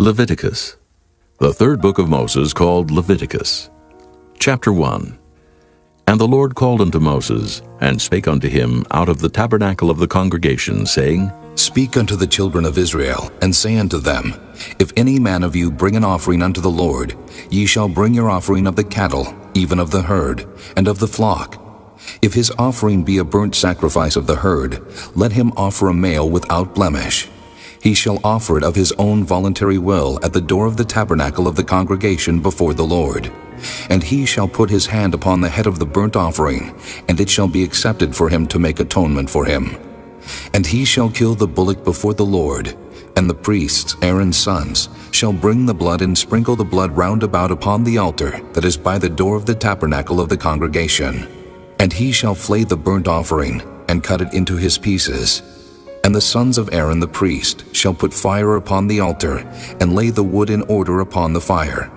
Leviticus, the third book of Moses, called Leviticus. Chapter 1. And the Lord called unto Moses, and spake unto him out of the tabernacle of the congregation, saying, Speak unto the children of Israel, and say unto them, If any man of you bring an offering unto the Lord, ye shall bring your offering of the cattle, even of the herd, and of the flock. If his offering be a burnt sacrifice of the herd, let him offer a male without blemish. He shall offer it of his own voluntary will at the door of the tabernacle of the congregation before the Lord. And he shall put his hand upon the head of the burnt offering, and it shall be accepted for him to make atonement for him. And he shall kill the bullock before the Lord, and the priests, Aaron's sons, shall bring the blood and sprinkle the blood round about upon the altar that is by the door of the tabernacle of the congregation. And he shall flay the burnt offering, and cut it into his pieces. And the sons of Aaron the priest shall put fire upon the altar, and lay the wood in order upon the fire.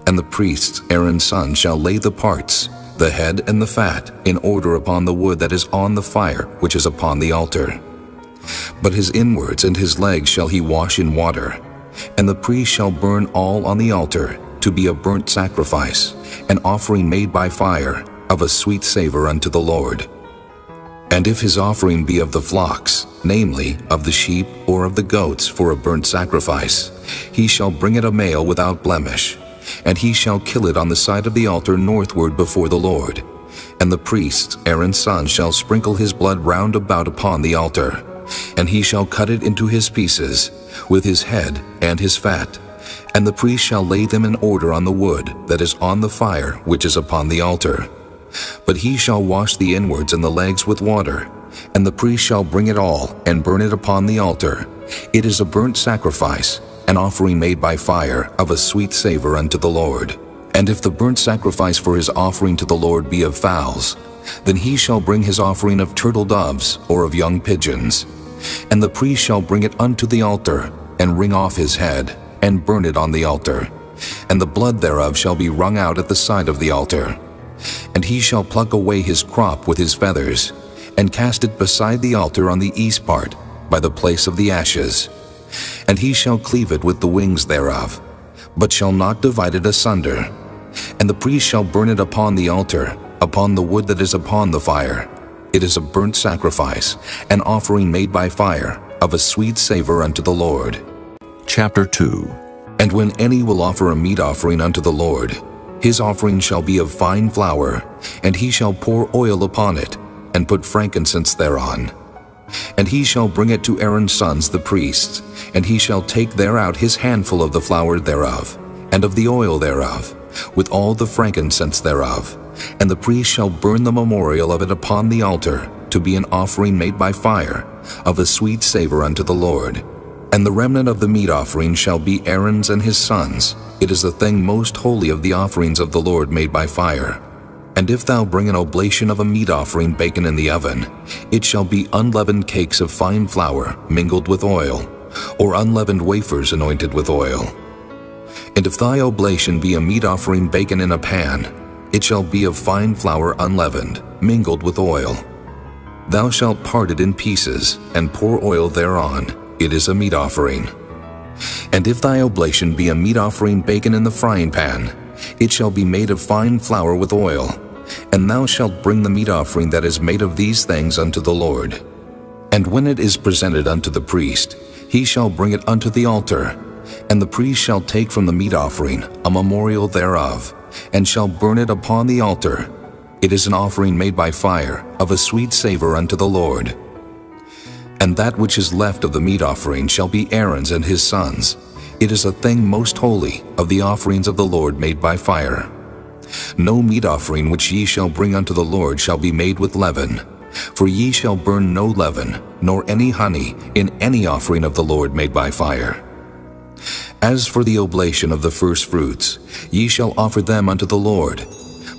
And the priests, Aaron's sons, shall lay the parts, the head and the fat, in order upon the wood that is on the fire which is upon the altar. But his inwards and his legs shall he wash in water. And the priest shall burn all on the altar, to be a burnt sacrifice, an offering made by fire, of a sweet savor unto the Lord. And if his offering be of the flocks, namely, of the sheep or of the goats for a burnt sacrifice, he shall bring it a male without blemish, and he shall kill it on the side of the altar northward before the Lord. And the priests, Aaron's sons, shall sprinkle his blood round about upon the altar, and he shall cut it into his pieces, with his head and his fat. And the priest shall lay them in order on the wood that is on the fire which is upon the altar. But he shall wash the inwards and the legs with water, and the priest shall bring it all, and burn it upon the altar. It is a burnt sacrifice, an offering made by fire, of a sweet savor unto the Lord. And if the burnt sacrifice for his offering to the Lord be of fowls, then he shall bring his offering of turtle doves, or of young pigeons. And the priest shall bring it unto the altar, and wring off his head, and burn it on the altar. And the blood thereof shall be wrung out at the side of the altar. And he shall pluck away his crop with his feathers, and cast it beside the altar on the east part, by the place of the ashes. And he shall cleave it with the wings thereof, but shall not divide it asunder. And the priest shall burn it upon the altar, upon the wood that is upon the fire. It is a burnt sacrifice, an offering made by fire, of a sweet savor unto the Lord. Chapter 2. And when any will offer a meat offering unto the Lord, his offering shall be of fine flour, and he shall pour oil upon it, and put frankincense thereon. And he shall bring it to Aaron's sons the priests, and he shall take thereout his handful of the flour thereof, and of the oil thereof, with all the frankincense thereof. And the priest shall burn the memorial of it upon the altar, to be an offering made by fire, of a sweet savor unto the Lord. And the remnant of the meat offering shall be Aaron's and his sons. It is the thing most holy of the offerings of the Lord made by fire. And if thou bring an oblation of a meat offering baken in the oven, it shall be unleavened cakes of fine flour mingled with oil, or unleavened wafers anointed with oil. And if thy oblation be a meat offering baken in a pan, it shall be of fine flour unleavened, mingled with oil. Thou shalt part it in pieces, and pour oil thereon. It is a meat offering. And if thy oblation be a meat offering baken in the frying pan, it shall be made of fine flour with oil. And thou shalt bring the meat offering that is made of these things unto the Lord. And when it is presented unto the priest, he shall bring it unto the altar. And the priest shall take from the meat offering a memorial thereof, and shall burn it upon the altar. It is an offering made by fire, of a sweet savor unto the Lord. And that which is left of the meat offering shall be Aaron's and his sons. It is a thing most holy of the offerings of the Lord made by fire. No meat offering which ye shall bring unto the Lord shall be made with leaven, for ye shall burn no leaven, nor any honey, in any offering of the Lord made by fire. As for the oblation of the first fruits, ye shall offer them unto the Lord,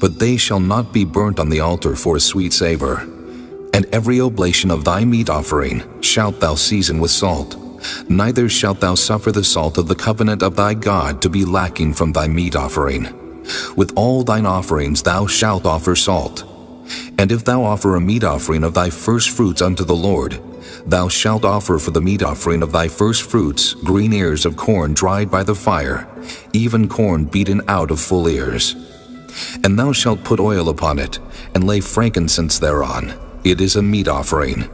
but they shall not be burnt on the altar for a sweet savor. And every oblation of thy meat offering shalt thou season with salt, neither shalt thou suffer the salt of the covenant of thy God to be lacking from thy meat offering. With all thine offerings thou shalt offer salt. And if thou offer a meat offering of thy first fruits unto the Lord, Thou shalt offer for the meat offering of thy first fruits green ears of corn dried by the fire, even corn beaten out of full ears. And thou shalt put oil upon it, and lay frankincense thereon. It is a meat offering.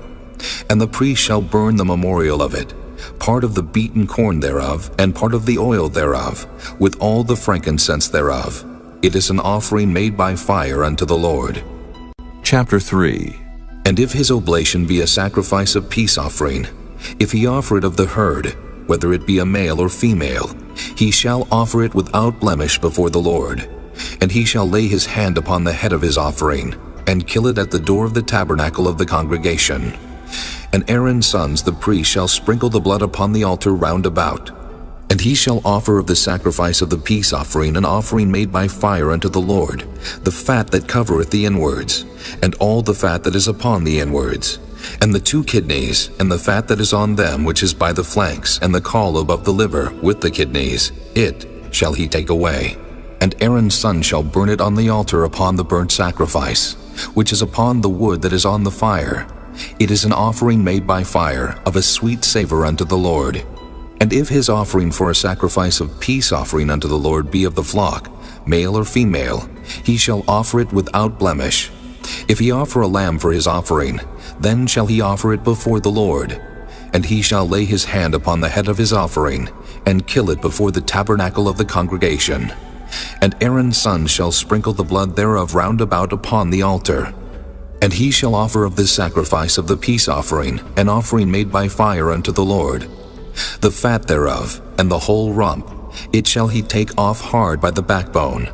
And the priest shall burn the memorial of it, part of the beaten corn thereof, and part of the oil thereof, with all the frankincense thereof. It is an offering made by fire unto the Lord. Chapter 3. And if his oblation be a sacrifice of peace offering, if he offer it of the herd, whether it be a male or female, he shall offer it without blemish before the Lord. And he shall lay his hand upon the head of his offering, and kill it at the door of the tabernacle of the congregation. And Aaron's sons the priest shall sprinkle the blood upon the altar round about. And he shall offer of the sacrifice of the peace offering an offering made by fire unto the Lord, the fat that covereth the inwards, and all the fat that is upon the inwards, and the 2 kidneys, and the fat that is on them which is by the flanks, and the caul above the liver with the kidneys, it shall he take away. And Aaron's son shall burn it on the altar upon the burnt sacrifice, which is upon the wood that is on the fire. It is an offering made by fire, of a sweet savor unto the Lord. And if his offering for a sacrifice of peace offering unto the Lord be of the flock, male or female, he shall offer it without blemish. If he offer a lamb for his offering, then shall he offer it before the Lord. And he shall lay his hand upon the head of his offering, and kill it before the tabernacle of the congregation. And Aaron's son shall sprinkle the blood thereof round about upon the altar. And he shall offer of this sacrifice of the peace offering an offering made by fire unto the Lord. The fat thereof, and the whole rump, it shall he take off hard by the backbone,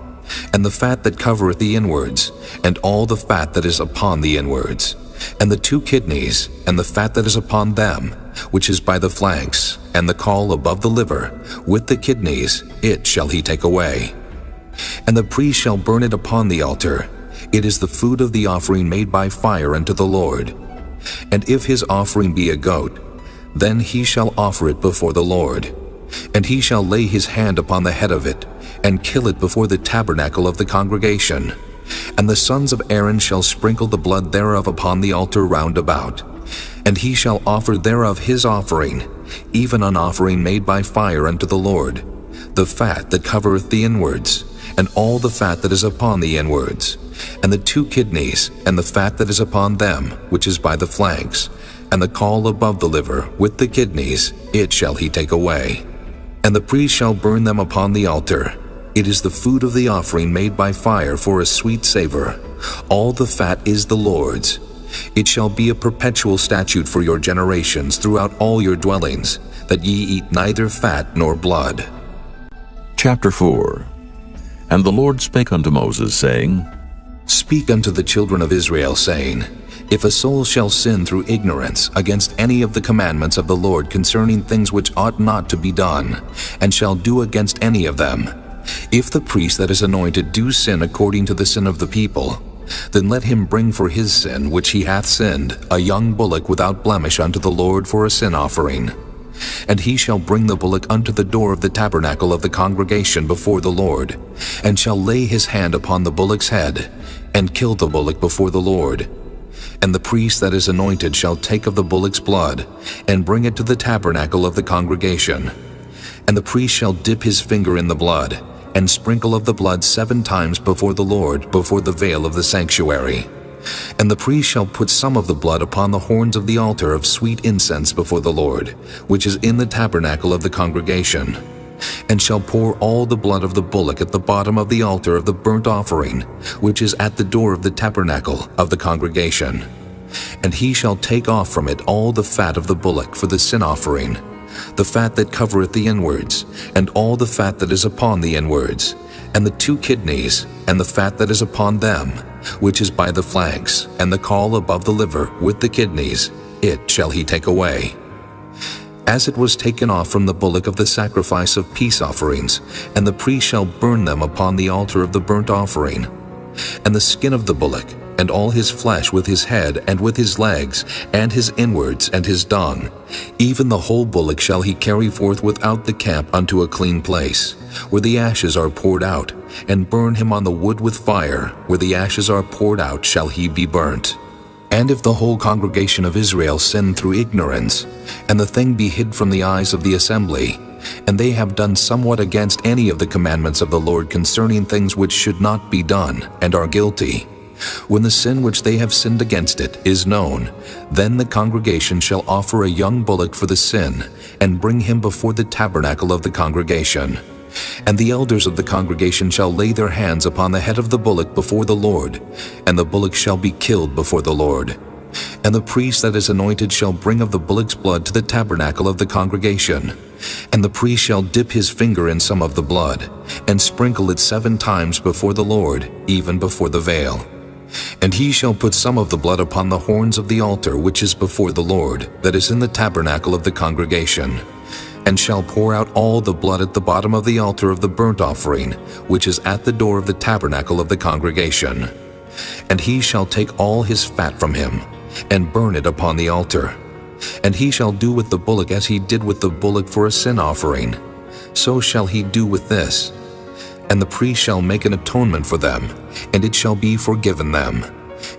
and the fat that covereth the inwards, and all the fat that is upon the inwards, and the 2 kidneys, and the fat that is upon them, which is by the flanks, and the caul above the liver, with the kidneys, it shall he take away. And the priest shall burn it upon the altar. It is the food of the offering made by fire unto the Lord. And if his offering be a goat, then he shall offer it before the Lord. And he shall lay his hand upon the head of it, and kill it before the tabernacle of the congregation. And the sons of Aaron shall sprinkle the blood thereof upon the altar round about. And he shall offer thereof his offering, even an offering made by fire unto the Lord, the fat that covereth the inwards, and all the fat that is upon the inwards, and the 2 kidneys, and the fat that is upon them, which is by the flanks, and the caul above the liver, with the kidneys, it shall he take away. And the priest shall burn them upon the altar. It is the food of the offering made by fire for a sweet savor. All the fat is the Lord's. It shall be a perpetual statute for your generations throughout all your dwellings, that ye eat neither fat nor blood. Chapter 4. And the Lord spake unto Moses, saying, Speak unto the children of Israel, saying, If a soul shall sin through ignorance against any of the commandments of the Lord concerning things which ought not to be done, and shall do against any of them, if the priest that is anointed do sin according to the sin of the people, then let him bring for his sin which he hath sinned a young bullock without blemish unto the Lord for a sin offering. And he shall bring the bullock unto the door of the tabernacle of the congregation before the Lord, and shall lay his hand upon the bullock's head, and kill the bullock before the Lord. And the priest that is anointed shall take of the bullock's blood, and bring it to the tabernacle of the congregation. And the priest shall dip his finger in the blood, and sprinkle of the blood 7 times before the Lord, before the veil of the sanctuary. And the priest shall put some of the blood upon the horns of the altar of sweet incense before the Lord, which is in the tabernacle of the congregation, and shall pour all the blood of the bullock at the bottom of the altar of the burnt offering, which is at the door of the tabernacle of the congregation. And he shall take off from it all the fat of the bullock for the sin offering, the fat that covereth the inwards, and all the fat that is upon the inwards, and the 2 kidneys, and the fat that is upon them, which is by the flanks, and the caul above the liver, with the kidneys, it shall he take away. As it was taken off from the bullock of the sacrifice of peace offerings, and the priest shall burn them upon the altar of the burnt offering. And the skin of the bullock, and all his flesh with his head, and with his legs, and his inwards, and his dung, even the whole bullock shall he carry forth without the camp unto a clean place, where the ashes are poured out, and burn him on the wood with fire, where the ashes are poured out shall he be burnt. And if the whole congregation of Israel sin through ignorance, and the thing be hid from the eyes of the assembly, and they have done somewhat against any of the commandments of the Lord concerning things which should not be done, and are guilty, when the sin which they have sinned against it is known, then the congregation shall offer a young bullock for the sin, and bring him before the tabernacle of the congregation. And the elders of the congregation shall lay their hands upon the head of the bullock before the Lord, and the bullock shall be killed before the Lord. And the priest that is anointed shall bring of the bullock's blood to the tabernacle of the congregation. And the priest shall dip his finger in some of the blood, and sprinkle it 7 times before the Lord, even before the veil. And he shall put some of the blood upon the horns of the altar which is before the Lord, that is in the tabernacle of the congregation, and shall pour out all the blood at the bottom of the altar of the burnt offering, which is at the door of the tabernacle of the congregation. And he shall take all his fat from him, and burn it upon the altar. And he shall do with the bullock as he did with the bullock for a sin offering. So shall he do with this. And the priest shall make an atonement for them, and it shall be forgiven them.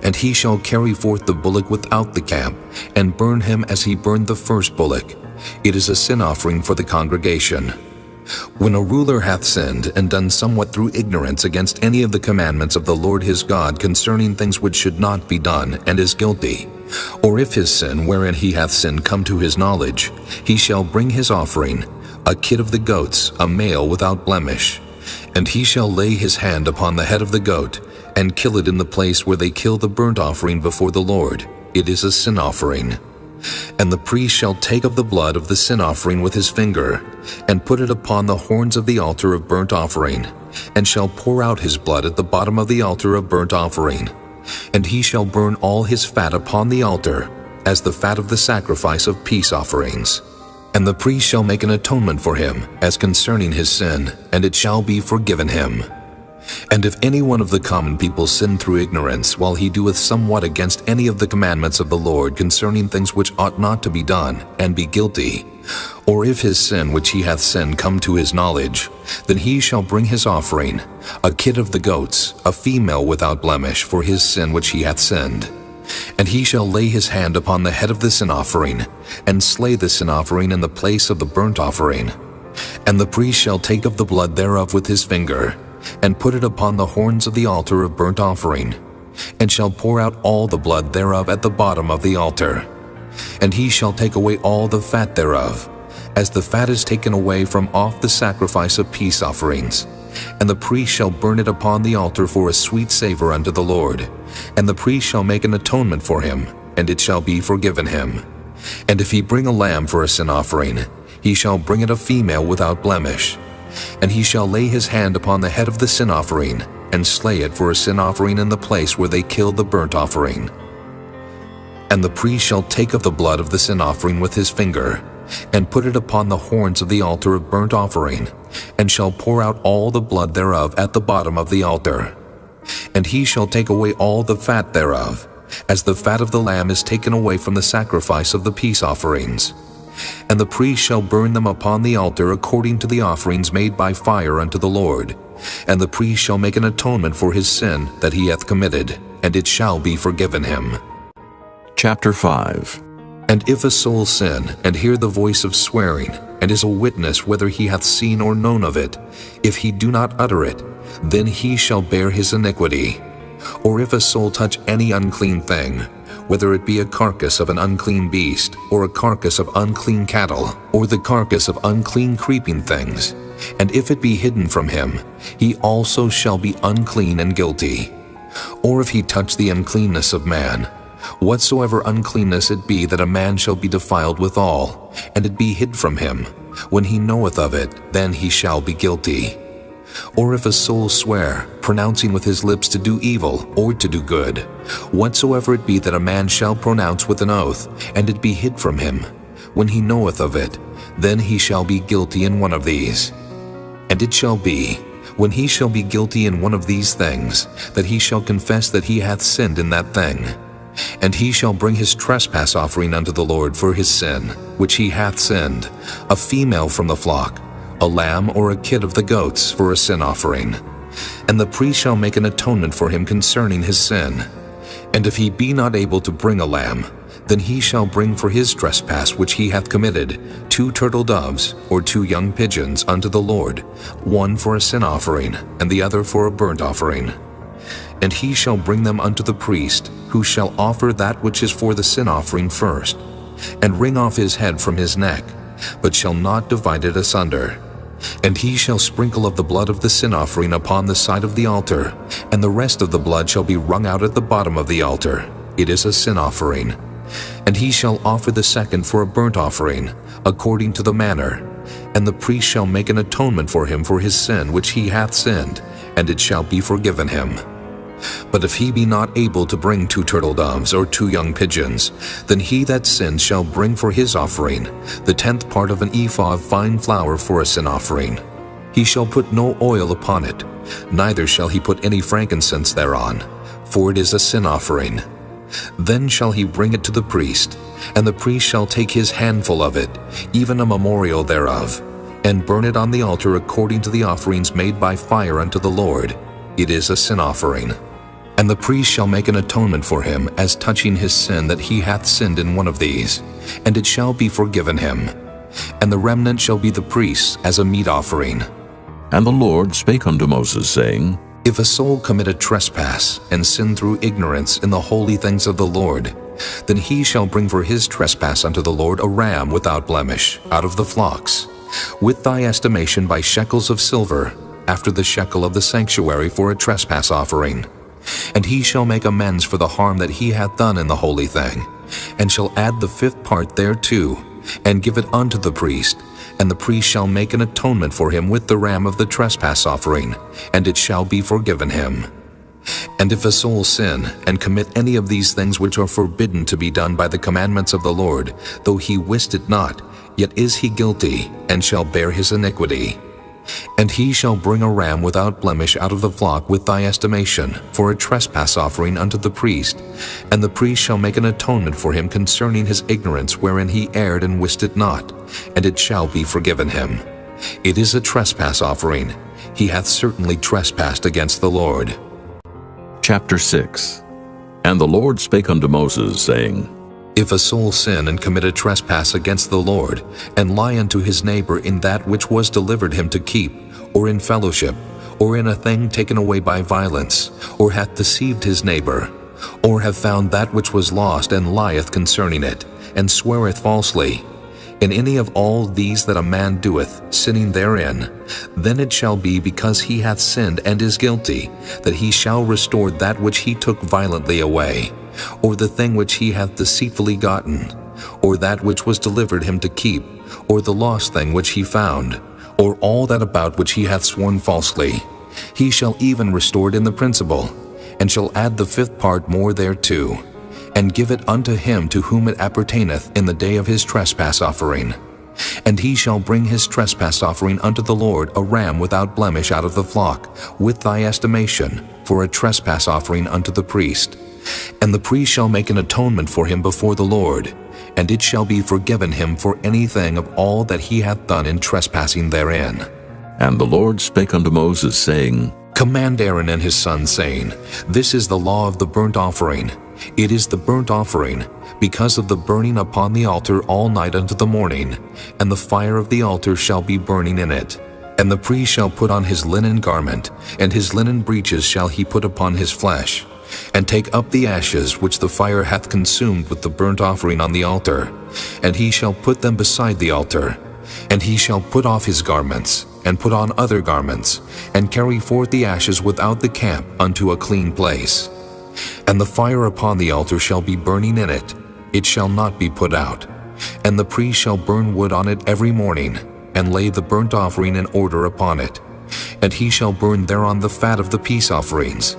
And he shall carry forth the bullock without the camp, and burn him as he burned the first bullock. It is a sin offering for the congregation. When a ruler hath sinned, and done somewhat through ignorance against any of the commandments of the Lord his God concerning things which should not be done, and is guilty, or if his sin wherein he hath sinned come to his knowledge, he shall bring his offering, a kid of the goats, a male without blemish. And he shall lay his hand upon the head of the goat, and kill it in the place where they kill the burnt offering before the Lord. It is a sin offering. And the priest shall take of the blood of the sin offering with his finger, and put it upon the horns of the altar of burnt offering, and shall pour out his blood at the bottom of the altar of burnt offering. And he shall burn all his fat upon the altar, as the fat of the sacrifice of peace offerings. And the priest shall make an atonement for him, as concerning his sin, and it shall be forgiven him. And if any one of the common people sin through ignorance, while he doeth somewhat against any of the commandments of the Lord concerning things which ought not to be done, and be guilty, or if his sin which he hath sinned come to his knowledge, then he shall bring his offering, a kid of the goats, a female without blemish, for his sin which he hath sinned. And he shall lay his hand upon the head of the sin offering, and slay the sin offering in the place of the burnt offering. And the priest shall take of the blood thereof with his finger, and put it upon the horns of the altar of burnt offering, and shall pour out all the blood thereof at the bottom of the altar. And he shall take away all the fat thereof, as the fat is taken away from off the sacrifice of peace offerings. And the priest shall burn it upon the altar for a sweet savor unto the Lord. And the priest shall make an atonement for him, and it shall be forgiven him. And if he bring a lamb for a sin offering, he shall bring it a female without blemish. And he shall lay his hand upon the head of the sin offering, and slay it for a sin offering in the place where they kill the burnt offering. And the priest shall take of the blood of the sin offering with his finger, and put it upon the horns of the altar of burnt offering, and shall pour out all the blood thereof at the bottom of the altar. And he shall take away all the fat thereof, as the fat of the lamb is taken away from the sacrifice of the peace offerings. And the priest shall burn them upon the altar according to the offerings made by fire unto the Lord. And the priest shall make an atonement for his sin that he hath committed, and it shall be forgiven him. Chapter 5. And if a soul sin, and hear the voice of swearing, and is a witness whether he hath seen or known of it, if he do not utter it, then he shall bear his iniquity. Or if a soul touch any unclean thing, whether it be a carcass of an unclean beast, or a carcass of unclean cattle, or the carcass of unclean creeping things, and if it be hidden from him, he also shall be unclean and guilty. Or if he touch the uncleanness of man, whatsoever uncleanness it be that a man shall be defiled withal, and it be hid from him, when he knoweth of it, then he shall be guilty. Or if a soul swear, pronouncing with his lips to do evil, or to do good, whatsoever it be that a man shall pronounce with an oath, and it be hid from him, when he knoweth of it, then he shall be guilty in one of these. And it shall be, when he shall be guilty in one of these things, that he shall confess that he hath sinned in that thing. And he shall bring his trespass offering unto the Lord for his sin, which he hath sinned, a female from the flock, a lamb or a kid of the goats for a sin offering. And the priest shall make an atonement for him concerning his sin. And if he be not able to bring a lamb, then he shall bring for his trespass which he hath committed 2 turtle doves or 2 young pigeons unto the Lord, one for a sin offering, and the other for a burnt offering. And he shall bring them unto the priest, who shall offer that which is for the sin offering first, and wring off his head from his neck, but shall not divide it asunder. And he shall sprinkle of the blood of the sin offering upon the side of the altar, and the rest of the blood shall be wrung out at the bottom of the altar. It is a sin offering. And he shall offer the second for a burnt offering, according to the manner. And the priest shall make an atonement for him for his sin which he hath sinned, and it shall be forgiven him. But if he be not able to bring 2 turtle doves or 2 young pigeons, then he that sinned shall bring for his offering the 10th part of an ephah of fine flour for a sin offering. He shall put no oil upon it, neither shall he put any frankincense thereon, for it is a sin offering. Then shall he bring it to the priest, and the priest shall take his handful of it, even a memorial thereof, and burn it on the altar according to the offerings made by fire unto the Lord. It is a sin offering. And the priest shall make an atonement for him as touching his sin that he hath sinned in one of these, and it shall be forgiven him. And the remnant shall be the priest's as a meat offering. And the Lord spake unto Moses, saying, If a soul commit a trespass, and sin through ignorance in the holy things of the Lord, then he shall bring for his trespass unto the Lord a ram without blemish, out of the flocks, with thy estimation by shekels of silver, after the shekel of the sanctuary for a trespass offering. And he shall make amends for the harm that he hath done in the holy thing, and shall add the 5th part thereto, and give it unto the priest, and the priest shall make an atonement for him with the ram of the trespass offering, and it shall be forgiven him. And if a soul sin, and commit any of these things which are forbidden to be done by the commandments of the Lord, though he wist it not, yet is he guilty, and shall bear his iniquity. And he shall bring a ram without blemish out of the flock with thy estimation, for a trespass offering unto the priest, and the priest shall make an atonement for him concerning his ignorance wherein he erred and wist it not, and it shall be forgiven him. It is a trespass offering. He hath certainly trespassed against the Lord. Chapter 6. And the Lord spake unto Moses, saying, If a soul sin and commit a trespass against the Lord, and lie unto his neighbor in that which was delivered him to keep, or in fellowship, or in a thing taken away by violence, or hath deceived his neighbor, or have found that which was lost, and lieth concerning it, and sweareth falsely, in any of all these that a man doeth, sinning therein, then it shall be because he hath sinned and is guilty, that he shall restore that which he took violently away, or the thing which he hath deceitfully gotten, or that which was delivered him to keep, or the lost thing which he found, or all that about which he hath sworn falsely. He shall even restore it in the principal, and shall add the 5th part more thereto, and give it unto him to whom it appertaineth in the day of his trespass offering. And he shall bring his trespass offering unto the Lord a ram without blemish out of the flock, with thy estimation, for a trespass offering unto the priest. And the priest shall make an atonement for him before the Lord, and it shall be forgiven him for anything of all that he hath done in trespassing therein. And the Lord spake unto Moses, saying, Command Aaron and his sons, saying, This is the law of the burnt offering. It is the burnt offering, because of the burning upon the altar all night unto the morning, and the fire of the altar shall be burning in it. And the priest shall put on his linen garment, and his linen breeches shall he put upon his flesh, and take up the ashes which the fire hath consumed with the burnt offering on the altar, and he shall put them beside the altar. And he shall put off his garments, and put on other garments, and carry forth the ashes without the camp unto a clean place. And the fire upon the altar shall be burning in it, it shall not be put out. And the priest shall burn wood on it every morning, and lay the burnt offering in order upon it. And he shall burn thereon the fat of the peace offerings.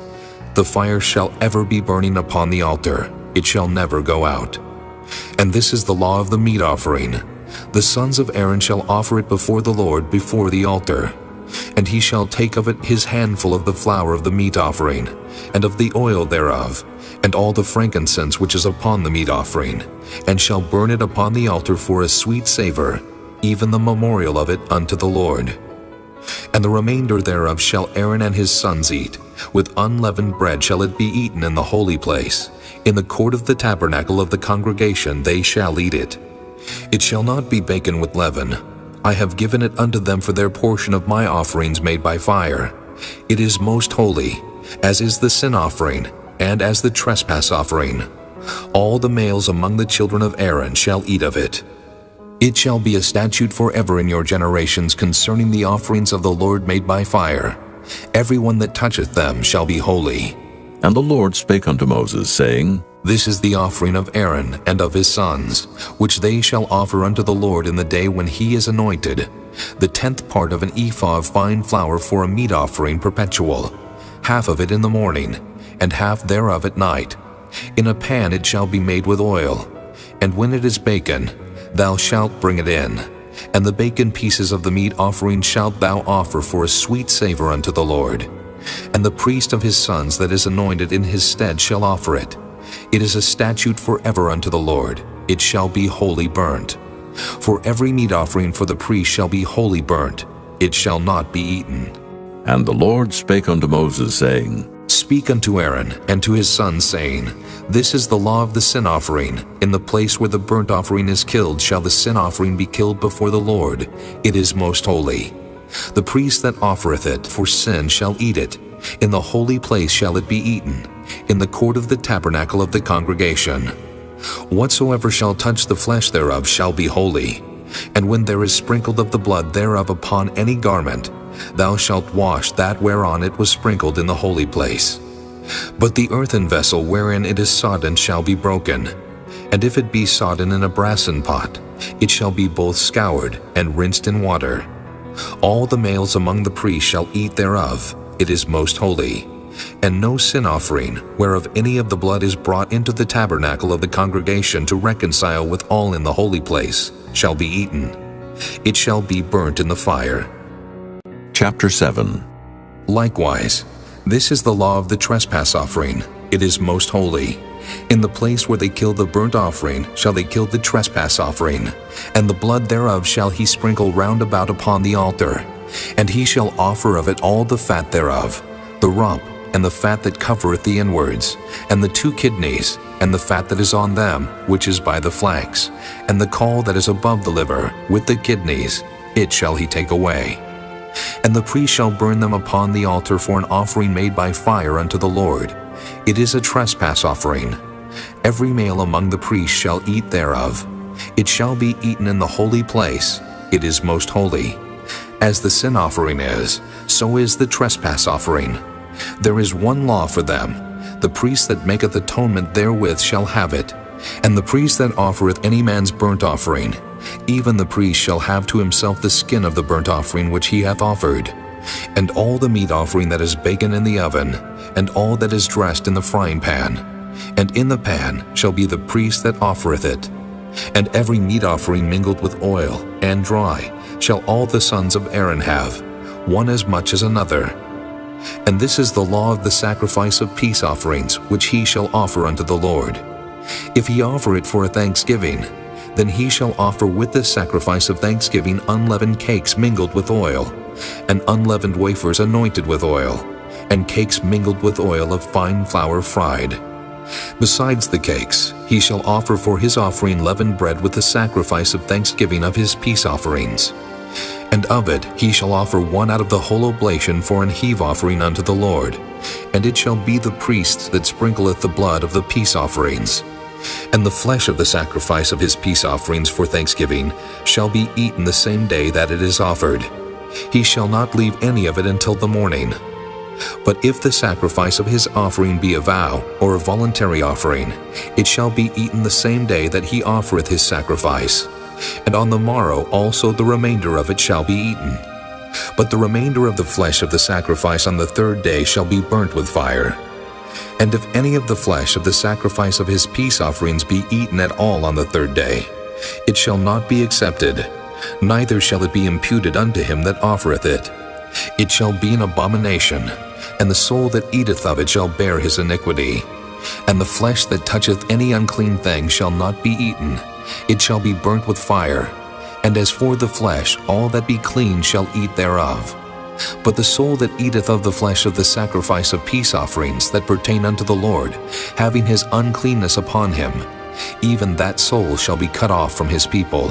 The fire shall ever be burning upon the altar, it shall never go out. And this is the law of the meat offering. The sons of Aaron shall offer it before the Lord before the altar. And he shall take of it his handful of the flour of the meat offering, and of the oil thereof, and all the frankincense which is upon the meat offering, and shall burn it upon the altar for a sweet savor, even the memorial of it unto the Lord. And the remainder thereof shall Aaron and his sons eat, With unleavened bread shall it be eaten in the holy place. In the court of the tabernacle of the congregation they shall eat it. It shall not be baken with leaven. I have given it unto them for their portion of my offerings made by fire. It is most holy, as is the sin offering, and as the trespass offering. All the males among the children of Aaron shall eat of it. It shall be a statute forever in your generations concerning the offerings of the Lord made by fire. Every one that toucheth them shall be holy. And the Lord spake unto Moses, saying, This is the offering of Aaron and of his sons, which they shall offer unto the Lord in the day when he is anointed, the 10th part of an ephah of fine flour for a meat offering perpetual, half of it in the morning, and half thereof at night. In a pan it shall be made with oil, and when it is baken, thou shalt bring it in. And the baken pieces of the meat offering shalt thou offer for a sweet savor unto the Lord. And the priest of his sons that is anointed in his stead shall offer it. It is a statute forever unto the Lord. It shall be wholly burnt. For every meat offering for the priest shall be wholly burnt. It shall not be eaten. And the Lord spake unto Moses, saying, Speak unto Aaron and to his sons, saying, This is the law of the sin offering. In the place where the burnt offering is killed shall the sin offering be killed before the Lord. It is most holy. The priest that offereth it for sin shall eat it. In the holy place shall it be eaten, in the court of the tabernacle of the congregation. Whatsoever shall touch the flesh thereof shall be holy. And when there is sprinkled of the blood thereof upon any garment, thou shalt wash that whereon it was sprinkled in the holy place. But the earthen vessel wherein it is sodden shall be broken. And if it be sodden in a brassen pot, it shall be both scoured and rinsed in water. All the males among the priests shall eat thereof. It is most holy. And no sin offering, whereof any of the blood is brought into the tabernacle of the congregation to reconcile with all in the holy place, shall be eaten. It shall be burnt in the fire. Chapter 7. Likewise, this is the law of the trespass offering. It is most holy. In the place where they kill the burnt offering shall they kill the trespass offering, and the blood thereof shall he sprinkle round about upon the altar. And he shall offer of it all the fat thereof, the rump, and the fat that covereth the inwards, and the 2 kidneys, and the fat that is on them, which is by the flanks, and the caul that is above the liver, with the kidneys, it shall he take away. And the priest shall burn them upon the altar for an offering made by fire unto the Lord. It is a trespass offering. Every male among the priests shall eat thereof. It shall be eaten in the holy place. It is most holy. As the sin offering is, so is the trespass offering. There is one law for them. The priest that maketh atonement therewith shall have it. And the priest that offereth any man's burnt offering, even the priest shall have to himself the skin of the burnt offering which he hath offered, and all the meat offering that is baken in the oven, and all that is dressed in the frying pan. And in the pan shall be the priest that offereth it. And every meat offering mingled with oil, and dry, shall all the sons of Aaron have, one as much as another. And this is the law of the sacrifice of peace offerings, which he shall offer unto the Lord. If he offer it for a thanksgiving, then he shall offer with the sacrifice of thanksgiving unleavened cakes mingled with oil, and unleavened wafers anointed with oil, and cakes mingled with oil of fine flour fried. Besides the cakes, he shall offer for his offering leavened bread with the sacrifice of thanksgiving of his peace offerings. And of it he shall offer one out of the whole oblation for an heave offering unto the Lord. And it shall be the priest that sprinkleth the blood of the peace offerings. And the flesh of the sacrifice of his peace offerings for thanksgiving shall be eaten the same day that it is offered. He shall not leave any of it until the morning. But if the sacrifice of his offering be a vow, or a voluntary offering, it shall be eaten the same day that he offereth his sacrifice. And on the morrow also the remainder of it shall be eaten. But the remainder of the flesh of the sacrifice on the 3rd day shall be burnt with fire. And if any of the flesh of the sacrifice of his peace offerings be eaten at all on the 3rd day, it shall not be accepted, neither shall it be imputed unto him that offereth it. It shall be an abomination, and the soul that eateth of it shall bear his iniquity. And the flesh that toucheth any unclean thing shall not be eaten, it shall be burnt with fire. And as for the flesh, all that be clean shall eat thereof. But the soul that eateth of the flesh of the sacrifice of peace offerings that pertain unto the Lord, having his uncleanness upon him, even that soul shall be cut off from his people.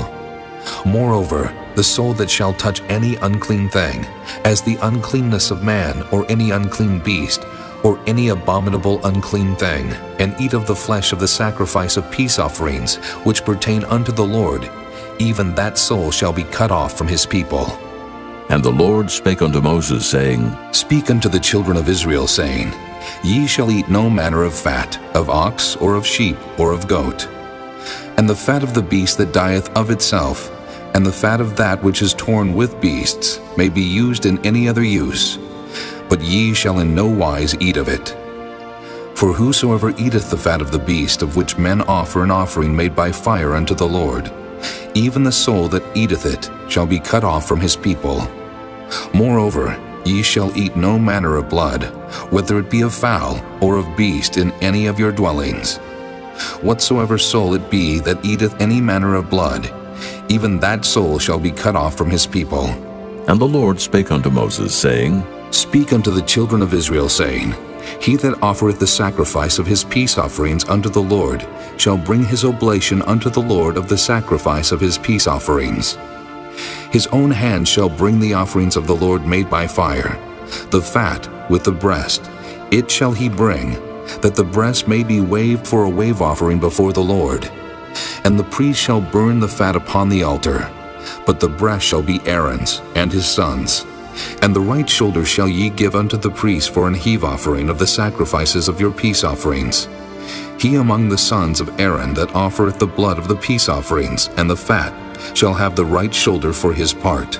Moreover, the soul that shall touch any unclean thing, as the uncleanness of man, or any unclean beast, or any abominable unclean thing, and eat of the flesh of the sacrifice of peace offerings, which pertain unto the Lord, even that soul shall be cut off from his people. And the Lord spake unto Moses, saying, Speak unto the children of Israel, saying, Ye shall eat no manner of fat, of ox, or of sheep, or of goat. And the fat of the beast that dieth of itself, and the fat of that which is torn with beasts, may be used in any other use. But ye shall in no wise eat of it. For whosoever eateth the fat of the beast of which men offer an offering made by fire unto the Lord, even the soul that eateth it shall be cut off from his people. Moreover, ye shall eat no manner of blood, whether it be of fowl or of beast in any of your dwellings. Whatsoever soul it be that eateth any manner of blood, even that soul shall be cut off from his people. And the Lord spake unto Moses, saying, Speak unto the children of Israel, saying, He that offereth the sacrifice of his peace offerings unto the Lord shall bring his oblation unto the Lord of the sacrifice of his peace offerings. His own hand shall bring the offerings of the Lord made by fire, the fat with the breast, it shall he bring, that the breast may be waved for a wave offering before the Lord. And the priest shall burn the fat upon the altar, but the breast shall be Aaron's and his sons'. And the right shoulder shall ye give unto the priest for an heave offering of the sacrifices of your peace offerings. He among the sons of Aaron that offereth the blood of the peace offerings and the fat shall have the right shoulder for his part.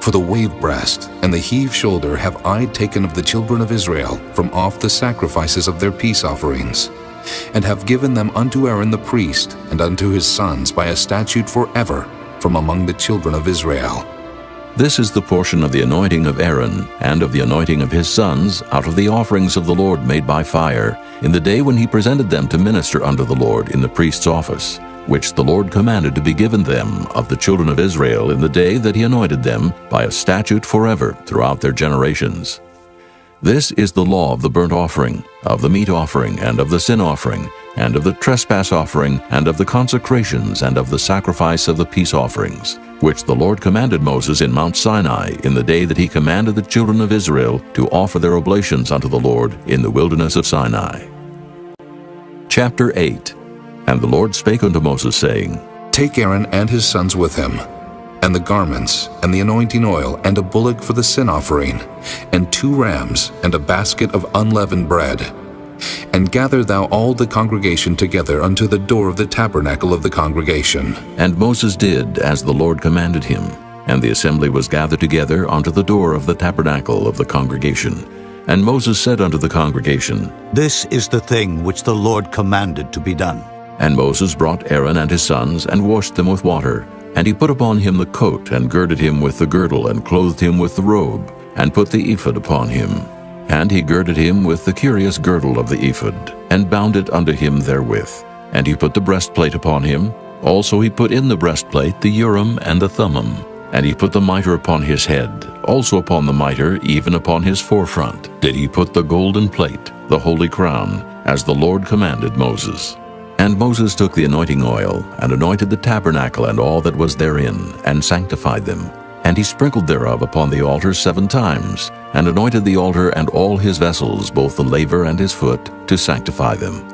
For the wave breast and the heave shoulder have I taken of the children of Israel from off the sacrifices of their peace offerings, and have given them unto Aaron the priest and unto his sons by a statute forever from among the children of Israel. This is the portion of the anointing of Aaron, and of the anointing of his sons, out of the offerings of the Lord made by fire, in the day when he presented them to minister unto the Lord in the priest's office, which the Lord commanded to be given them of the children of Israel in the day that he anointed them, by a statute forever throughout their generations. This is the law of the burnt offering, of the meat offering, and of the sin offering, and of the trespass offering, and of the consecrations, and of the sacrifice of the peace offerings, which the Lord commanded Moses in Mount Sinai in the day that he commanded the children of Israel to offer their oblations unto the Lord in the wilderness of Sinai. Chapter 8. And the Lord spake unto Moses, saying, Take Aaron and his sons with him, and the garments, and the anointing oil, and a bullock for the sin offering, and 2 rams, and a basket of unleavened bread. And gather thou all the congregation together unto the door of the tabernacle of the congregation. And Moses did as the Lord commanded him, and the assembly was gathered together unto the door of the tabernacle of the congregation. And Moses said unto the congregation, This is the thing which the Lord commanded to be done. And Moses brought Aaron and his sons, and washed them with water. And he put upon him the coat, and girded him with the girdle, and clothed him with the robe, and put the ephod upon him. And he girded him with the curious girdle of the ephod, and bound it unto him therewith. And he put the breastplate upon him. Also he put in the breastplate the Urim and the Thummim. And he put the mitre upon his head. Also upon the mitre, even upon his forefront, did he put the golden plate, the holy crown, as the Lord commanded Moses. And Moses took the anointing oil, and anointed the tabernacle and all that was therein, and sanctified them. And he sprinkled thereof upon the altar 7 times, and anointed the altar and all his vessels, both the laver and his foot, to sanctify them.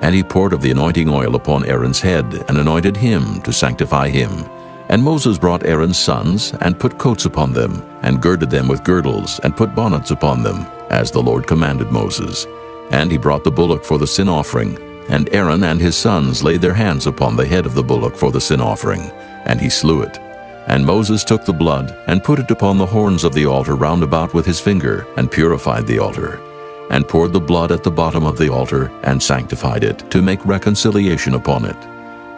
And he poured of the anointing oil upon Aaron's head, and anointed him to sanctify him. And Moses brought Aaron's sons, and put coats upon them, and girded them with girdles, and put bonnets upon them, as the Lord commanded Moses. And he brought the bullock for the sin offering, and Aaron and his sons laid their hands upon the head of the bullock for the sin offering, and he slew it. And Moses took the blood, and put it upon the horns of the altar round about with his finger, and purified the altar, and poured the blood at the bottom of the altar, and sanctified it, to make reconciliation upon it.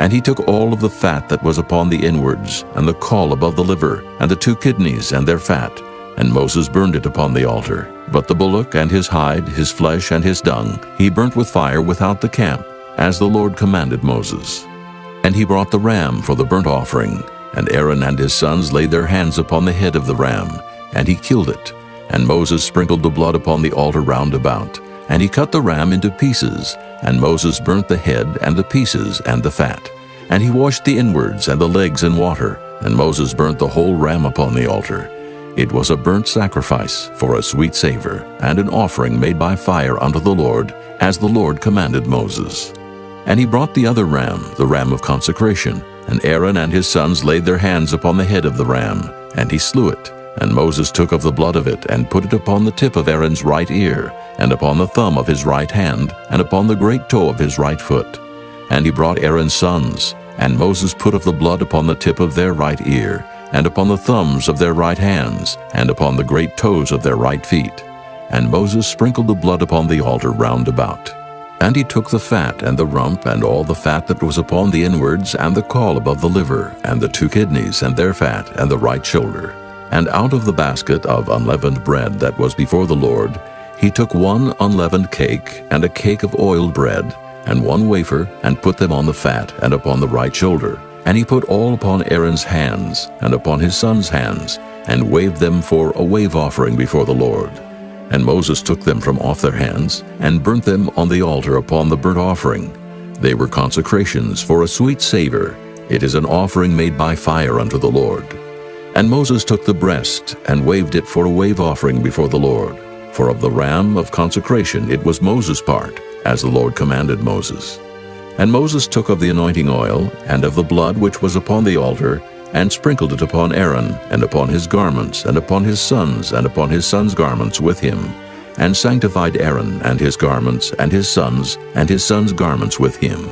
And he took all of the fat that was upon the inwards, and the caul above the liver, and the 2 kidneys and their fat, and Moses burned it upon the altar. But the bullock and his hide, his flesh and his dung, he burnt with fire without the camp, as the Lord commanded Moses. And he brought the ram for the burnt offering, and Aaron and his sons laid their hands upon the head of the ram, and he killed it, And Moses sprinkled the blood upon the altar round about, and he cut the ram into pieces, and Moses burnt the head and the pieces and the fat. And he washed the inwards and the legs in water, and Moses burnt the whole ram upon the altar. It was a burnt sacrifice for a sweet savor, and an offering made by fire unto the Lord, as the Lord commanded Moses. And he brought the other ram, the ram of consecration, and Aaron and his sons laid their hands upon the head of the ram, and he slew it. And Moses took of the blood of it, and put it upon the tip of Aaron's right ear, and upon the thumb of his right hand, and upon the great toe of his right foot. And he brought Aaron's sons, and Moses put of the blood upon the tip of their right ear, and upon the thumbs of their right hands, and upon the great toes of their right feet. And Moses sprinkled the blood upon the altar round about. And he took the fat and the rump, and all the fat that was upon the inwards, and the caul above the liver, and the 2 kidneys and their fat, and the right shoulder. And out of the basket of unleavened bread that was before the Lord, he took 1 unleavened cake, and a cake of oiled bread, and 1 wafer, and put them on the fat, and upon the right shoulder. And he put all upon Aaron's hands, and upon his sons' hands, and waved them for a wave offering before the Lord. And Moses took them from off their hands, and burnt them on the altar upon the burnt offering. They were consecrations for a sweet savor. It is an offering made by fire unto the Lord. And Moses took the breast, and waved it for a wave offering before the Lord. For of the ram of consecration it was Moses' part, as the Lord commanded Moses. And Moses took of the anointing oil, and of the blood which was upon the altar, and sprinkled it upon Aaron, and upon his garments, and upon his sons garments with him, and sanctified Aaron and his garments, and his sons garments with him.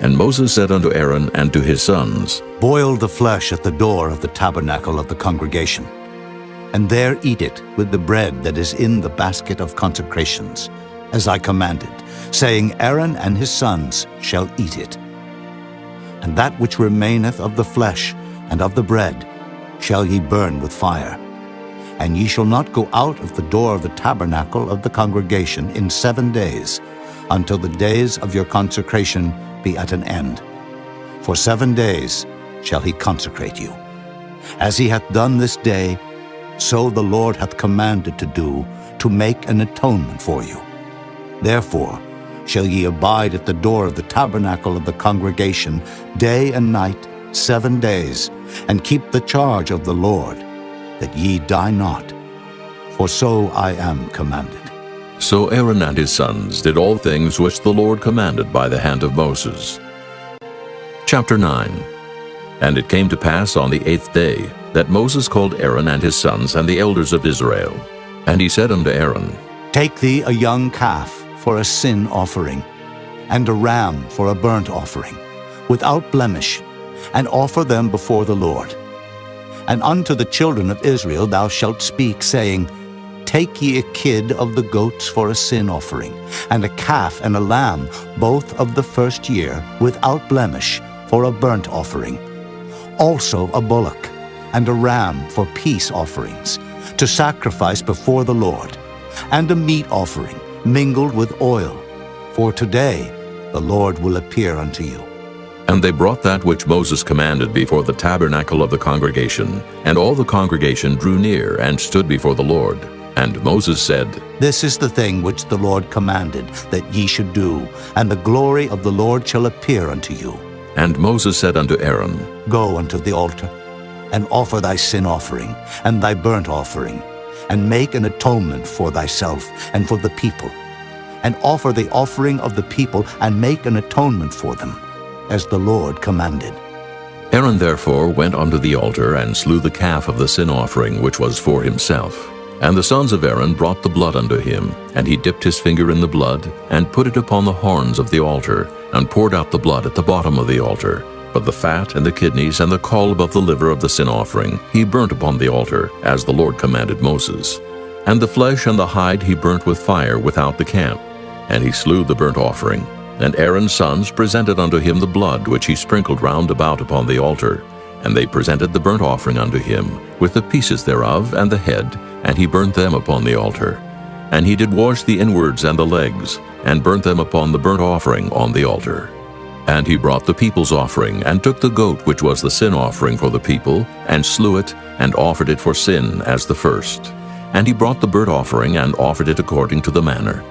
And Moses said unto Aaron and to his sons, Boil the flesh at the door of the tabernacle of the congregation, and there eat it with the bread that is in the basket of consecrations, as I commanded, saying, Aaron and his sons shall eat it. And that which remaineth of the flesh and of the bread shall ye burn with fire. And ye shall not go out of the door of the tabernacle of the congregation in 7 days, until the days of your consecration be at an end. For 7 days shall he consecrate you. As he hath done this day, so the Lord hath commanded to do, to make an atonement for you. Therefore shall ye abide at the door of the tabernacle of the congregation day and night 7 days, and keep the charge of the Lord, that ye die not. For so I am commanded. So Aaron and his sons did all things which the Lord commanded by the hand of Moses. Chapter 9. And it came to pass on the 8th day, that Moses called Aaron and his sons and the elders of Israel. And he said unto Aaron, Take thee a young calf for a sin offering, and a ram for a burnt offering, without blemish, and offer them before the Lord. And unto the children of Israel thou shalt speak, saying, Take ye a kid of the goats for a sin offering, and a calf and a lamb, both of the first year, without blemish, for a burnt offering. Also a bullock, and a ram for peace offerings, to sacrifice before the Lord, and a meat offering, mingled with oil. For today the Lord will appear unto you. And they brought that which Moses commanded before the tabernacle of the congregation, and all the congregation drew near and stood before the Lord. And Moses said, This is the thing which the Lord commanded that ye should do, and the glory of the Lord shall appear unto you. And Moses said unto Aaron, Go unto the altar, and offer thy sin offering, and thy burnt offering, and make an atonement for thyself and for the people, and offer the offering of the people, and make an atonement for them, as the Lord commanded. Aaron therefore went unto the altar, and slew the calf of the sin offering which was for himself. And the sons of Aaron brought the blood unto him, and he dipped his finger in the blood, and put it upon the horns of the altar, and poured out the blood at the bottom of the altar. But the fat and the kidneys and the caul above the liver of the sin offering he burnt upon the altar, as the Lord commanded Moses. And the flesh and the hide he burnt with fire without the camp. And he slew the burnt offering. And Aaron's sons presented unto him the blood which he sprinkled round about upon the altar. And they presented the burnt offering unto him, with the pieces thereof and the head, and he burnt them upon the altar. And he did wash the inwards and the legs, and burnt them upon the burnt offering on the altar. And he brought the people's offering, and took the goat which was the sin offering for the people, and slew it, and offered it for sin as the first. And he brought the burnt offering, and offered it according to the manner.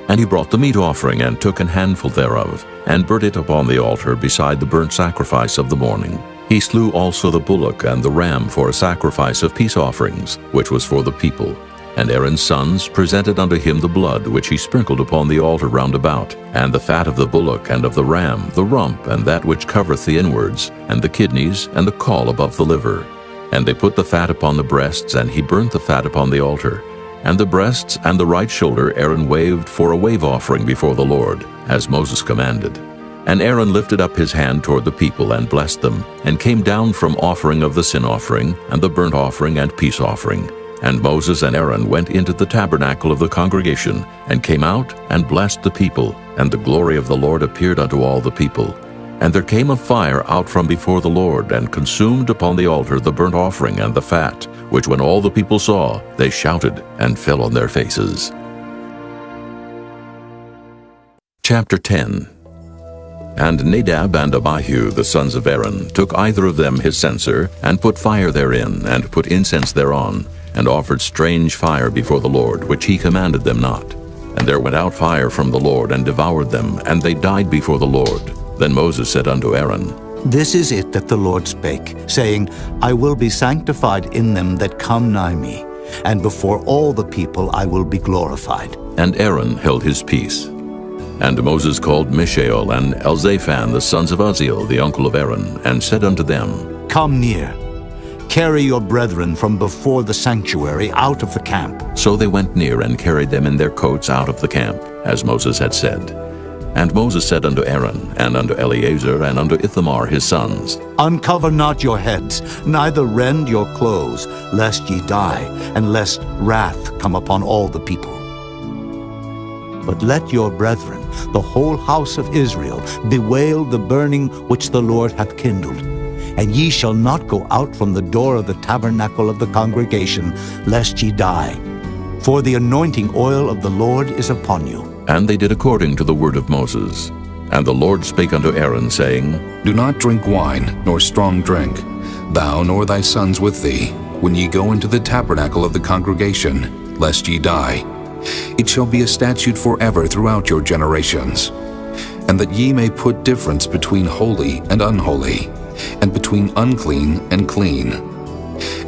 And he brought the meat offering, and took an handful thereof, and burnt it upon the altar beside the burnt sacrifice of the morning. He slew also the bullock and the ram for a sacrifice of peace offerings, which was for the people. And Aaron's sons presented unto him the blood which he sprinkled upon the altar round about, and the fat of the bullock and of the ram, the rump, and that which covereth the inwards, and the kidneys, and the caul above the liver. And they put the fat upon the breasts, and he burnt the fat upon the altar. And the breasts and the right shoulder Aaron waved for a wave offering before the Lord, as Moses commanded. And Aaron lifted up his hand toward the people, and blessed them, and came down from offering of the sin offering, and the burnt offering and peace offering. And Moses and Aaron went into the tabernacle of the congregation, and came out, and blessed the people. And the glory of the Lord appeared unto all the people. And there came a fire out from before the Lord, and consumed upon the altar the burnt offering and the fat, which when all the people saw, they shouted, and fell on their faces. Chapter 10. And Nadab and Abihu, the sons of Aaron, took either of them his censer, and put fire therein, and put incense thereon, and offered strange fire before the Lord, which he commanded them not. And there went out fire from the Lord, and devoured them, and they died before the Lord. Then Moses said unto Aaron, This is it that the Lord spake, saying, I will be sanctified in them that come nigh me, and before all the people I will be glorified. And Aaron held his peace. And Moses called Mishael and Elzaphan, the sons of Uzziel, the uncle of Aaron, and said unto them, Come near, carry your brethren from before the sanctuary out of the camp. So they went near, and carried them in their coats out of the camp, as Moses had said. And Moses said unto Aaron, and unto Eleazar, and unto Ithamar his sons, Uncover not your heads, neither rend your clothes, lest ye die, and lest wrath come upon all the people. But let your brethren, the whole house of Israel, bewail the burning which the Lord hath kindled. And ye shall not go out from the door of the tabernacle of the congregation, lest ye die. For the anointing oil of the Lord is upon you. And they did according to the word of Moses. And the Lord spake unto Aaron, saying, Do not drink wine, nor strong drink, thou nor thy sons with thee, when ye go into the tabernacle of the congregation, lest ye die. It shall be a statute forever throughout your generations. And that ye may put difference between holy and unholy, and between unclean and clean.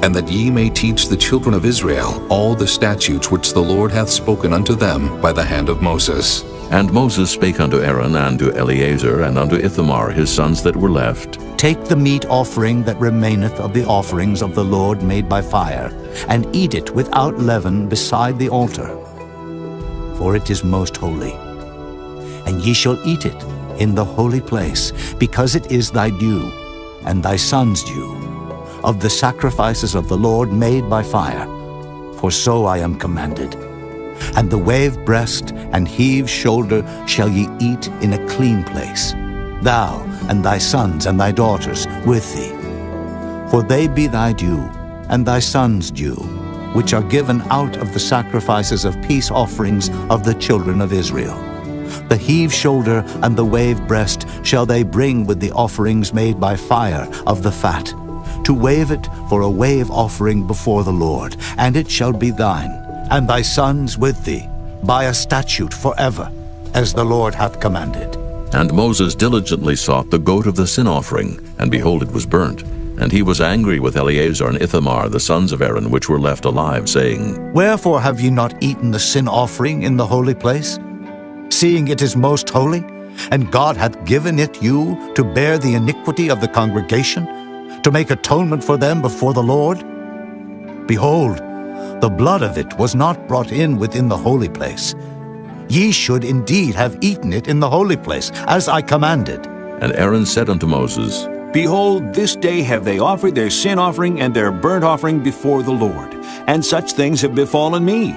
And that ye may teach the children of Israel all the statutes which the Lord hath spoken unto them by the hand of Moses. And Moses spake unto Aaron, and to Eleazar, and unto Ithamar his sons that were left, Take the meat offering that remaineth of the offerings of the Lord made by fire, and eat it without leaven beside the altar. For it is most holy. And ye shall eat it in the holy place, because it is thy due, and thy son's due, of the sacrifices of the Lord made by fire. For so I am commanded. And the wave breast and heave shoulder shall ye eat in a clean place, thou and thy sons and thy daughters with thee. For they be thy due, and thy sons' due, which are given out of the sacrifices of peace offerings of the children of Israel. The heave shoulder and the wave breast shall they bring with the offerings made by fire of the fat, to wave it for a wave offering before the Lord, and it shall be thine, and thy sons with thee, by a statute forever, as the Lord hath commanded. And Moses diligently sought the goat of the sin offering, and behold, it was burnt. And he was angry with Eleazar and Ithamar, the sons of Aaron, which were left alive, saying, Wherefore have ye not eaten the sin offering in the holy place, seeing it is most holy, and God hath given it you to bear the iniquity of the congregation, to make atonement for them before the Lord? Behold, the blood of it was not brought in within the holy place. Ye should indeed have eaten it in the holy place, as I commanded. And Aaron said unto Moses, Behold, this day have they offered their sin offering and their burnt offering before the Lord, and such things have befallen me.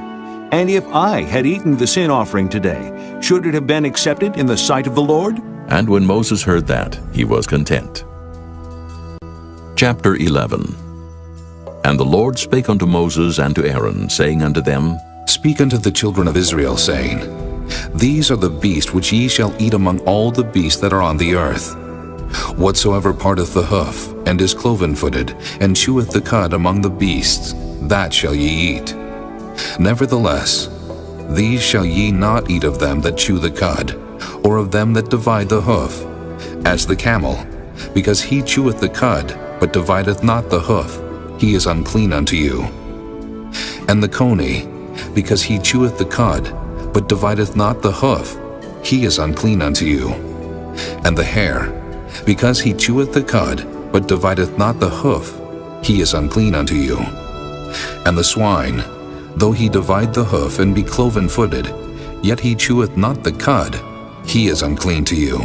And if I had eaten the sin offering today, should it have been accepted in the sight of the Lord? And when Moses heard that, he was content. Chapter 11. And the Lord spake unto Moses and to Aaron, saying unto them, Speak unto the children of Israel, saying, These are the beasts which ye shall eat among all the beasts that are on the earth. Whatsoever parteth the hoof, and is cloven-footed, and cheweth the cud among the beasts, that shall ye eat. Nevertheless, these shall ye not eat of them that chew the cud, or of them that divide the hoof, as the camel, because he cheweth the cud, but divideth not the hoof, he is unclean unto you. And the coney, because he cheweth the cud, but divideth not the hoof, he is unclean unto you. And the hare, because he cheweth the cud, but divideth not the hoof, he is unclean unto you. And the swine, though he divide the hoof and be cloven-footed, yet he cheweth not the cud, he is unclean to you.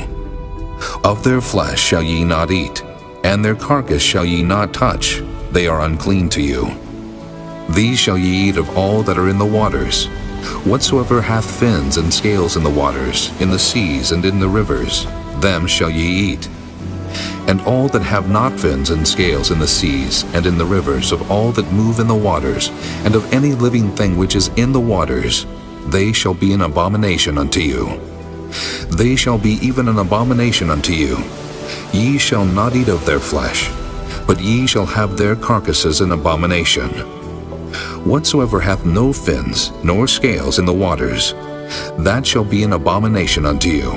Of their flesh shall ye not eat, and their carcass shall ye not touch, they are unclean to you. These shall ye eat of all that are in the waters, whatsoever hath fins and scales in the waters, in the seas and in the rivers, them shall ye eat. And all that have not fins and scales in the seas and in the rivers, of all that move in the waters, and of any living thing which is in the waters, they shall be an abomination unto you. They shall be even an abomination unto you. Ye shall not eat of their flesh, but ye shall have their carcasses an abomination. Whatsoever hath no fins nor scales in the waters, that shall be an abomination unto you.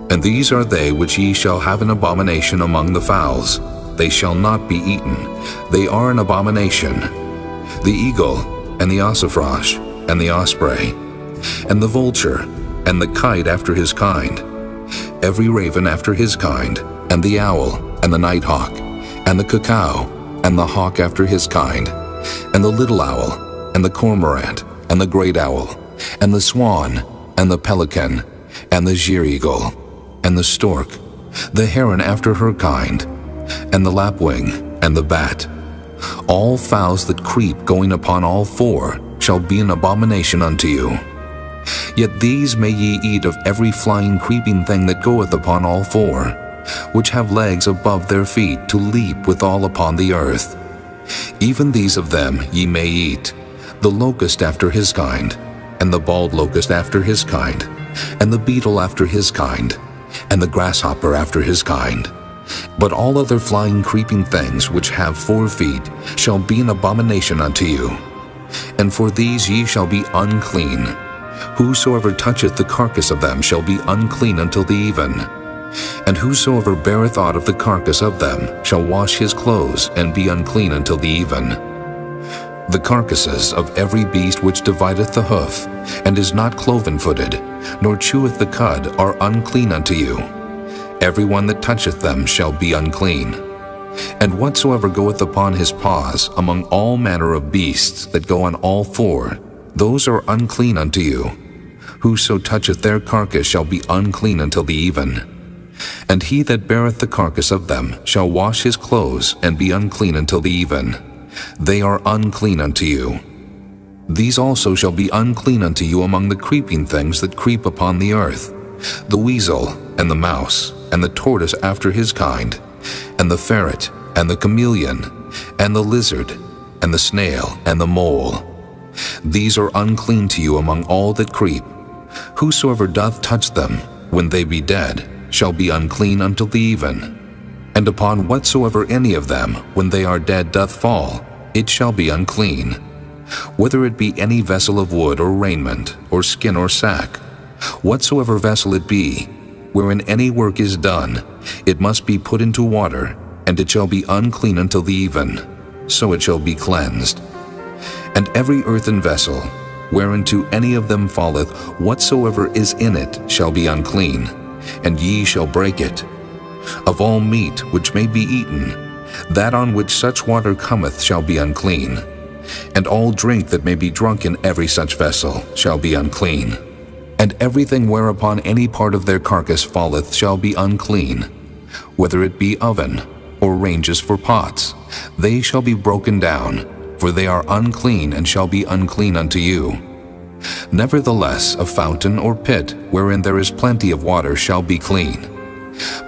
And these are they which ye shall have an abomination among the fowls. They shall not be eaten. They are an abomination. The eagle, and the ossifrage, and the osprey, and the vulture, and the kite after his kind, every raven after his kind, and the owl, and the nighthawk, and the cuckoo, and the hawk after his kind, and the little owl, and the cormorant, and the great owl, and the swan, and the pelican, and the sheer-eagle, and the stork, the heron after her kind, and the lapwing, and the bat. All fowls that creep going upon all four shall be an abomination unto you. Yet these may ye eat of every flying creeping thing that goeth upon all four, which have legs above their feet to leap withal upon the earth. Even these of them ye may eat, the locust after his kind, and the bald locust after his kind, and the beetle after his kind, and the grasshopper after his kind. But all other flying creeping things which have 4 feet shall be an abomination unto you. And for these ye shall be unclean. Whosoever toucheth the carcass of them shall be unclean until the even. And whosoever beareth aught of the carcass of them shall wash his clothes and be unclean until the even. The carcasses of every beast which divideth the hoof, and is not cloven-footed, nor cheweth the cud, are unclean unto you. Every one that toucheth them shall be unclean. And whatsoever goeth upon his paws among all manner of beasts that go on all 4, those are unclean unto you. Whoso toucheth their carcass shall be unclean until the even. And he that beareth the carcass of them shall wash his clothes and be unclean until the even. They are unclean unto you. These also shall be unclean unto you among the creeping things that creep upon the earth, the weasel, and the mouse, and the tortoise after his kind, and the ferret, and the chameleon, and the lizard, and the snail, and the mole. These are unclean to you among all that creep. Whosoever doth touch them, when they be dead, shall be unclean until the even. And upon whatsoever any of them, when they are dead, doth fall, it shall be unclean. Whether it be any vessel of wood or raiment, or skin or sack, whatsoever vessel it be, wherein any work is done, it must be put into water, and it shall be unclean until the even, so it shall be cleansed. And every earthen vessel, whereinto any of them falleth, whatsoever is in it shall be unclean, and ye shall break it. Of all meat which may be eaten, that on which such water cometh shall be unclean, and all drink that may be drunk in every such vessel shall be unclean. And everything whereupon any part of their carcass falleth shall be unclean, whether it be oven, or ranges for pots, they shall be broken down, for they are unclean and shall be unclean unto you. Nevertheless, a fountain or pit, wherein there is plenty of water, shall be clean.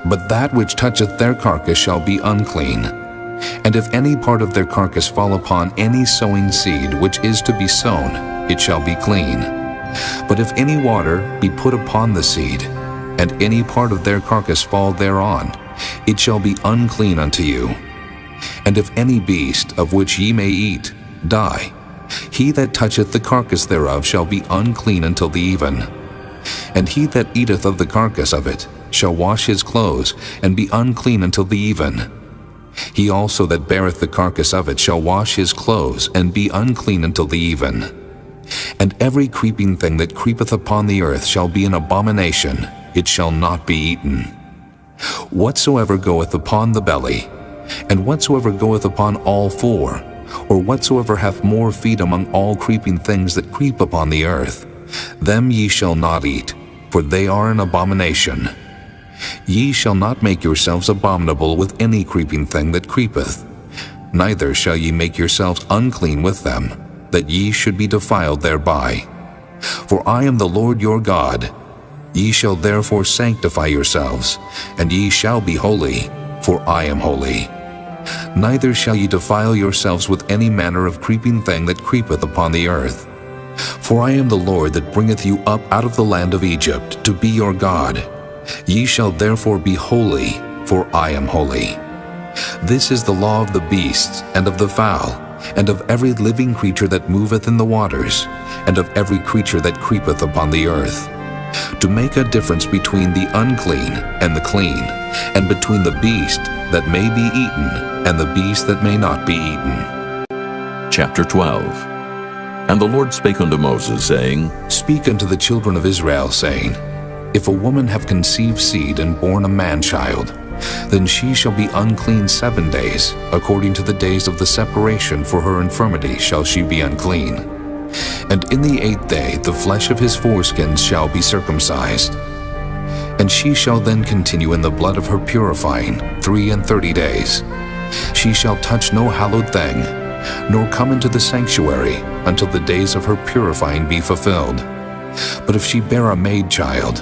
But that which toucheth their carcass shall be unclean. And if any part of their carcass fall upon any sowing seed which is to be sown, it shall be clean. But if any water be put upon the seed, and any part of their carcass fall thereon, it shall be unclean unto you. And if any beast of which ye may eat die, He that toucheth the carcass thereof shall be unclean until the even. And he that eateth of the carcass of it shall wash his clothes, and be unclean until the even. He also that beareth the carcass of it shall wash his clothes, and be unclean until the even. And every creeping thing that creepeth upon the earth shall be an abomination, it shall not be eaten. Whatsoever goeth upon the belly, and whatsoever goeth upon all four, or whatsoever hath more feet among all creeping things that creep upon the earth, them ye shall not eat, for they are an abomination. Ye shall not make yourselves abominable with any creeping thing that creepeth, neither shall ye make yourselves unclean with them, that ye should be defiled thereby. For I am the Lord your God. Ye shall therefore sanctify yourselves, and ye shall be holy, for I am holy. Neither shall ye defile yourselves with any manner of creeping thing that creepeth upon the earth. For I am the Lord that bringeth you up out of the land of Egypt, to be your God. Ye shall therefore be holy, for I am holy. This is the law of the beasts, and of the fowl, and of every living creature that moveth in the waters, and of every creature that creepeth upon the earth, to make a difference between the unclean and the clean, and between the beast that may be eaten and the beast that may not be eaten. Chapter 12. And the Lord spake unto Moses, saying, Speak unto the children of Israel, saying, If a woman have conceived seed and born a man-child, then she shall be unclean 7 days, according to the days of the separation for her infirmity shall she be unclean. And in the 8th day the flesh of his foreskins shall be circumcised. And she shall then continue in the blood of her purifying 33 days. She shall touch no hallowed thing, nor come into the sanctuary until the days of her purifying be fulfilled. But if she bear a maid child,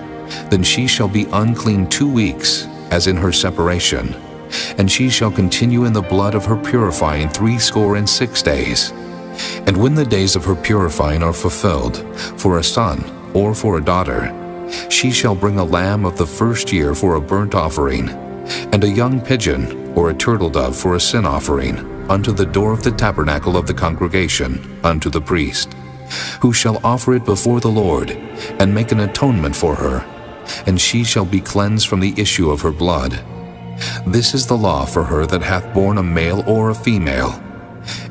then she shall be unclean 2 weeks, as in her separation, and she shall continue in the blood of her purifying 66 days. And when the days of her purifying are fulfilled, for a son or for a daughter, she shall bring a lamb of the first year for a burnt offering, and a young pigeon or a turtle dove for a sin offering, unto the door of the tabernacle of the congregation, unto the priest, who shall offer it before the Lord, and make an atonement for her, and she shall be cleansed from the issue of her blood. This is the law for her that hath borne a male or a female.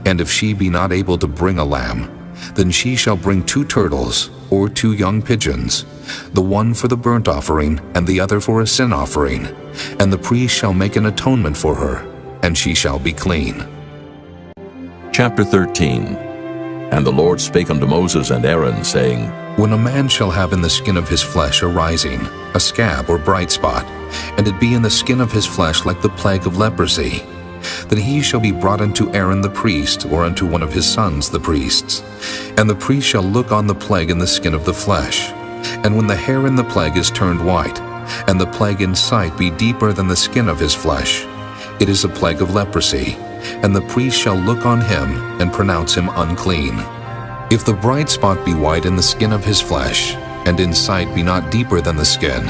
And if she be not able to bring a lamb, then she shall bring 2 turtles, or 2 young pigeons, the one for the burnt offering, and the other for a sin offering, and the priest shall make an atonement for her, and she shall be clean. Chapter 13. And the Lord spake unto Moses and Aaron, saying, When a man shall have in the skin of his flesh a rising, a scab or bright spot, and it be in the skin of his flesh like the plague of leprosy, then he shall be brought unto Aaron the priest, or unto one of his sons the priests. And the priest shall look on the plague in the skin of the flesh. And when the hair in the plague is turned white, and the plague in sight be deeper than the skin of his flesh, it is a plague of leprosy, and the priest shall look on him, and pronounce him unclean. If the bright spot be white in the skin of his flesh, and in sight be not deeper than the skin,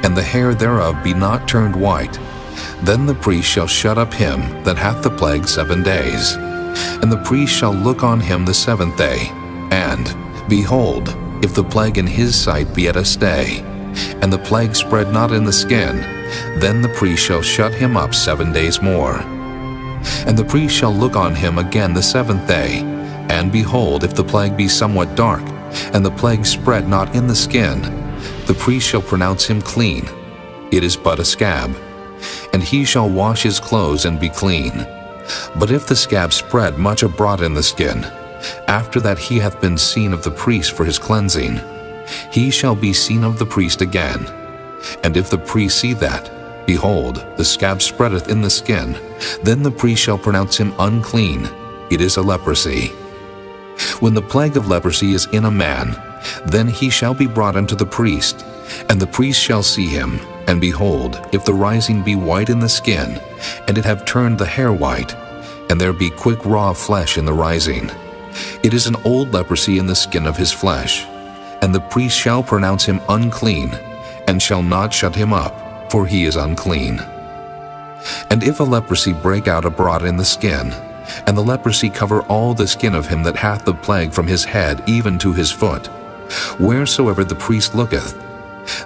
and the hair thereof be not turned white, then the priest shall shut up him that hath the plague 7 days. And the priest shall look on him the 7th day, and, behold, if the plague in his sight be at a stay, and the plague spread not in the skin, then the priest shall shut him up 7 days more. And the priest shall look on him again the 7th day, and behold, if the plague be somewhat dark, and the plague spread not in the skin, the priest shall pronounce him clean. It is but a scab. And he shall wash his clothes and be clean. But if the scab spread much abroad in the skin, after that he hath been seen of the priest for his cleansing, he shall be seen of the priest again. And if the priest see that, behold, the scab spreadeth in the skin, then the priest shall pronounce him unclean. It is a leprosy. When the plague of leprosy is in a man, then he shall be brought unto the priest, and the priest shall see him. And behold, if the rising be white in the skin, and it have turned the hair white, and there be quick raw flesh in the rising, it is an old leprosy in the skin of his flesh. And the priest shall pronounce him unclean, and shall not shut him up, for he is unclean. And if a leprosy break out abroad in the skin, and the leprosy cover all the skin of him that hath the plague from his head even to his foot, wheresoever the priest looketh.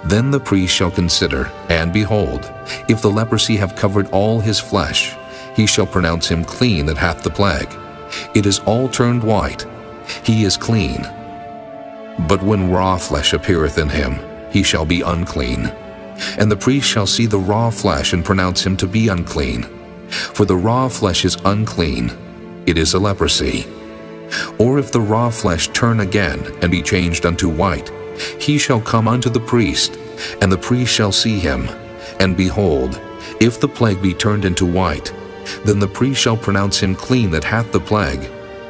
Then the priest shall consider, and behold, if the leprosy have covered all his flesh, he shall pronounce him clean that hath the plague. It is all turned white, he is clean. But when raw flesh appeareth in him, he shall be unclean. And the priest shall see the raw flesh, and pronounce him to be unclean. For the raw flesh is unclean, it is a leprosy. Or if the raw flesh turn again, and be changed unto white, he shall come unto the priest, and the priest shall see him. And behold, if the plague be turned into white, then the priest shall pronounce him clean that hath the plague.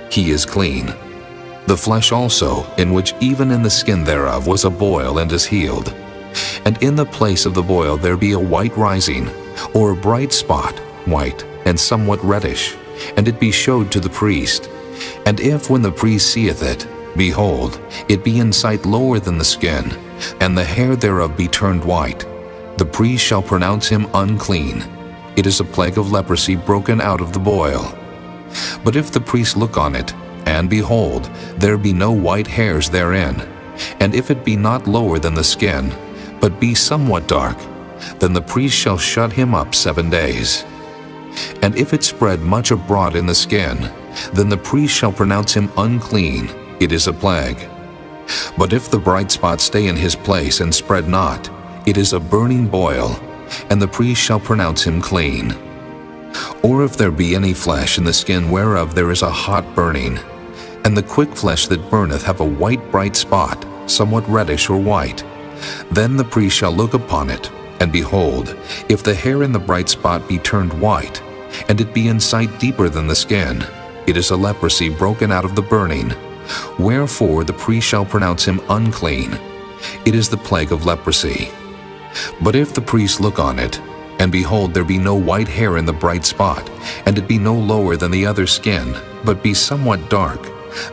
He is clean. The flesh also, in which even in the skin thereof was a boil, and is healed. And in the place of the boil there be a white rising, or a bright spot, white, and somewhat reddish, and it be showed to the priest. And if when the priest seeth it, behold, it be in sight lower than the skin, and the hair thereof be turned white, the priest shall pronounce him unclean. It is a plague of leprosy broken out of the boil. But if the priest look on it, and behold, there be no white hairs therein, and if it be not lower than the skin, but be somewhat dark, then the priest shall shut him up 7 days. And if it spread much abroad in the skin, then the priest shall pronounce him unclean. It is a plague. But if the bright spot stay in his place and spread not, it is a burning boil, and the priest shall pronounce him clean. Or if there be any flesh in the skin whereof there is a hot burning, and the quick flesh that burneth have a white bright spot, somewhat reddish or white, then the priest shall look upon it, and behold, if the hair in the bright spot be turned white, and it be in sight deeper than the skin, it is a leprosy broken out of the burning. Wherefore the priest shall pronounce him unclean. It is the plague of leprosy. But if the priest look on it, and behold, there be no white hair in the bright spot, and it be no lower than the other skin, but be somewhat dark,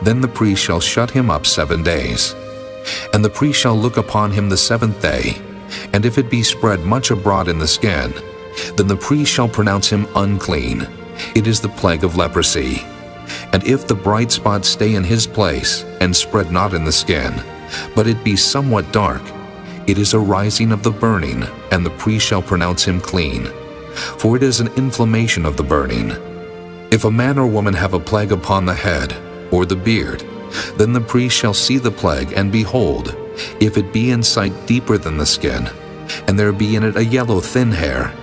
then the priest shall shut him up 7 days. And the priest shall look upon him the 7th day, and if it be spread much abroad in the skin, then the priest shall pronounce him unclean. It is the plague of leprosy. And if the bright spot stay in his place, and spread not in the skin, but it be somewhat dark, it is a rising of the burning, and the priest shall pronounce him clean. For it is an inflammation of the burning. If a man or woman have a plague upon the head, or the beard, then the priest shall see the plague, and behold, if it be in sight deeper than the skin, and there be in it a yellow thin hair,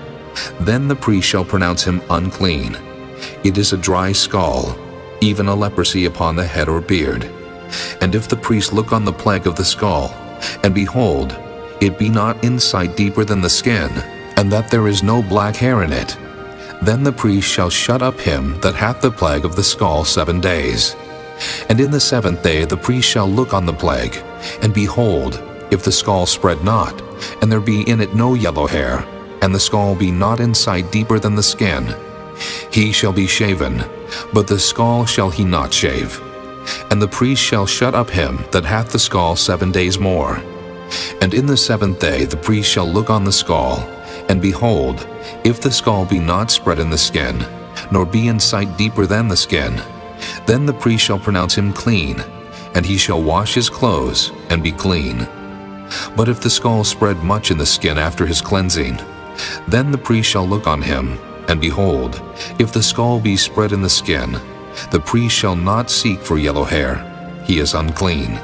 then the priest shall pronounce him unclean. It is a dry scall, even a leprosy upon the head or beard. And if the priest look on the plague of the scall, and behold, it be not in sight deeper than the skin, and that there is no black hair in it, then the priest shall shut up him that hath the plague of the scall 7 days. And in the 7th day the priest shall look on the plague, and behold, if the scall spread not, and there be in it no yellow hair, and the scall be not in sight deeper than the skin, he shall be shaven, but the scall shall he not shave. And the priest shall shut up him that hath the scall 7 days more. And in the 7th day the priest shall look on the scall, and behold, if the scall be not spread in the skin, nor be in sight deeper than the skin, then the priest shall pronounce him clean, and he shall wash his clothes, and be clean. But if the scall spread much in the skin after his cleansing, then the priest shall look on him, and behold, if the scall be spread in the skin, the priest shall not seek for yellow hair, he is unclean.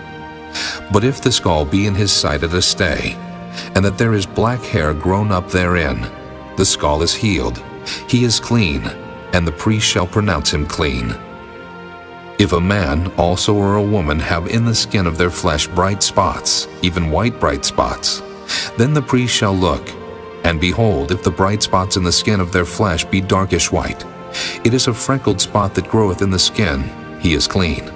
But if the scall be in his sight at a stay, and that there is black hair grown up therein, the scall is healed, he is clean, and the priest shall pronounce him clean. If a man also or a woman have in the skin of their flesh bright spots, even white bright spots, then the priest shall look, and behold, if the bright spots in the skin of their flesh be darkish white, it is a freckled spot that groweth in the skin, he is clean.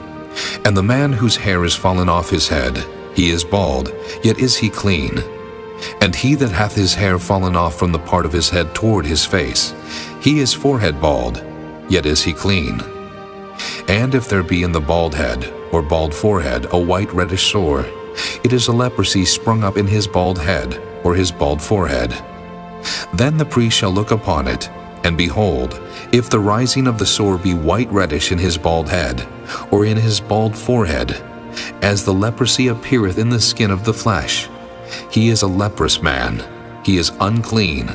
And the man whose hair is fallen off his head, he is bald, yet is he clean. And he that hath his hair fallen off from the part of his head toward his face, he is forehead bald, yet is he clean. And if there be in the bald head, or bald forehead, a white reddish sore, it is a leprosy sprung up in his bald head, or his bald forehead. Then the priest shall look upon it, And behold, if the rising of the sore be white reddish in his bald head, or in his bald forehead, as the leprosy appeareth in the skin of the flesh, he is a leprous man, he is unclean.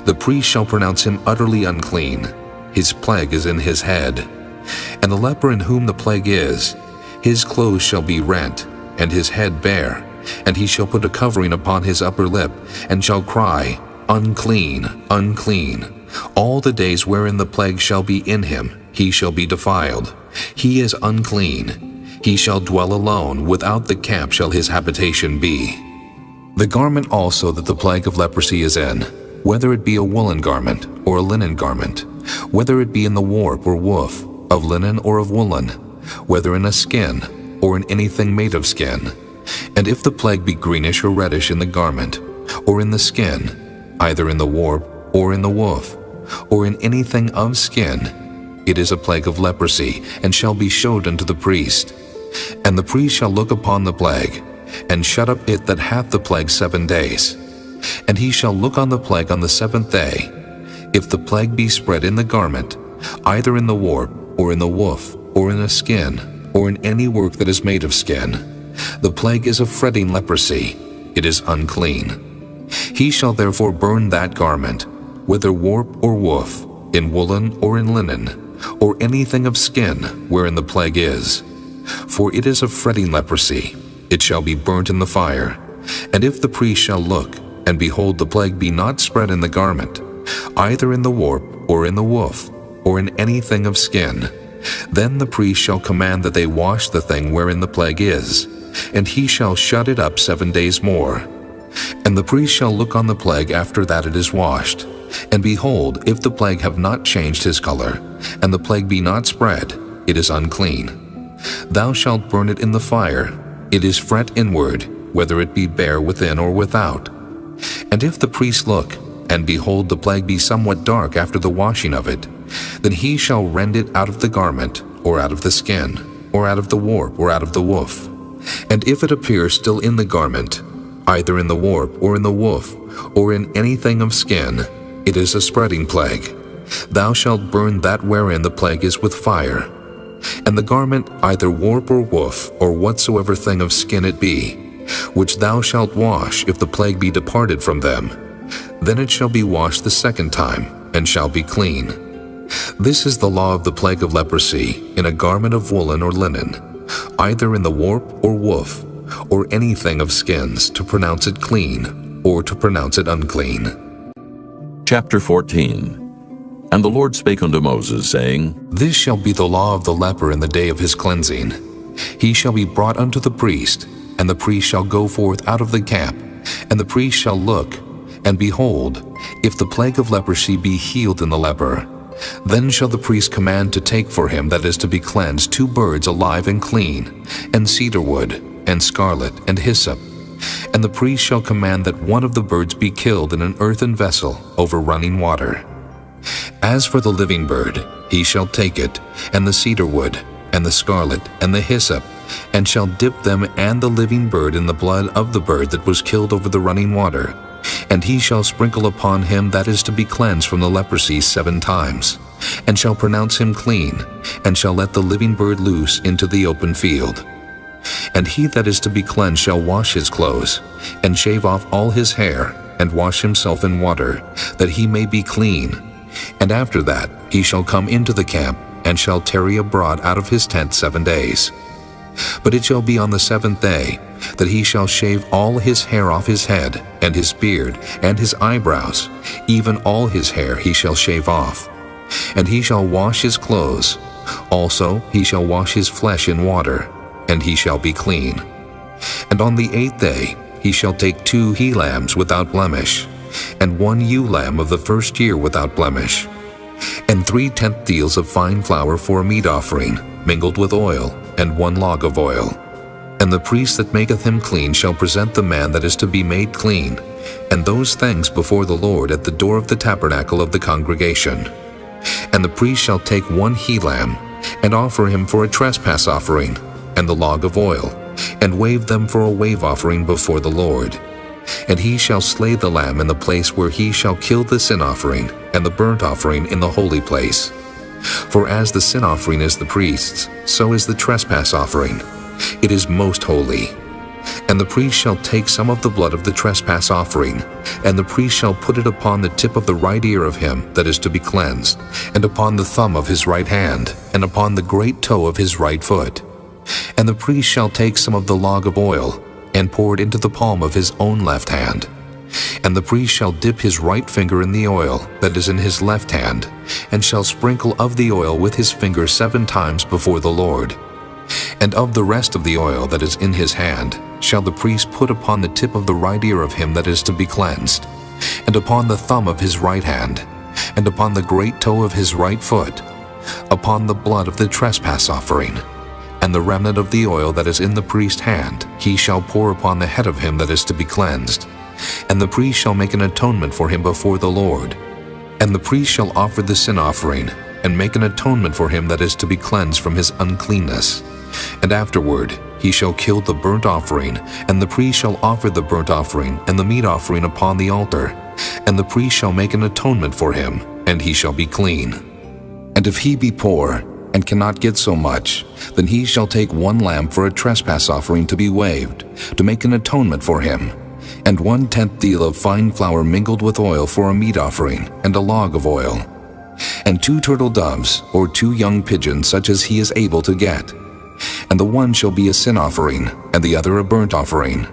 The priest shall pronounce him utterly unclean. His plague is in his head. And the leper in whom the plague is, his clothes shall be rent, and his head bare, and he shall put a covering upon his upper lip, and shall cry, Unclean, unclean. All the days wherein the plague shall be in him, he shall be defiled. He is unclean. He shall dwell alone, without the camp shall his habitation be. The garment also that the plague of leprosy is in, whether it be a woolen garment or a linen garment, whether it be in the warp or woof, of linen or of woolen, whether in a skin or in anything made of skin. And if the plague be greenish or reddish in the garment, or in the skin, either in the warp or in the woof, or in anything of skin, it is a plague of leprosy, and shall be showed unto the priest. And the priest shall look upon the plague, and shut up it that hath the plague 7 days. And he shall look on the plague on the 7th day. If the plague be spread in the garment, either in the warp, or in the woof, or in a skin, or in any work that is made of skin, the plague is a fretting leprosy, it is unclean. He shall therefore burn that garment, whether warp or woof, in woolen or in linen, or anything of skin wherein the plague is. For it is a fretting leprosy, it shall be burnt in the fire. And if the priest shall look, and behold the plague be not spread in the garment, either in the warp or in the woof, or in anything of skin, then the priest shall command that they wash the thing wherein the plague is, and he shall shut it up 7 days more. And the priest shall look on the plague after that it is washed. And behold, if the plague have not changed his color, and the plague be not spread, it is unclean. Thou shalt burn it in the fire. It is fret inward, whether it be bare within or without. And if the priest look, and behold the plague be somewhat dark after the washing of it, then he shall rend it out of the garment, or out of the skin, or out of the warp, or out of the woof. And if it appear still in the garment, either in the warp, or in the woof, or in anything of skin, it is a spreading plague. Thou shalt burn that wherein the plague is with fire. And the garment, either warp or woof, or whatsoever thing of skin it be, which thou shalt wash if the plague be departed from them, then it shall be washed the 2nd time, and shall be clean. This is the law of the plague of leprosy, in a garment of woolen or linen, either in the warp or woof, or anything of skins, to pronounce it clean, or to pronounce it unclean. Chapter 14. And the Lord spake unto Moses, saying, This shall be the law of the leper in the day of his cleansing. He shall be brought unto the priest, and the priest shall go forth out of the camp, and the priest shall look, and behold, if the plague of leprosy be healed in the leper, then shall the priest command to take for him that is to be cleansed 2 birds alive and clean, and cedar wood, and scarlet, and hyssop. And the priest shall command that one of the birds be killed in an earthen vessel over running water. As for the living bird, he shall take it, and the cedar wood, and the scarlet, and the hyssop, and shall dip them and the living bird in the blood of the bird that was killed over the running water. And he shall sprinkle upon him that is to be cleansed from the leprosy 7 times, and shall pronounce him clean, and shall let the living bird loose into the open field. And he that is to be cleansed shall wash his clothes, and shave off all his hair, and wash himself in water, that he may be clean. And after that he shall come into the camp, and shall tarry abroad out of his tent 7 days. But it shall be on the 7th day that he shall shave all his hair off his head, and his beard, and his eyebrows, even all his hair he shall shave off. And he shall wash his clothes. Also he shall wash his flesh in water, and he shall be clean. And on the 8th day he shall take 2 he-lambs without blemish, and 1 ewe-lamb of the 1st year without blemish, and 3/10 deals of fine flour for a meat offering, mingled with oil, and 1 log of oil. And the priest that maketh him clean shall present the man that is to be made clean, and those things before the Lord at the door of the tabernacle of the congregation. And the priest shall take 1 he-lamb, and offer him for a trespass offering, and the log of oil, and wave them for a wave offering before the Lord. And he shall slay the lamb in the place where he shall kill the sin offering and the burnt offering in the holy place. For as the sin offering is the priest's, so is the trespass offering. It is most holy. And the priest shall take some of the blood of the trespass offering, and the priest shall put it upon the tip of the right ear of him that is to be cleansed, and upon the thumb of his right hand, and upon the great toe of his right foot. And the priest shall take some of the log of oil, and pour it into the palm of his own left hand. And the priest shall dip his right finger in the oil that is in his left hand, and shall sprinkle of the oil with his finger 7 times before the Lord. And of the rest of the oil that is in his hand shall the priest put upon the tip of the right ear of him that is to be cleansed, and upon the thumb of his right hand, and upon the great toe of his right foot, upon the blood of the trespass offering. And the remnant of the oil that is in the priest's hand he shall pour upon the head of him that is to be cleansed. And the priest shall make an atonement for him before the Lord. And the priest shall offer the sin offering, and make an atonement for him that is to be cleansed from his uncleanness. And afterward he shall kill the burnt offering, and the priest shall offer the burnt offering and the meat offering upon the altar. And the priest shall make an atonement for him, and he shall be clean. And if he be poor, and cannot get so much, then he shall take 1 lamb for a trespass offering to be waved, to make an atonement for him, and 1/10 deal of fine flour mingled with oil for a meat offering, and a log of oil, and 2 turtle doves, or 2 young pigeons, such as he is able to get. And the one shall be a sin offering, and the other a burnt offering.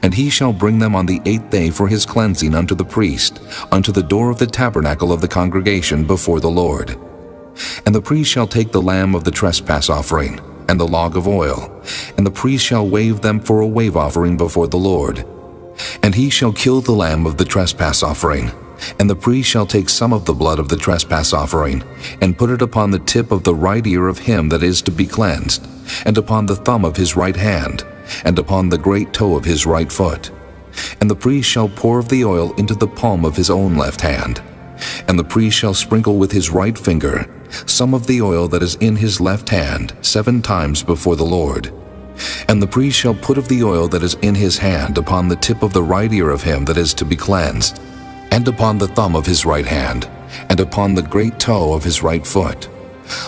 And he shall bring them on the 8th day for his cleansing unto the priest, unto the door of the tabernacle of the congregation before the Lord. And the priest shall take the lamb of the trespass offering, and the log of oil, and the priest shall wave them for a wave offering before the Lord. And he shall kill the lamb of the trespass offering, and the priest shall take some of the blood of the trespass offering, and put it upon the tip of the right ear of him that is to be cleansed, and upon the thumb of his right hand, and upon the great toe of his right foot. And the priest shall pour of the oil into the palm of his own left hand. And the priest shall sprinkle with his right finger some of the oil that is in his left hand 7 times before the Lord. And the priest shall put of the oil that is in his hand upon the tip of the right ear of him that is to be cleansed, and upon the thumb of his right hand, and upon the great toe of his right foot,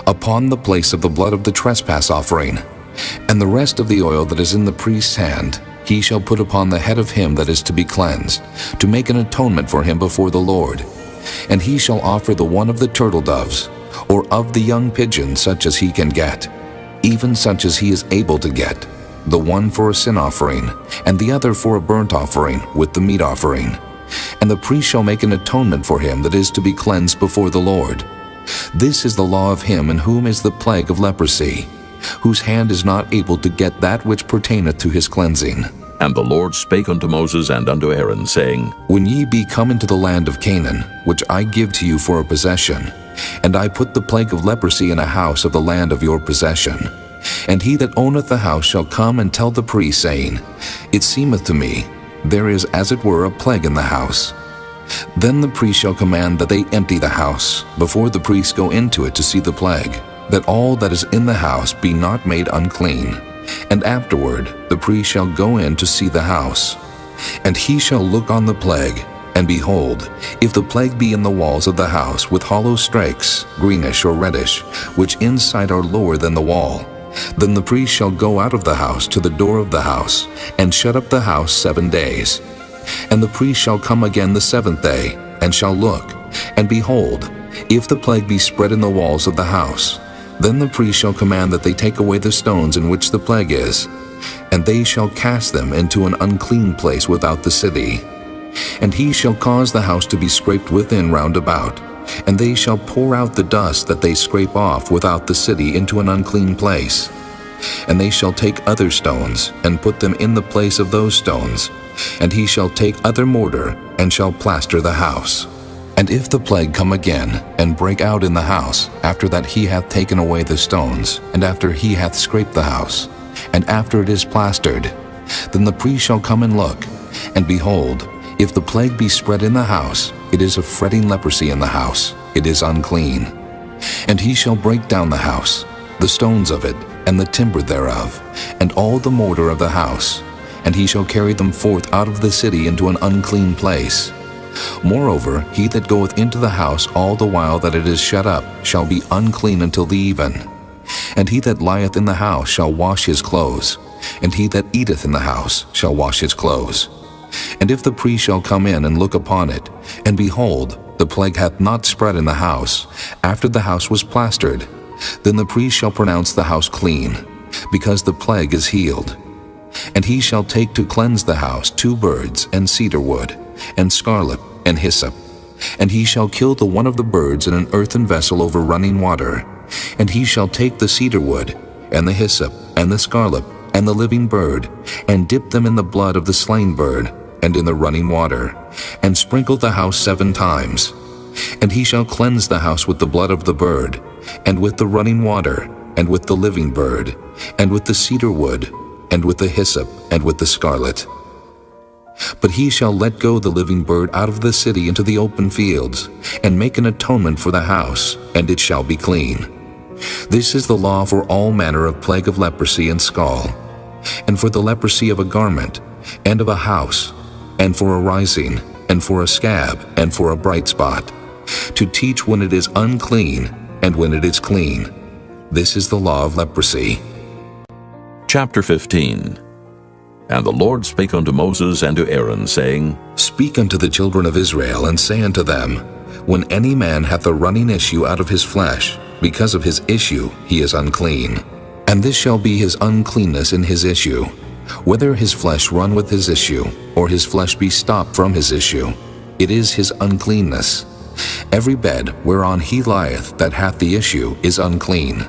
upon the place of the blood of the trespass offering. And the rest of the oil that is in the priest's hand he shall put upon the head of him that is to be cleansed, to make an atonement for him before the Lord. And he shall offer the one of the turtle doves, or of the young pigeon, such as he can get, even such as he is able to get, the one for a sin offering, and the other for a burnt offering with the meat offering. And the priest shall make an atonement for him that is to be cleansed before the Lord. This is the law of him in whom is the plague of leprosy, whose hand is not able to get that which pertaineth to his cleansing. And the Lord spake unto Moses and unto Aaron, saying, When ye be come into the land of Canaan, which I give to you for a possession, and I put the plague of leprosy in a house of the land of your possession, and he that owneth the house shall come and tell the priest, saying, It seemeth to me, there is as it were a plague in the house. Then the priest shall command that they empty the house, before the priests go into it to see the plague, that all that is in the house be not made unclean. And afterward the priest shall go in to see the house. And he shall look on the plague, and behold, if the plague be in the walls of the house with hollow strakes, greenish or reddish, which inside are lower than the wall, then the priest shall go out of the house to the door of the house, and shut up the house 7 days. And the priest shall come again the 7th day, and shall look, and behold, if the plague be spread in the walls of the house, then the priest shall command that they take away the stones in which the plague is, and they shall cast them into an unclean place without the city. And he shall cause the house to be scraped within round about, and they shall pour out the dust that they scrape off without the city into an unclean place. And they shall take other stones, and put them in the place of those stones, and he shall take other mortar, and shall plaster the house. And if the plague come again, and break out in the house, after that he hath taken away the stones, and after he hath scraped the house, and after it is plastered, then the priest shall come and look, and behold, if the plague be spread in the house, it is a fretting leprosy in the house, it is unclean. And he shall break down the house, the stones of it, and the timber thereof, and all the mortar of the house, and he shall carry them forth out of the city into an unclean place. Moreover, he that goeth into the house all the while that it is shut up shall be unclean until the even. And he that lieth in the house shall wash his clothes, and he that eateth in the house shall wash his clothes. And if the priest shall come in and look upon it, and behold, the plague hath not spread in the house, after the house was plastered, then the priest shall pronounce the house clean, because the plague is healed. And he shall take to cleanse the house 2 birds, and cedar wood, and scarlet, and hyssop. And he shall kill the one of the birds in an earthen vessel over running water. And he shall take the cedar wood, and the hyssop, and the scarlet, and the living bird, and dip them in the blood of the slain bird, and in the running water, and sprinkle the house 7 times. And he shall cleanse the house with the blood of the bird, and with the running water, and with the living bird, and with the cedar wood, and with the hyssop, and with the scarlet. But he shall let go the living bird out of the city into the open fields, and make an atonement for the house, and it shall be clean. This is the law for all manner of plague of leprosy and scall, and for the leprosy of a garment, and of a house, and for a rising, and for a scab, and for a bright spot, to teach when it is unclean, and when it is clean. This is the law of leprosy. Chapter 15. And the Lord spake unto Moses and to Aaron, saying, Speak unto the children of Israel, and say unto them, When any man hath a running issue out of his flesh, because of his issue he is unclean. And this shall be his uncleanness in his issue, whether his flesh run with his issue, or his flesh be stopped from his issue. It is his uncleanness. Every bed whereon he lieth that hath the issue is unclean,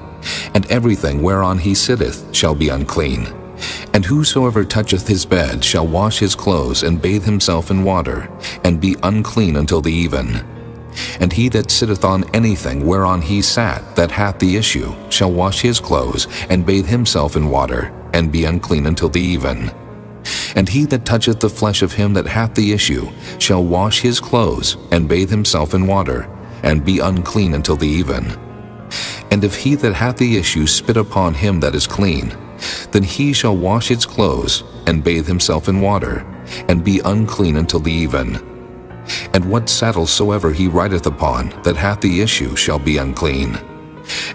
and everything whereon he sitteth shall be unclean. And whosoever toucheth his bed shall wash his clothes, and bathe himself in water, and be unclean until the even. And he that sitteth on anything whereon he sat that hath the issue shall wash his clothes, and bathe himself in water, and be unclean until the even. And he that toucheth the flesh of him that hath the issue shall wash his clothes, and bathe himself in water, and be unclean until the even. And if he that hath the issue spit upon him that is clean, then he shall wash his clothes, and bathe himself in water, and be unclean until the even. And what saddle soever he rideth upon that hath the issue shall be unclean.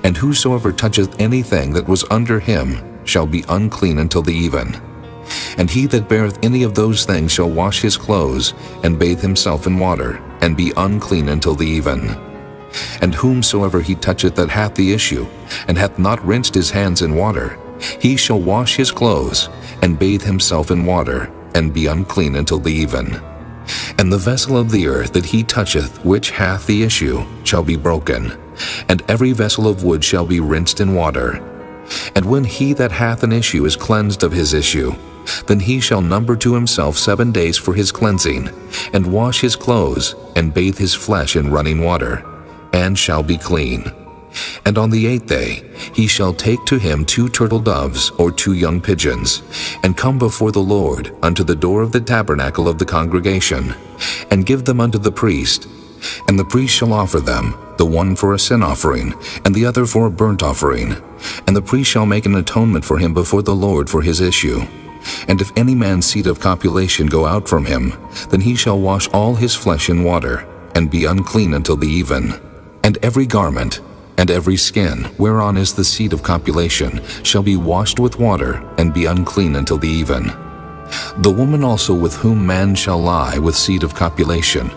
And whosoever toucheth anything that was under him shall be unclean until the even. And he that beareth any of those things shall wash his clothes, and bathe himself in water, and be unclean until the even. And whomsoever he toucheth that hath the issue, and hath not rinsed his hands in water, he shall wash his clothes, and bathe himself in water, and be unclean until the even. And the vessel of the earth that he toucheth which hath the issue shall be broken, and every vessel of wood shall be rinsed in water. And when he that hath an issue is cleansed of his issue, then he shall number to himself 7 days for his cleansing, and wash his clothes, and bathe his flesh in running water, and shall be clean. And on the 8th day he shall take to him 2 turtle doves or 2 young pigeons, and come before the Lord unto the door of the tabernacle of the congregation, and give them unto the priest. And the priest shall offer them, the one for a sin offering, and the other for a burnt offering. And the priest shall make an atonement for him before the Lord for his issue. And if any man's seed of copulation go out from him, then he shall wash all his flesh in water, and be unclean until the even. And every garment, and every skin, whereon is the seed of copulation, shall be washed with water, and be unclean until the even. The woman also with whom man shall lie with seed of copulation,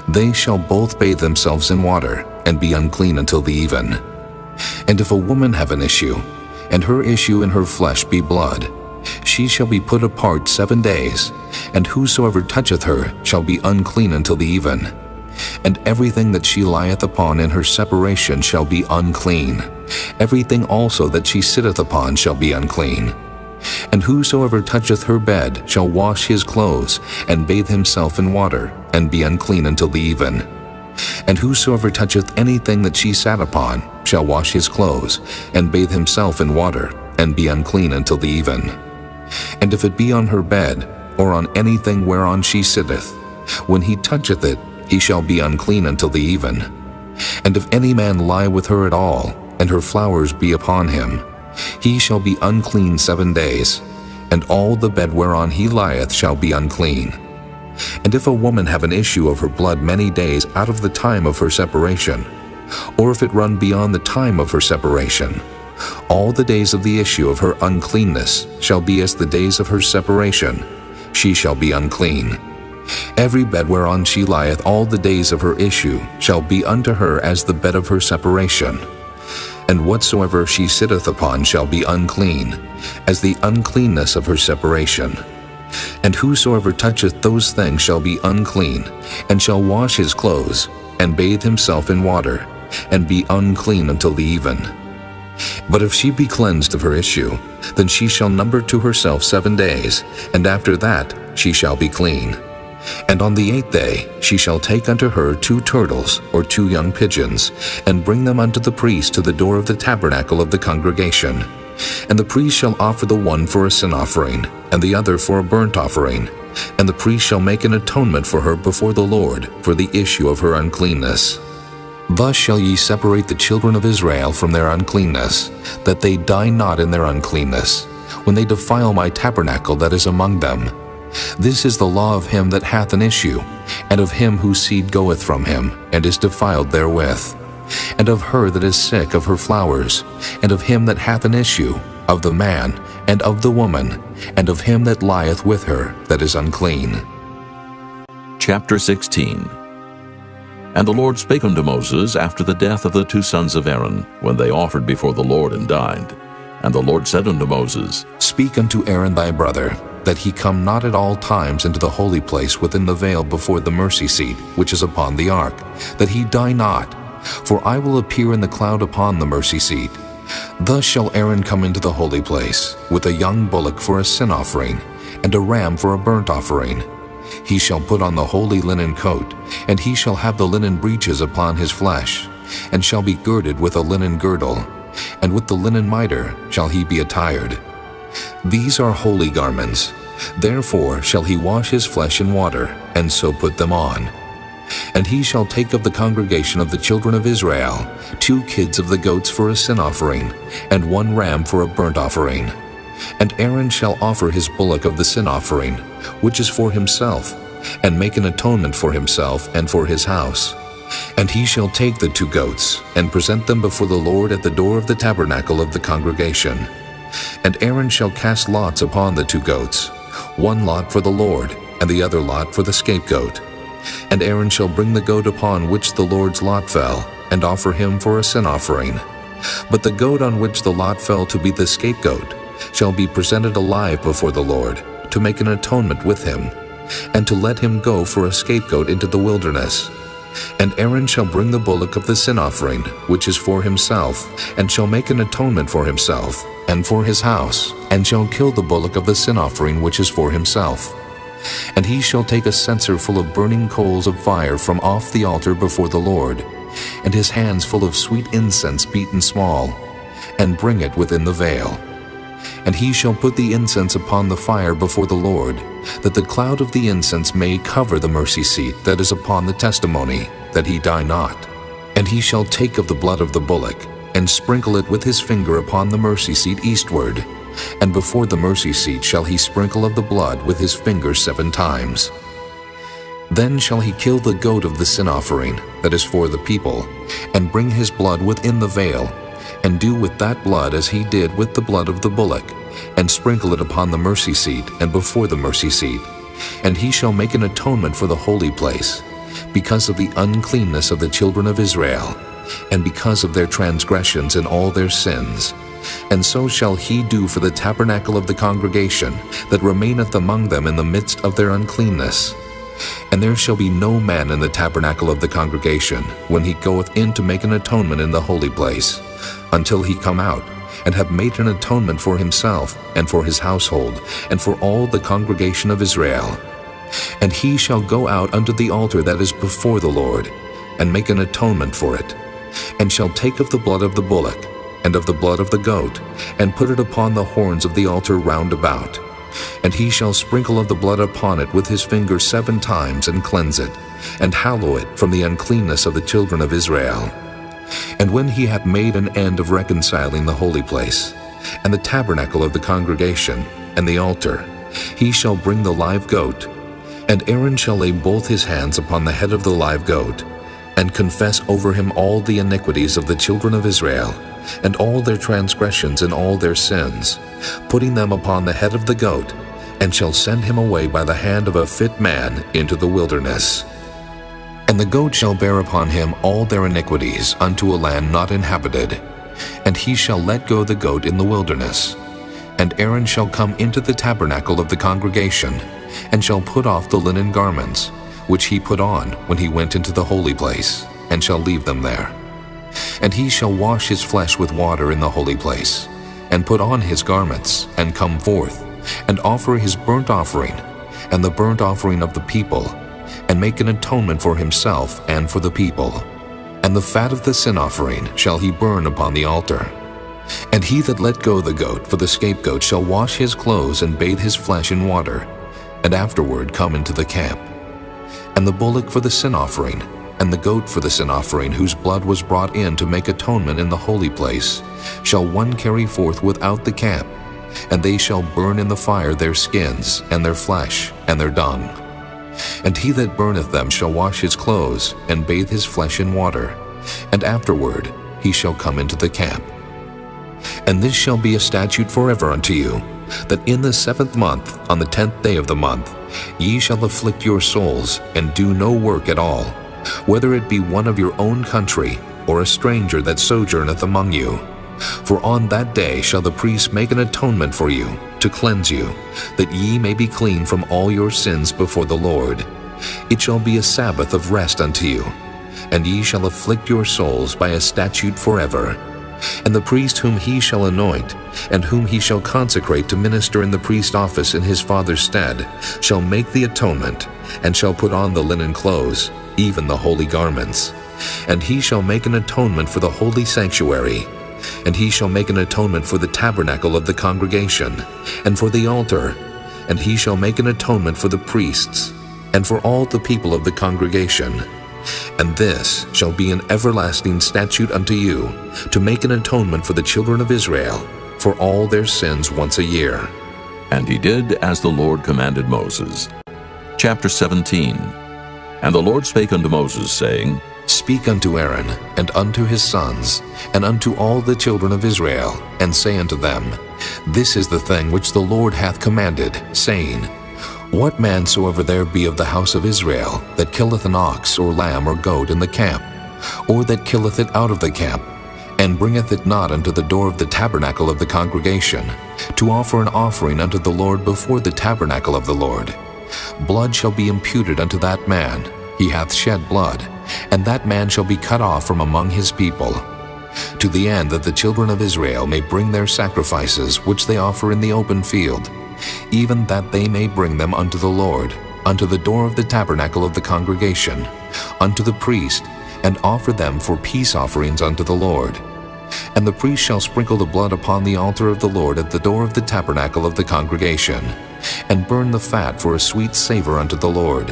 they shall both bathe themselves in water, and be unclean until the even. And if a woman have an issue, and her issue in her flesh be blood, she shall be put apart 7 days, and whosoever toucheth her shall be unclean until the even. And everything that she lieth upon in her separation shall be unclean. Everything also that she sitteth upon shall be unclean. And whosoever toucheth her bed shall wash his clothes, and bathe himself in water, and be unclean until the even. And whosoever toucheth anything that she sat upon shall wash his clothes, and bathe himself in water, and be unclean until the even. And if it be on her bed, or on anything whereon she sitteth, when he toucheth it, he shall be unclean until the even. And if any man lie with her at all, and her flowers be upon him, he shall be unclean 7 days. and all the bed whereon he lieth shall be unclean. And if a woman have an issue of her blood many days out of the time of her separation, or if it run beyond the time of her separation, all the days of the issue of her uncleanness shall be as the days of her separation. She shall be unclean. Every bed whereon she lieth all the days of her issue shall be unto her as the bed of her separation. And whatsoever she sitteth upon shall be unclean, as the uncleanness of her separation. And whosoever toucheth those things shall be unclean, and shall wash his clothes, and bathe himself in water, and be unclean until the even. But if she be cleansed of her issue, then she shall number to herself 7 days, and after that she shall be clean. And on the 8th day she shall take unto her 2 turtles or 2 young pigeons, and bring them unto the priest to the door of the tabernacle of the congregation. And the priest shall offer the one for a sin offering, and the other for a burnt offering. And the priest shall make an atonement for her before the Lord for the issue of her uncleanness. Thus shall ye separate the children of Israel from their uncleanness, that they die not in their uncleanness, when they defile my tabernacle that is among them. This is the law of him that hath an issue, and of him whose seed goeth from him, and is defiled therewith, and of her that is sick of her flowers, and of him that hath an issue, of the man, and of the woman, and of him that lieth with her that is unclean. Chapter 16. And the Lord spake unto Moses after the death of the 2 sons of Aaron, when they offered before the Lord and died. And the Lord said unto Moses, Speak unto Aaron thy brother, that he come not at all times into the holy place within the veil before the mercy seat, which is upon the ark, that he die not. For I will appear in the cloud upon the mercy seat. Thus shall Aaron come into the holy place, with a young bullock for a sin offering, and a ram for a burnt offering. He shall put on the holy linen coat, and he shall have the linen breeches upon his flesh, and shall be girded with a linen girdle, and with the linen mitre shall he be attired. These are holy garments. Therefore shall he wash his flesh in water, and so put them on. And he shall take of the congregation of the children of Israel 2 kids of the goats for a sin offering, and 1 ram for a burnt offering. And Aaron shall offer his bullock of the sin offering, which is for himself, and make an atonement for himself and for his house. And he shall take the 2 goats, and present them before the Lord at the door of the tabernacle of the congregation. And Aaron shall cast lots upon the 2 goats, 1 lot for the Lord, and the other lot for the scapegoat. And Aaron shall bring the goat upon which the Lord's lot fell, and offer him for a sin offering. But the goat on which the lot fell to be the scapegoat shall be presented alive before the Lord, to make an atonement with him, and to let him go for a scapegoat into the wilderness. And Aaron shall bring the bullock of the sin offering, which is for himself, and shall make an atonement for himself, and for his house, and shall kill the bullock of the sin offering which is for himself. And he shall take a censer full of burning coals of fire from off the altar before the Lord, and his hands full of sweet incense beaten small, and bring it within the veil. And he shall put the incense upon the fire before the Lord, that the cloud of the incense may cover the mercy seat that is upon the testimony, that he die not. And he shall take of the blood of the bullock, and sprinkle it with his finger upon the mercy seat eastward, and before the mercy seat shall he sprinkle of the blood with his finger 7 times. Then shall he kill the goat of the sin offering, that is for the people, and bring his blood within the veil, and do with that blood as he did with the blood of the bullock, and sprinkle it upon the mercy seat and before the mercy seat. And he shall make an atonement for the holy place, because of the uncleanness of the children of Israel, and because of their transgressions and all their sins. And so shall he do for the tabernacle of the congregation that remaineth among them in the midst of their uncleanness. And there shall be no man in the tabernacle of the congregation when he goeth in to make an atonement in the holy place, until he come out, and have made an atonement for himself, and for his household, and for all the congregation of Israel. And he shall go out unto the altar that is before the Lord, and make an atonement for it, and shall take of the blood of the bullock, and of the blood of the goat, and put it upon the horns of the altar round about. And he shall sprinkle of the blood upon it with his finger 7 times, and cleanse it, and hallow it from the uncleanness of the children of Israel. And when he hath made an end of reconciling the holy place, and the tabernacle of the congregation, and the altar, he shall bring the live goat. And Aaron shall lay both his hands upon the head of the live goat, and confess over him all the iniquities of the children of Israel, and all their transgressions and all their sins, putting them upon the head of the goat, and shall send him away by the hand of a fit man into the wilderness. And the goat shall bear upon him all their iniquities unto a land not inhabited, and he shall let go the goat in the wilderness. And Aaron shall come into the tabernacle of the congregation, and shall put off the linen garments, which he put on when he went into the holy place, and shall leave them there. And he shall wash his flesh with water in the holy place, and put on his garments, and come forth, and offer his burnt offering, and the burnt offering of the people, and make an atonement for himself and for the people. And the fat of the sin offering shall he burn upon the altar. And he that let go the goat for the scapegoat shall wash his clothes and bathe his flesh in water, and afterward come into the camp. And the bullock for the sin offering, and the goat for the sin offering, whose blood was brought in to make atonement in the holy place, shall one carry forth without the camp, and they shall burn in the fire their skins, and their flesh, and their dung. And he that burneth them shall wash his clothes, and bathe his flesh in water, and afterward he shall come into the camp. And this shall be a statute forever unto you, that in the 7th month, on the 10th day of the month, ye shall afflict your souls, and do no work at all, whether it be one of your own country, or a stranger that sojourneth among you. For on that day shall the priest make an atonement for you, to cleanse you, that ye may be clean from all your sins before the Lord. It shall be a Sabbath of rest unto you, and ye shall afflict your souls by a statute forever. And the priest whom he shall anoint, and whom he shall consecrate to minister in the priest office in his father's stead, shall make the atonement, and shall put on the linen clothes, even the holy garments. And he shall make an atonement for the holy sanctuary, and he shall make an atonement for the tabernacle of the congregation, and for the altar, and he shall make an atonement for the priests, and for all the people of the congregation. And this shall be an everlasting statute unto you, to make an atonement for the children of Israel, for all their sins once a year. And he did as the Lord commanded Moses. Chapter 17. And the Lord spake unto Moses, saying, Speak unto Aaron, and unto his sons, and unto all the children of Israel, and say unto them, This is the thing which the Lord hath commanded, saying, What man soever there be of the house of Israel, that killeth an ox, or lamb, or goat in the camp, or that killeth it out of the camp, and bringeth it not unto the door of the tabernacle of the congregation, to offer an offering unto the Lord before the tabernacle of the Lord, blood shall be imputed unto that man. He hath shed blood, and that man shall be cut off from among his people, to the end that the children of Israel may bring their sacrifices which they offer in the open field, even that they may bring them unto the Lord, unto the door of the tabernacle of the congregation, unto the priest, and offer them for peace offerings unto the Lord. And the priest shall sprinkle the blood upon the altar of the Lord at the door of the tabernacle of the congregation, and burn the fat for a sweet savor unto the Lord.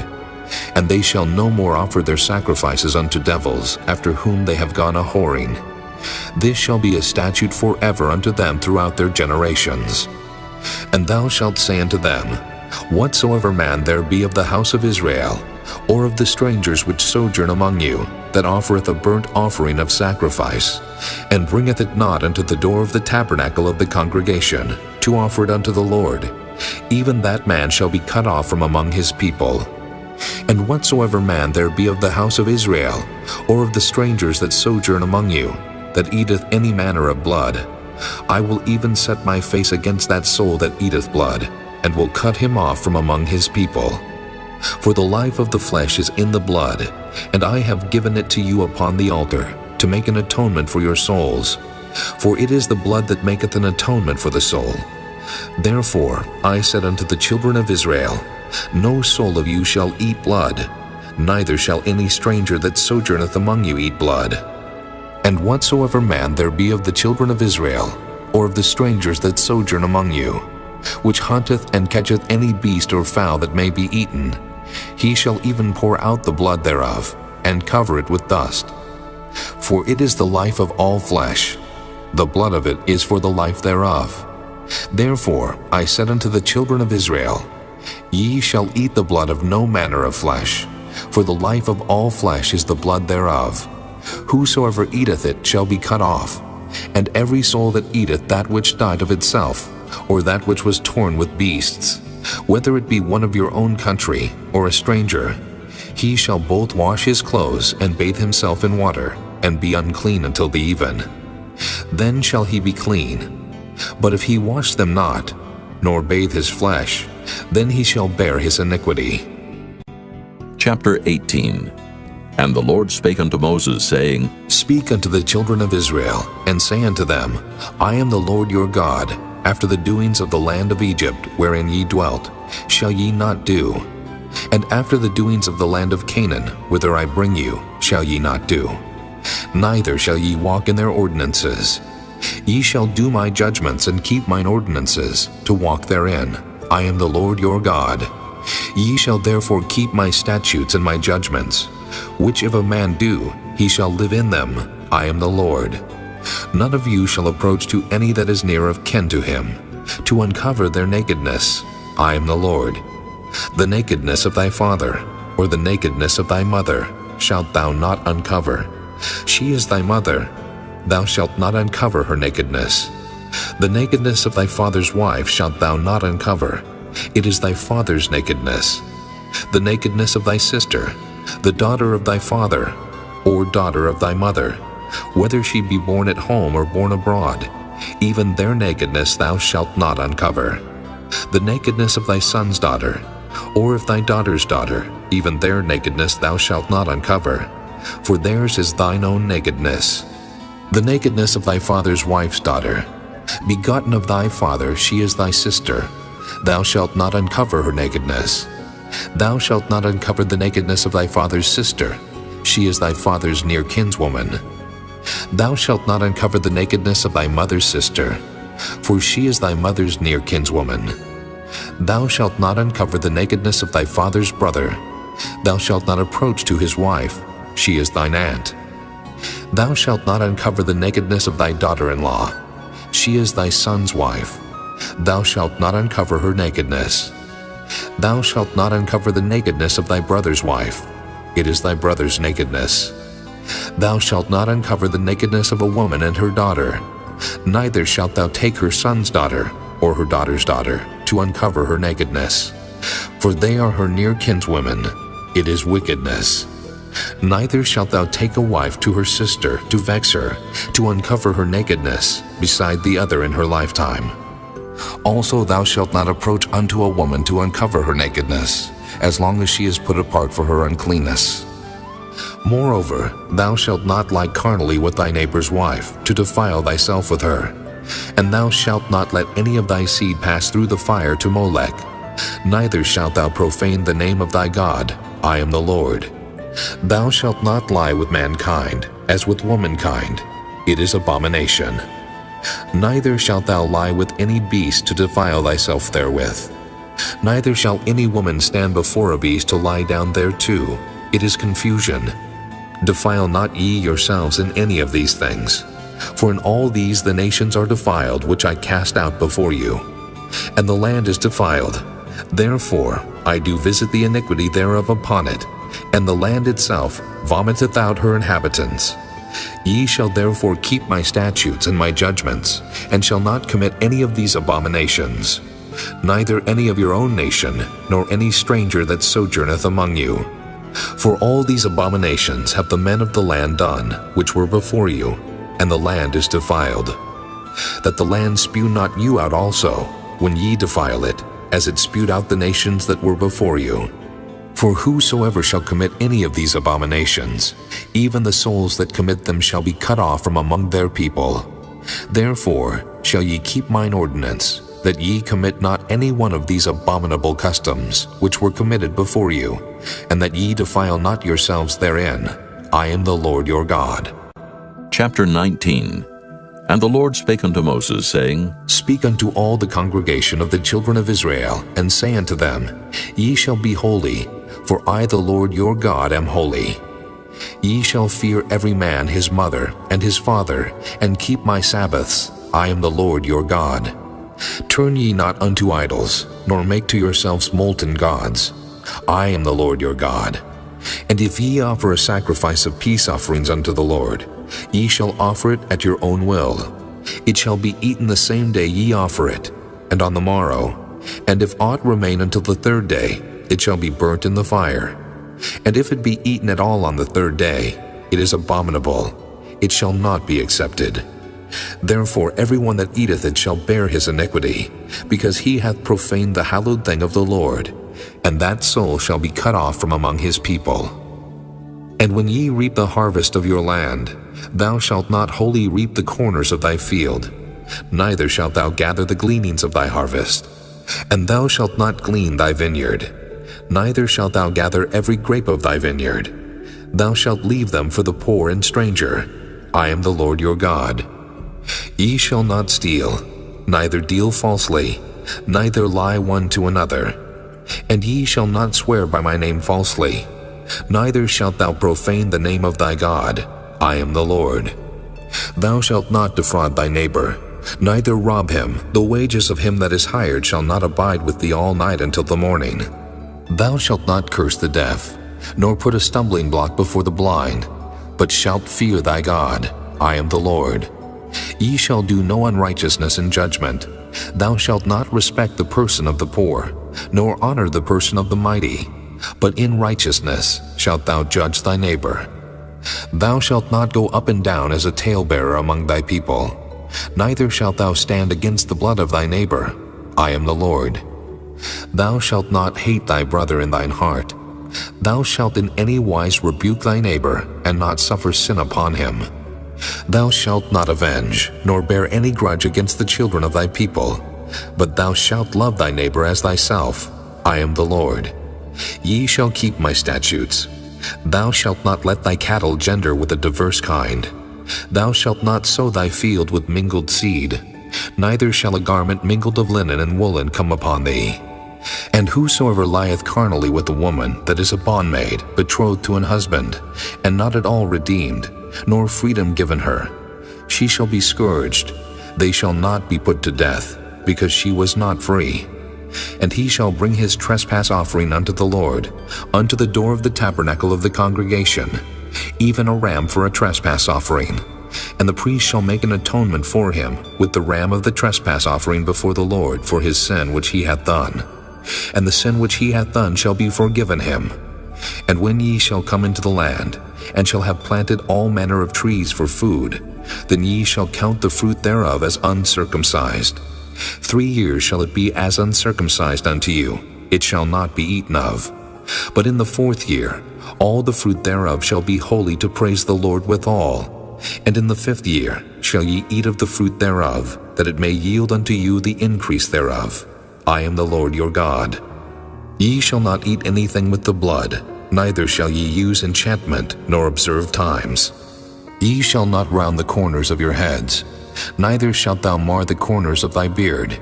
And they shall no more offer their sacrifices unto devils, after whom they have gone a-whoring. This shall be a statute forever unto them throughout their generations. And thou shalt say unto them, Whatsoever man there be of the house of Israel, or of the strangers which sojourn among you, that offereth a burnt offering of sacrifice, and bringeth it not unto the door of the tabernacle of the congregation, to offer it unto the Lord, even that man shall be cut off from among his people. And whatsoever man there be of the house of Israel, or of the strangers that sojourn among you, that eateth any manner of blood, I will even set my face against that soul that eateth blood, and will cut him off from among his people. For the life of the flesh is in the blood, and I have given it to you upon the altar, to make an atonement for your souls. For it is the blood that maketh an atonement for the soul. Therefore I said unto the children of Israel, No soul of you shall eat blood, neither shall any stranger that sojourneth among you eat blood. And whatsoever man there be of the children of Israel, or of the strangers that sojourn among you, which hunteth and catcheth any beast or fowl that may be eaten, he shall even pour out the blood thereof, and cover it with dust. For it is the life of all flesh, the blood of it is for the life thereof. Therefore I said unto the children of Israel, Ye shall eat the blood of no manner of flesh, for the life of all flesh is the blood thereof. Whosoever eateth it shall be cut off, and every soul that eateth that which died of itself, or that which was torn with beasts, whether it be one of your own country, or a stranger, he shall both wash his clothes and bathe himself in water, and be unclean until the even. Then shall he be clean. But if he wash them not, nor bathe his flesh, then he shall bear his iniquity. Chapter 18. And the Lord spake unto Moses, saying, Speak unto the children of Israel, and say unto them, I am the Lord your God. After the doings of the land of Egypt, wherein ye dwelt, shall ye not do. And after the doings of the land of Canaan, whither I bring you, shall ye not do. Neither shall ye walk in their ordinances. Ye shall do my judgments and keep mine ordinances, to walk therein. I am the Lord your God. Ye shall therefore keep my statutes and my judgments, which if a man do, he shall live in them. I am the Lord. None of you shall approach to any that is near of kin to him, to uncover their nakedness. I am the Lord. The nakedness of thy father, or the nakedness of thy mother, shalt thou not uncover. She is thy mother. Thou shalt not uncover her nakedness. The nakedness of thy father's wife shalt thou not uncover. It is thy father's nakedness. The nakedness of thy sister, the daughter of thy father, or daughter of thy mother, whether she be born at home or born abroad, even their nakedness thou shalt not uncover. The nakedness of thy son's daughter, or of thy daughter's daughter, even their nakedness thou shalt not uncover, for theirs is thine own nakedness. The nakedness of thy father's wife's daughter, begotten of thy father, she is thy sister. Thou shalt not uncover her nakedness. Thou shalt not uncover the nakedness of thy father's sister. She is thy father's near kinswoman. Thou shalt not uncover the nakedness of thy mother's sister, for she is thy mother's near kinswoman. Thou shalt not uncover the nakedness of thy father's brother. Thou shalt not approach to his wife. She is thine aunt. Thou shalt not uncover the nakedness of thy daughter-in-law. She is thy son's wife. Thou shalt not uncover her nakedness. Thou shalt not uncover the nakedness of thy brother's wife. It is thy brother's nakedness. Thou shalt not uncover the nakedness of a woman and her daughter. Neither shalt thou take her son's daughter, or her daughter's daughter, to uncover her nakedness. For they are her near kinswomen. It is wickedness. Neither shalt thou take a wife to her sister, to vex her, to uncover her nakedness, beside the other in her lifetime. Also thou shalt not approach unto a woman to uncover her nakedness, as long as she is put apart for her uncleanness. Moreover, thou shalt not lie carnally with thy neighbor's wife, to defile thyself with her. And thou shalt not let any of thy seed pass through the fire to Molech. Neither shalt thou profane the name of thy God. I am the Lord. Thou shalt not lie with mankind, as with womankind. It is abomination. Neither shalt thou lie with any beast to defile thyself therewith. Neither shall any woman stand before a beast to lie down thereto. It is confusion. Defile not ye yourselves in any of these things. For in all these the nations are defiled, which I cast out before you. And the land is defiled. Therefore I do visit the iniquity thereof upon it, and the land itself vomiteth out her inhabitants. Ye shall therefore keep my statutes and my judgments, and shall not commit any of these abominations, neither any of your own nation, nor any stranger that sojourneth among you. For all these abominations have the men of the land done, which were before you, and the land is defiled. That the land spew not you out also, when ye defile it, as it spewed out the nations that were before you. For whosoever shall commit any of these abominations, even the souls that commit them shall be cut off from among their people. Therefore shall ye keep mine ordinance, that ye commit not any one of these abominable customs, which were committed before you, and that ye defile not yourselves therein. I am the Lord your God. Chapter 19. And the Lord spake unto Moses, saying, Speak unto all the congregation of the children of Israel, and say unto them, Ye shall be holy, for I the Lord your God am holy. Ye shall fear every man his mother and his father, and keep my Sabbaths. I am the Lord your God. Turn ye not unto idols, nor make to yourselves molten gods. I am the Lord your God. And if ye offer a sacrifice of peace offerings unto the Lord, ye shall offer it at your own will. It shall be eaten the same day ye offer it, and on the morrow. And if aught remain until the third day, it shall be burnt in the fire. And if it be eaten at all on the third day, it is abominable. It shall not be accepted. Therefore every one that eateth it shall bear his iniquity, because he hath profaned the hallowed thing of the Lord, and that soul shall be cut off from among his people. And when ye reap the harvest of your land, thou shalt not wholly reap the corners of thy field, neither shalt thou gather the gleanings of thy harvest. And thou shalt not glean thy vineyard, neither shalt thou gather every grape of thy vineyard. Thou shalt leave them for the poor and stranger. I am the Lord your God. Ye shall not steal, neither deal falsely, neither lie one to another. And ye shall not swear by my name falsely, neither shalt thou profane the name of thy God. I am the Lord. Thou shalt not defraud thy neighbor, neither rob him. The wages of him that is hired shall not abide with thee all night until the morning. Thou shalt not curse the deaf, nor put a stumbling block before the blind, but shalt fear thy God. I am the Lord. Ye shall do no unrighteousness in judgment. Thou shalt not respect the person of the poor, nor honor the person of the mighty, but in righteousness shalt thou judge thy neighbor. Thou shalt not go up and down as a talebearer among thy people, neither shalt thou stand against the blood of thy neighbor. I am the Lord. Thou shalt not hate thy brother in thine heart. Thou shalt in any wise rebuke thy neighbor, and not suffer sin upon him. Thou shalt not avenge, nor bear any grudge against the children of thy people, but thou shalt love thy neighbor as thyself. I am the Lord. Ye shall keep my statutes. Thou shalt not let thy cattle gender with a diverse kind. Thou shalt not sow thy field with mingled seed, neither shall a garment mingled of linen and woolen come upon thee. And whosoever lieth carnally with a woman that is a bondmaid, betrothed to an husband, and not at all redeemed, nor freedom given her, she shall be scourged. They shall not be put to death, because she was not free. And he shall bring his trespass offering unto the Lord, unto the door of the tabernacle of the congregation, even a ram for a trespass offering. And the priest shall make an atonement for him with the ram of the trespass offering before the Lord for his sin which he hath done. And the sin which he hath done shall be forgiven him. And when ye shall come into the land, and shall have planted all manner of trees for food, then ye shall count the fruit thereof as uncircumcised. 3 years shall it be as uncircumcised unto you, it shall not be eaten of. But in the 4th year, all the fruit thereof shall be holy to praise the Lord withal. And in the 5th year shall ye eat of the fruit thereof, that it may yield unto you the increase thereof. I am the Lord your God. Ye shall not eat anything with the blood, neither shall ye use enchantment, nor observe times. Ye shall not round the corners of your heads, neither shalt thou mar the corners of thy beard.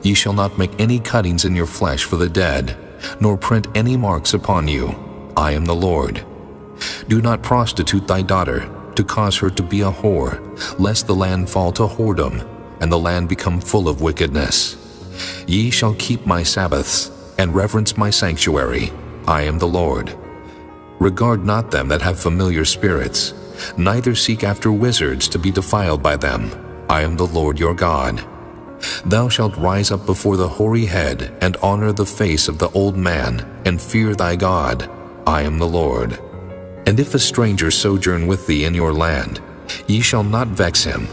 Ye shall not make any cuttings in your flesh for the dead, nor print any marks upon you. I am the Lord. Do not prostitute thy daughter, to cause her to be a whore, lest the land fall to whoredom, and the land become full of wickedness. Ye shall keep my Sabbaths, and reverence my sanctuary. I am the Lord. Regard not them that have familiar spirits, neither seek after wizards to be defiled by them. I am the Lord your God. Thou shalt rise up before the hoary head, and honor the face of the old man, and fear thy God. I am the Lord. And if a stranger sojourn with thee in your land, ye shall not vex him,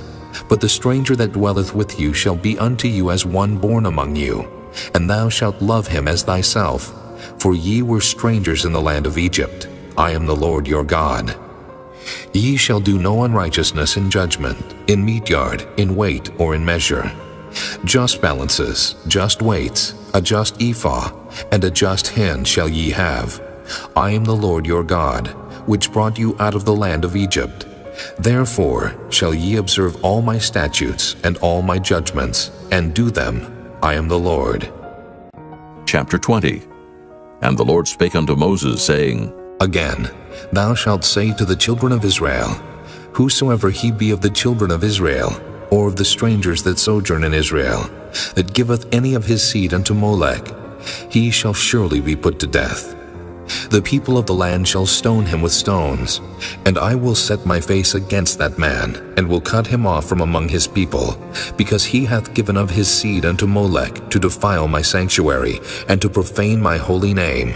but the stranger that dwelleth with you shall be unto you as one born among you, and thou shalt love him as thyself, for ye were strangers in the land of Egypt. I am the Lord your God. Ye shall do no unrighteousness in judgment, in meat yard, in weight, or in measure. Just balances, just weights, a just ephah, and a just hin shall ye have. I am the Lord your God, which brought you out of the land of Egypt. Therefore shall ye observe all my statutes and all my judgments, and do them. I am the Lord. Chapter 20. And the Lord spake unto Moses, saying, Again, thou shalt say to the children of Israel, Whosoever he be of the children of Israel, or of the strangers that sojourn in Israel, that giveth any of his seed unto Molech, he shall surely be put to death. The people of the land shall stone him with stones, and I will set my face against that man, and will cut him off from among his people, because he hath given of his seed unto Molech to defile my sanctuary, and to profane my holy name.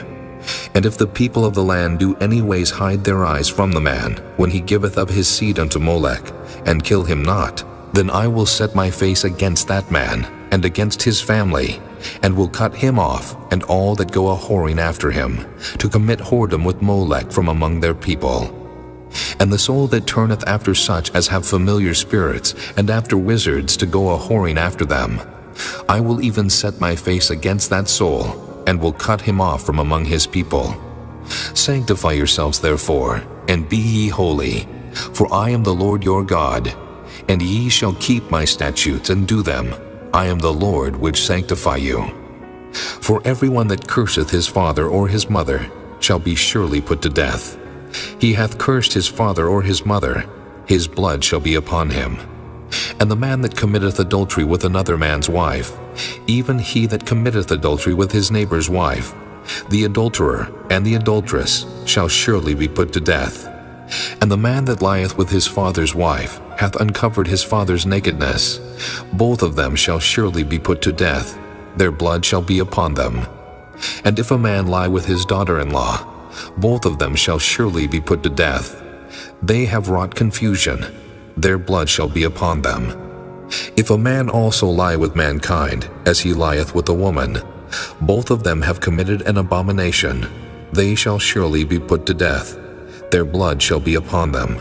And if the people of the land do any ways hide their eyes from the man, when he giveth of his seed unto Molech, and kill him not, then I will set my face against that man, and against his family, and will cut him off, and all that go a-whoring after him, to commit whoredom with Molech from among their people. And the soul that turneth after such as have familiar spirits, and after wizards to go a-whoring after them, I will even set my face against that soul, and will cut him off from among his people. Sanctify yourselves therefore, and be ye holy, for I am the Lord your God, and ye shall keep my statutes and do them. I am the Lord which sanctify you. For everyone that curseth his father or his mother shall be surely put to death. He hath cursed his father or his mother, his blood shall be upon him. And the man that committeth adultery with another man's wife, even he that committeth adultery with his neighbor's wife, the adulterer and the adulteress shall surely be put to death. And the man that lieth with his father's wife hath uncovered his father's nakedness. Both of them shall surely be put to death. Their blood shall be upon them. And if a man lie with his daughter-in-law, both of them shall surely be put to death. They have wrought confusion. Their blood shall be upon them. If a man also lie with mankind, as he lieth with a woman, both of them have committed an abomination. They shall surely be put to death. Their blood shall be upon them.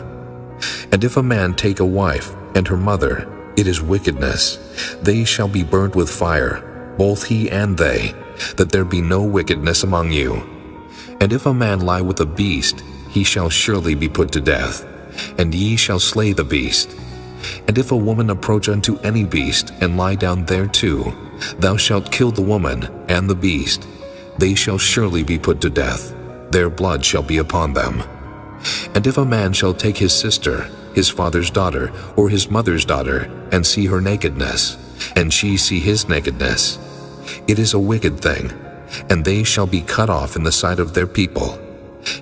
And if a man take a wife and her mother, it is wickedness. They shall be burnt with fire, both he and they, that there be no wickedness among you. And if a man lie with a beast, he shall surely be put to death, and ye shall slay the beast. And if a woman approach unto any beast, and lie down thereto, thou shalt kill the woman and the beast. They shall surely be put to death. Their blood shall be upon them. And if a man shall take his sister, his father's daughter, or his mother's daughter, and see her nakedness, and she see his nakedness, it is a wicked thing, and they shall be cut off in the sight of their people.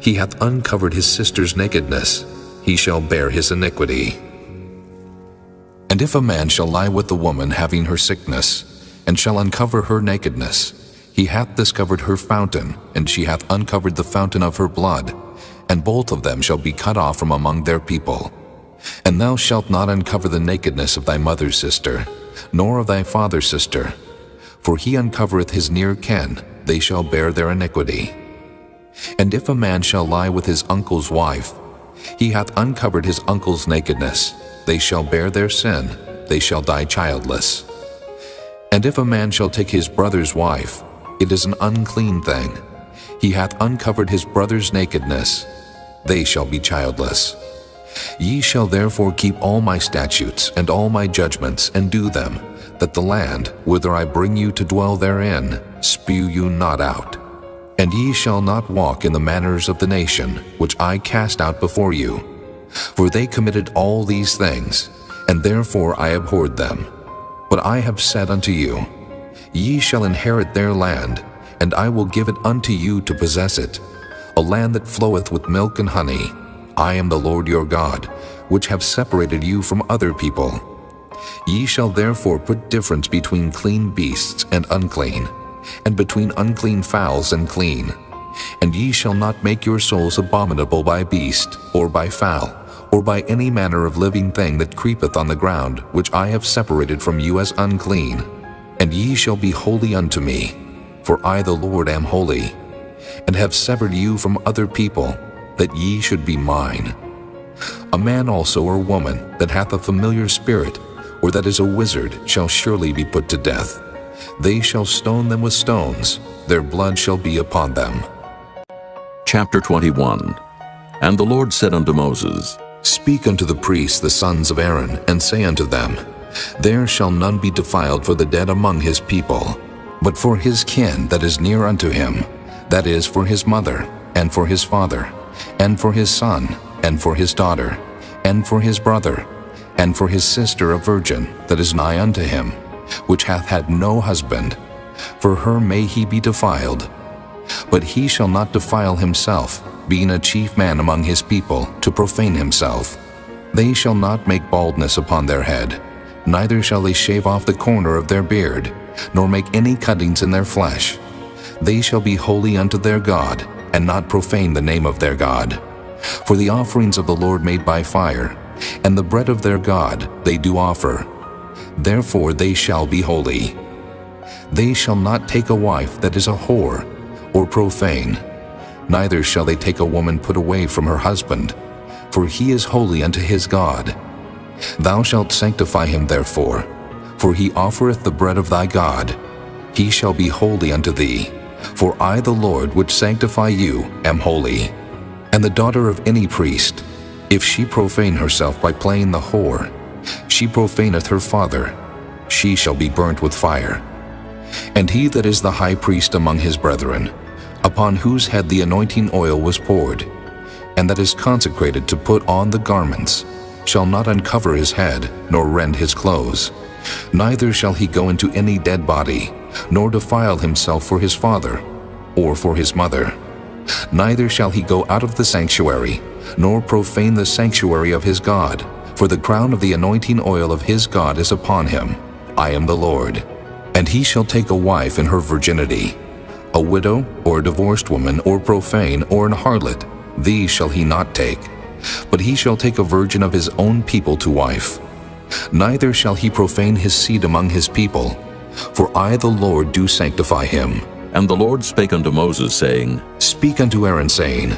He hath uncovered his sister's nakedness, he shall bear his iniquity. And if a man shall lie with the woman having her sickness, and shall uncover her nakedness, he hath discovered her fountain, and she hath uncovered the fountain of her blood, and both of them shall be cut off from among their people. And thou shalt not uncover the nakedness of thy mother's sister, nor of thy father's sister, for he uncovereth his near kin, they shall bear their iniquity. And if a man shall lie with his uncle's wife, he hath uncovered his uncle's nakedness, they shall bear their sin, they shall die childless. And if a man shall take his brother's wife, it is an unclean thing. He hath uncovered his brother's nakedness, they shall be childless. Ye shall therefore keep all my statutes and all my judgments, and do them, that the land, whither I bring you to dwell therein, spew you not out. And ye shall not walk in the manners of the nation, which I cast out before you. For they committed all these things, and therefore I abhorred them. But I have said unto you, ye shall inherit their land, and I will give it unto you to possess it, a land that floweth with milk and honey. I am the Lord your God, which have separated you from other people. Ye shall therefore put difference between clean beasts and unclean, and between unclean fowls and clean. And ye shall not make your souls abominable by beast, or by fowl, or by any manner of living thing that creepeth on the ground, which I have separated from you as unclean. And ye shall be holy unto me, for I the Lord am holy, and have severed you from other people, that ye should be mine. A man also or woman that hath a familiar spirit, or that is a wizard, shall surely be put to death. They shall stone them with stones, their blood shall be upon them. Chapter 21. And the Lord said unto Moses, Speak unto the priests the sons of Aaron, and say unto them, There shall none be defiled for the dead among his people, but for his kin that is near unto him, that is, for his mother, and for his father, and for his son, and for his daughter, and for his brother, and for his sister a virgin that is nigh unto him, which hath had no husband, for her may he be defiled. But he shall not defile himself, being a chief man among his people, to profane himself. They shall not make baldness upon their head, neither shall they shave off the corner of their beard, nor make any cuttings in their flesh. They shall be holy unto their God, and not profane the name of their God. For the offerings of the Lord made by fire, and the bread of their God they do offer. Therefore they shall be holy. They shall not take a wife that is a whore, or profane, neither shall they take a woman put away from her husband, for he is holy unto his God. Thou shalt sanctify him therefore, for he offereth the bread of thy God. He shall be holy unto thee, for I the Lord which sanctify you am holy. And the daughter of any priest, if she profane herself by playing the whore, she profaneth her father, she shall be burnt with fire. And he that is the high priest among his brethren, upon whose head the anointing oil was poured, and that is consecrated to put on the garments, shall not uncover his head, nor rend his clothes. Neither shall he go into any dead body, nor defile himself for his father, or for his mother. Neither shall he go out of the sanctuary, nor profane the sanctuary of his God, for the crown of the anointing oil of his God is upon him. I am the Lord. And he shall take a wife in her virginity, a widow, or a divorced woman, or profane, or an harlot, these shall he not take. But he shall take a virgin of his own people to wife. Neither shall he profane his seed among his people, for I the Lord do sanctify him. And the Lord spake unto Moses, saying, Speak unto Aaron, saying,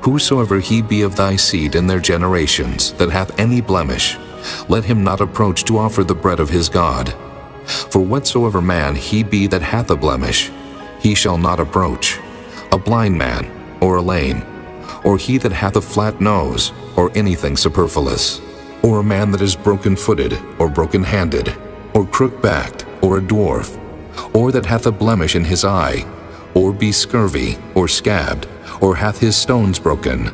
Whosoever he be of thy seed in their generations, that hath any blemish, let him not approach to offer the bread of his God. For whatsoever man he be that hath a blemish, he shall not approach, a blind man, or a lame, or he that hath a flat nose, or anything superfluous, or a man that is broken-footed, or broken-handed, or crook-backed, or a dwarf, or that hath a blemish in his eye, or be scurvy, or scabbed, or hath his stones broken.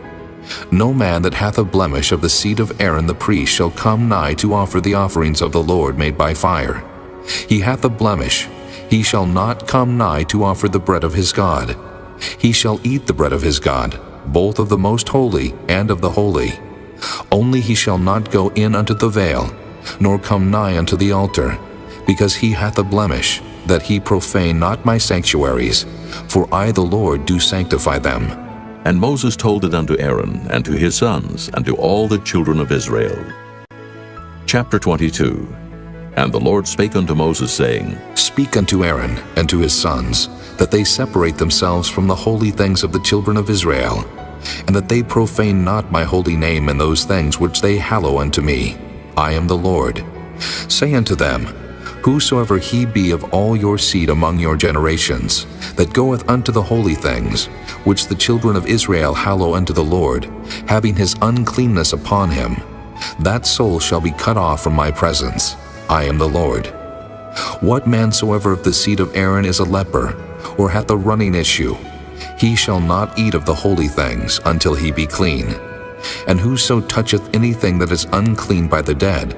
No man that hath a blemish of the seed of Aaron the priest shall come nigh to offer the offerings of the Lord made by fire. He hath a blemish, he shall not come nigh to offer the bread of his God. He shall eat the bread of his God, both of the most holy and of the holy. Only he shall not go in unto the veil, nor come nigh unto the altar, because he hath a blemish, that he profane not my sanctuaries, for I the Lord do sanctify them. And Moses told it unto Aaron, and to his sons, and to all the children of Israel. Chapter 22. And the Lord spake unto Moses, saying, Speak unto Aaron and to his sons, that they separate themselves from the holy things of the children of Israel, and that they profane not my holy name in those things which they hallow unto me. I am the Lord. Say unto them, Whosoever he be of all your seed among your generations, that goeth unto the holy things, which the children of Israel hallow unto the Lord, having his uncleanness upon him, that soul shall be cut off from my presence. I am the Lord. What man soever of the seed of Aaron is a leper, or hath a running issue, he shall not eat of the holy things until he be clean. And whoso toucheth anything that is unclean by the dead,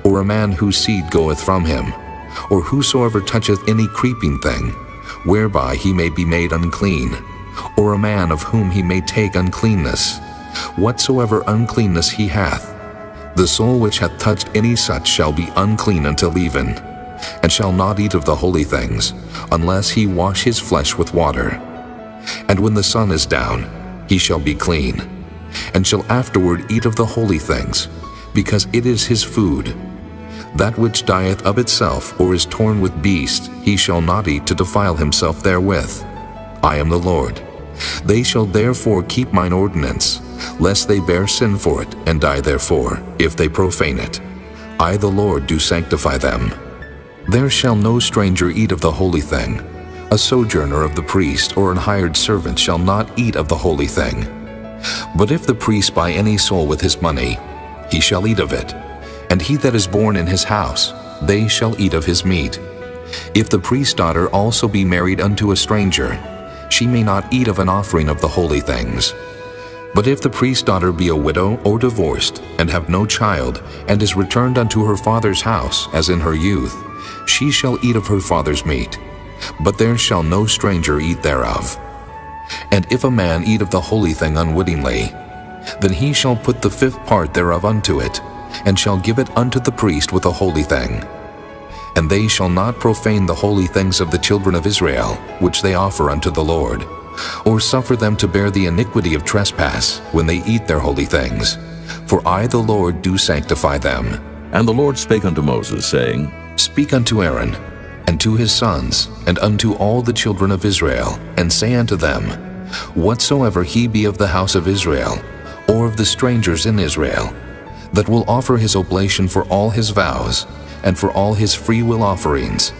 or a man whose seed goeth from him, or whosoever toucheth any creeping thing, whereby he may be made unclean, or a man of whom he may take uncleanness, whatsoever uncleanness he hath, the soul which hath touched any such shall be unclean until even, and shall not eat of the holy things, unless he wash his flesh with water. And when the sun is down, he shall be clean, and shall afterward eat of the holy things, because it is his food. That which dieth of itself, or is torn with beast, he shall not eat to defile himself therewith. I am the Lord. They shall therefore keep mine ordinance, lest they bear sin for it, and die therefore, if they profane it. I the Lord do sanctify them. There shall no stranger eat of the holy thing. A sojourner of the priest, or an hired servant, shall not eat of the holy thing. But if the priest buy any soul with his money, he shall eat of it. And he that is born in his house, they shall eat of his meat. If the priest's daughter also be married unto a stranger, she may not eat of an offering of the holy things. But if the priest's daughter be a widow or divorced, and have no child, and is returned unto her father's house, as in her youth, she shall eat of her father's meat, but there shall no stranger eat thereof. And if a man eat of the holy thing unwittingly, then he shall put the fifth part thereof unto it, and shall give it unto the priest with a holy thing. And they shall not profane the holy things of the children of Israel, which they offer unto the Lord, or suffer them to bear the iniquity of trespass when they eat their holy things. For I the Lord do sanctify them. And the Lord spake unto Moses, saying, Speak unto Aaron, and to his sons, and unto all the children of Israel, and say unto them, Whatsoever he be of the house of Israel, or of the strangers in Israel, that will offer his oblation for all his vows, and for all his freewill offerings,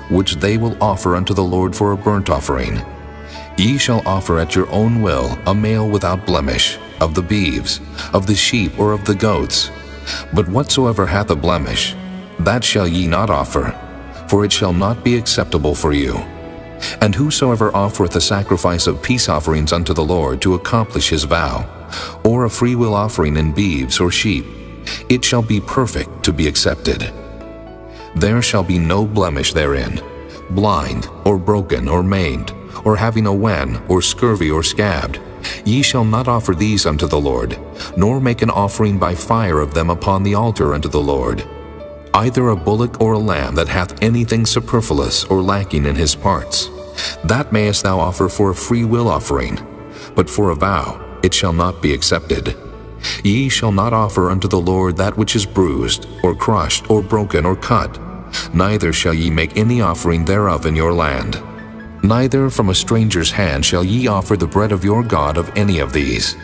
which they will offer unto the Lord for a burnt offering, ye shall offer at your own will a male without blemish, of the beeves, of the sheep, or of the goats. But whatsoever hath a blemish, that shall ye not offer, for it shall not be acceptable for you. And whosoever offereth a sacrifice of peace offerings unto the Lord to accomplish his vow, or a freewill offering in beeves or sheep, it shall be perfect to be accepted. There shall be no blemish therein, blind, or broken, or maimed, or having a wen, or scurvy, or scabbed. Ye shall not offer these unto the Lord, nor make an offering by fire of them upon the altar unto the Lord. Either a bullock or a lamb that hath anything superfluous or lacking in his parts, that mayest thou offer for a free will offering, but for a vow it shall not be accepted. Ye shall not offer unto the Lord that which is bruised, or crushed, or broken, or cut, neither shall ye make any offering thereof in your land. Neither from a stranger's hand shall ye offer the bread of your God of any of these,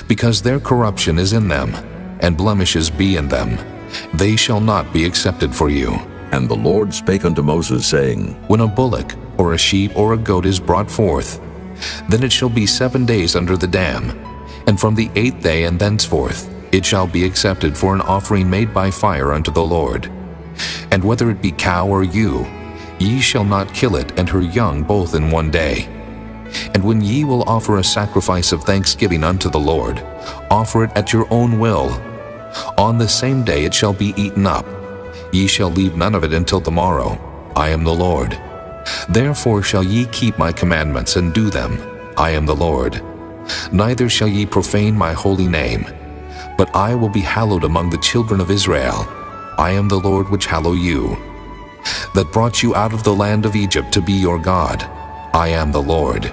because their corruption is in them, and blemishes be in them. They shall not be accepted for you. And the Lord spake unto Moses, saying, When a bullock, or a sheep, or a goat is brought forth, then it shall be 7 days under the dam, and from the 8th day and thenceforth it shall be accepted for an offering made by fire unto the Lord. And whether it be cow or ewe, ye shall not kill it and her young both in 1 day. And when ye will offer a sacrifice of thanksgiving unto the Lord, offer it at your own will. On the same day it shall be eaten up. Ye shall leave none of it until the morrow. I am the Lord. Therefore shall ye keep my commandments and do them. I am the Lord. Neither shall ye profane my holy name, but I will be hallowed among the children of Israel. I am the Lord which hallow you, that brought you out of the land of Egypt to be your God. I am the Lord.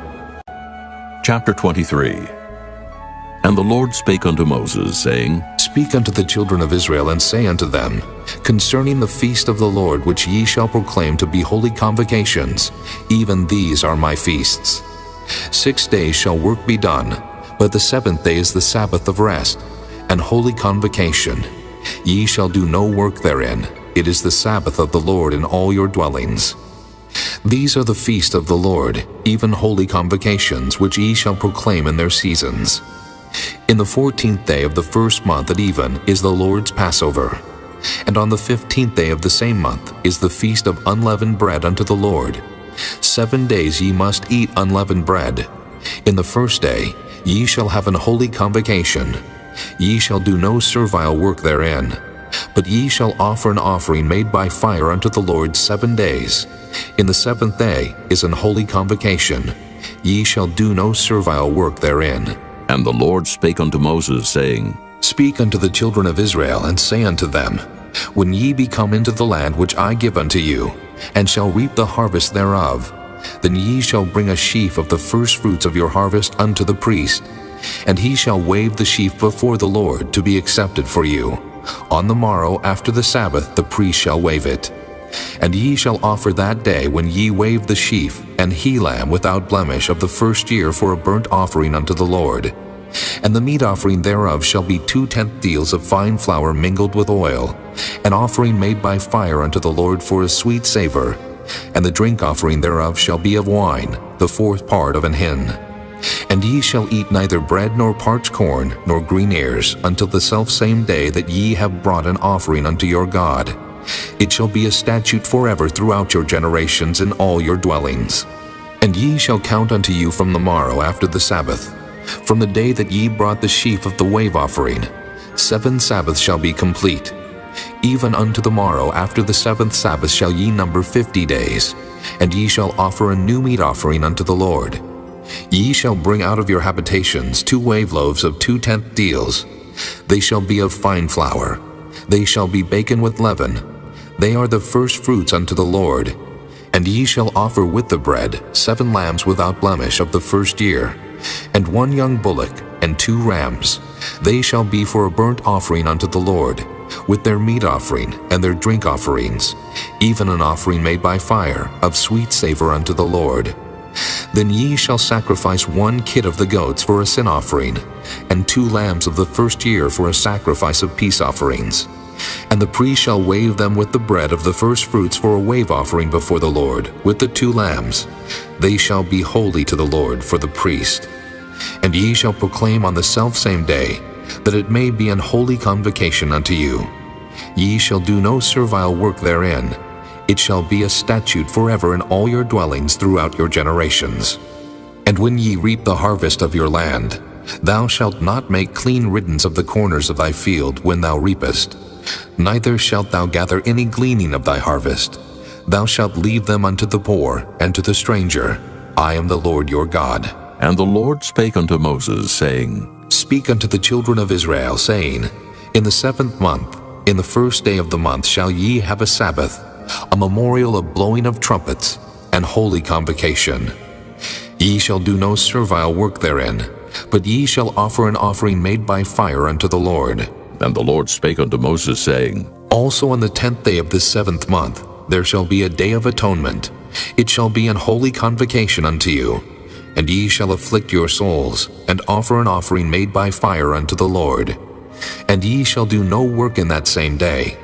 Chapter 23. And the Lord spake unto Moses, saying, Speak unto the children of Israel, and say unto them, Concerning the feast of the Lord, which ye shall proclaim to be holy convocations, even these are my feasts. 6 days shall work be done, but the 7th day is the Sabbath of rest, and holy convocation. Ye shall do no work therein. It is the Sabbath of the Lord in all your dwellings. These are the feast of the Lord, even holy convocations, which ye shall proclaim in their seasons. In the 14th day of the first month at even is the Lord's Passover. And on the 15th day of the same month is the feast of unleavened bread unto the Lord. 7 days ye must eat unleavened bread. In the first day ye shall have an holy convocation. Ye shall do no servile work therein, but ye shall offer an offering made by fire unto the Lord 7 days. In the 7th day is an holy convocation. Ye shall do no servile work therein. And the Lord spake unto Moses, saying, Speak unto the children of Israel, and say unto them, When ye be come into the land which I give unto you, and shall reap the harvest thereof, then ye shall bring a sheaf of the firstfruits of your harvest unto the priest, and he shall wave the sheaf before the Lord to be accepted for you. On the morrow after the Sabbath the priest shall wave it. And ye shall offer that day when ye wave the sheaf an he-lamb without blemish of the first year for a burnt offering unto the Lord. And the meat offering thereof shall be 2/10 deals of fine flour mingled with oil, an offering made by fire unto the Lord for a sweet savor. And the drink offering thereof shall be of wine, the 4th part of an hin. And ye shall eat neither bread nor parched corn nor green ears until the selfsame day that ye have brought an offering unto your God. It shall be a statute forever throughout your generations in all your dwellings. And ye shall count unto you from the morrow after the Sabbath From the day that ye brought the sheaf of the wave offering, 7 Sabbaths shall be complete. Even unto the morrow after the 7th Sabbath shall ye number 50 days, and ye shall offer a new meat offering unto the Lord. Ye shall bring out of your habitations 2 wave loaves of 2/10 deals. They shall be of fine flour. They shall be baken with leaven. They are the first fruits unto the Lord. And ye shall offer with the bread 7 lambs without blemish of the first year, and 1 young bullock, and 2 rams. They shall be for a burnt offering unto the Lord, with their meat offering and their drink offerings, even an offering made by fire, of sweet savor unto the Lord. Then ye shall sacrifice 1 kid of the goats for a sin offering, and 2 lambs of the first year for a sacrifice of peace offerings. And the priest shall wave them with the bread of the first fruits for a wave offering before the Lord, with the 2 lambs. They shall be holy to the Lord for the priest. And ye shall proclaim on the selfsame day, that it may be an holy convocation unto you. Ye shall do no servile work therein. It shall be a statute forever in all your dwellings throughout your generations. And when ye reap the harvest of your land, thou shalt not make clean riddance of the corners of thy field when thou reapest, neither shalt thou gather any gleaning of thy harvest. Thou shalt leave them unto the poor and to the stranger. I am the Lord your God. And the Lord spake unto Moses, saying, Speak unto the children of Israel, saying, In the 7th month, in the first day of the month shall ye have a Sabbath, a memorial of blowing of trumpets, and holy convocation. Ye shall do no servile work therein, but ye shall offer an offering made by fire unto the Lord. And the Lord spake unto Moses, saying, Also on the 10th day of this 7th month there shall be a day of atonement. It shall be an holy convocation unto you. And ye shall afflict your souls, and offer an offering made by fire unto the Lord. And ye shall do no work in that same day,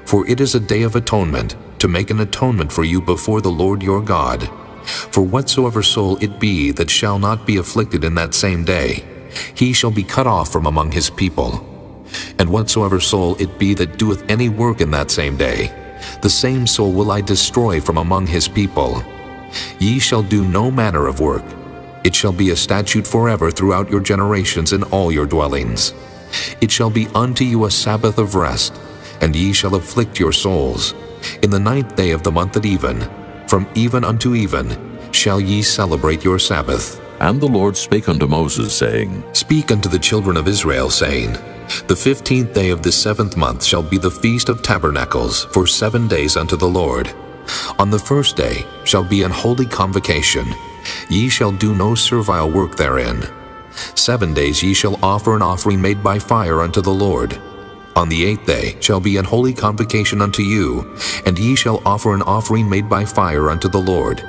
for it is a day of atonement, to make an atonement for you before the Lord your God. For whatsoever soul it be that shall not be afflicted in that same day, he shall be cut off from among his people. And whatsoever soul it be that doeth any work in that same day, the same soul will I destroy from among his people. Ye shall do no manner of work. It shall be a statute forever throughout your generations in all your dwellings. It shall be unto you a Sabbath of rest, and ye shall afflict your souls. In the 9th day of the month at even, from even unto even, shall ye celebrate your Sabbath. And the Lord spake unto Moses, saying, Speak unto the children of Israel, saying, The 15th day of this 7th month shall be the Feast of Tabernacles, for 7 days unto the Lord. On the first day shall be an holy convocation. Ye shall do no servile work therein. 7 days ye shall offer an offering made by fire unto the Lord. On the 8th day shall be an holy convocation unto you, and ye shall offer an offering made by fire unto the Lord.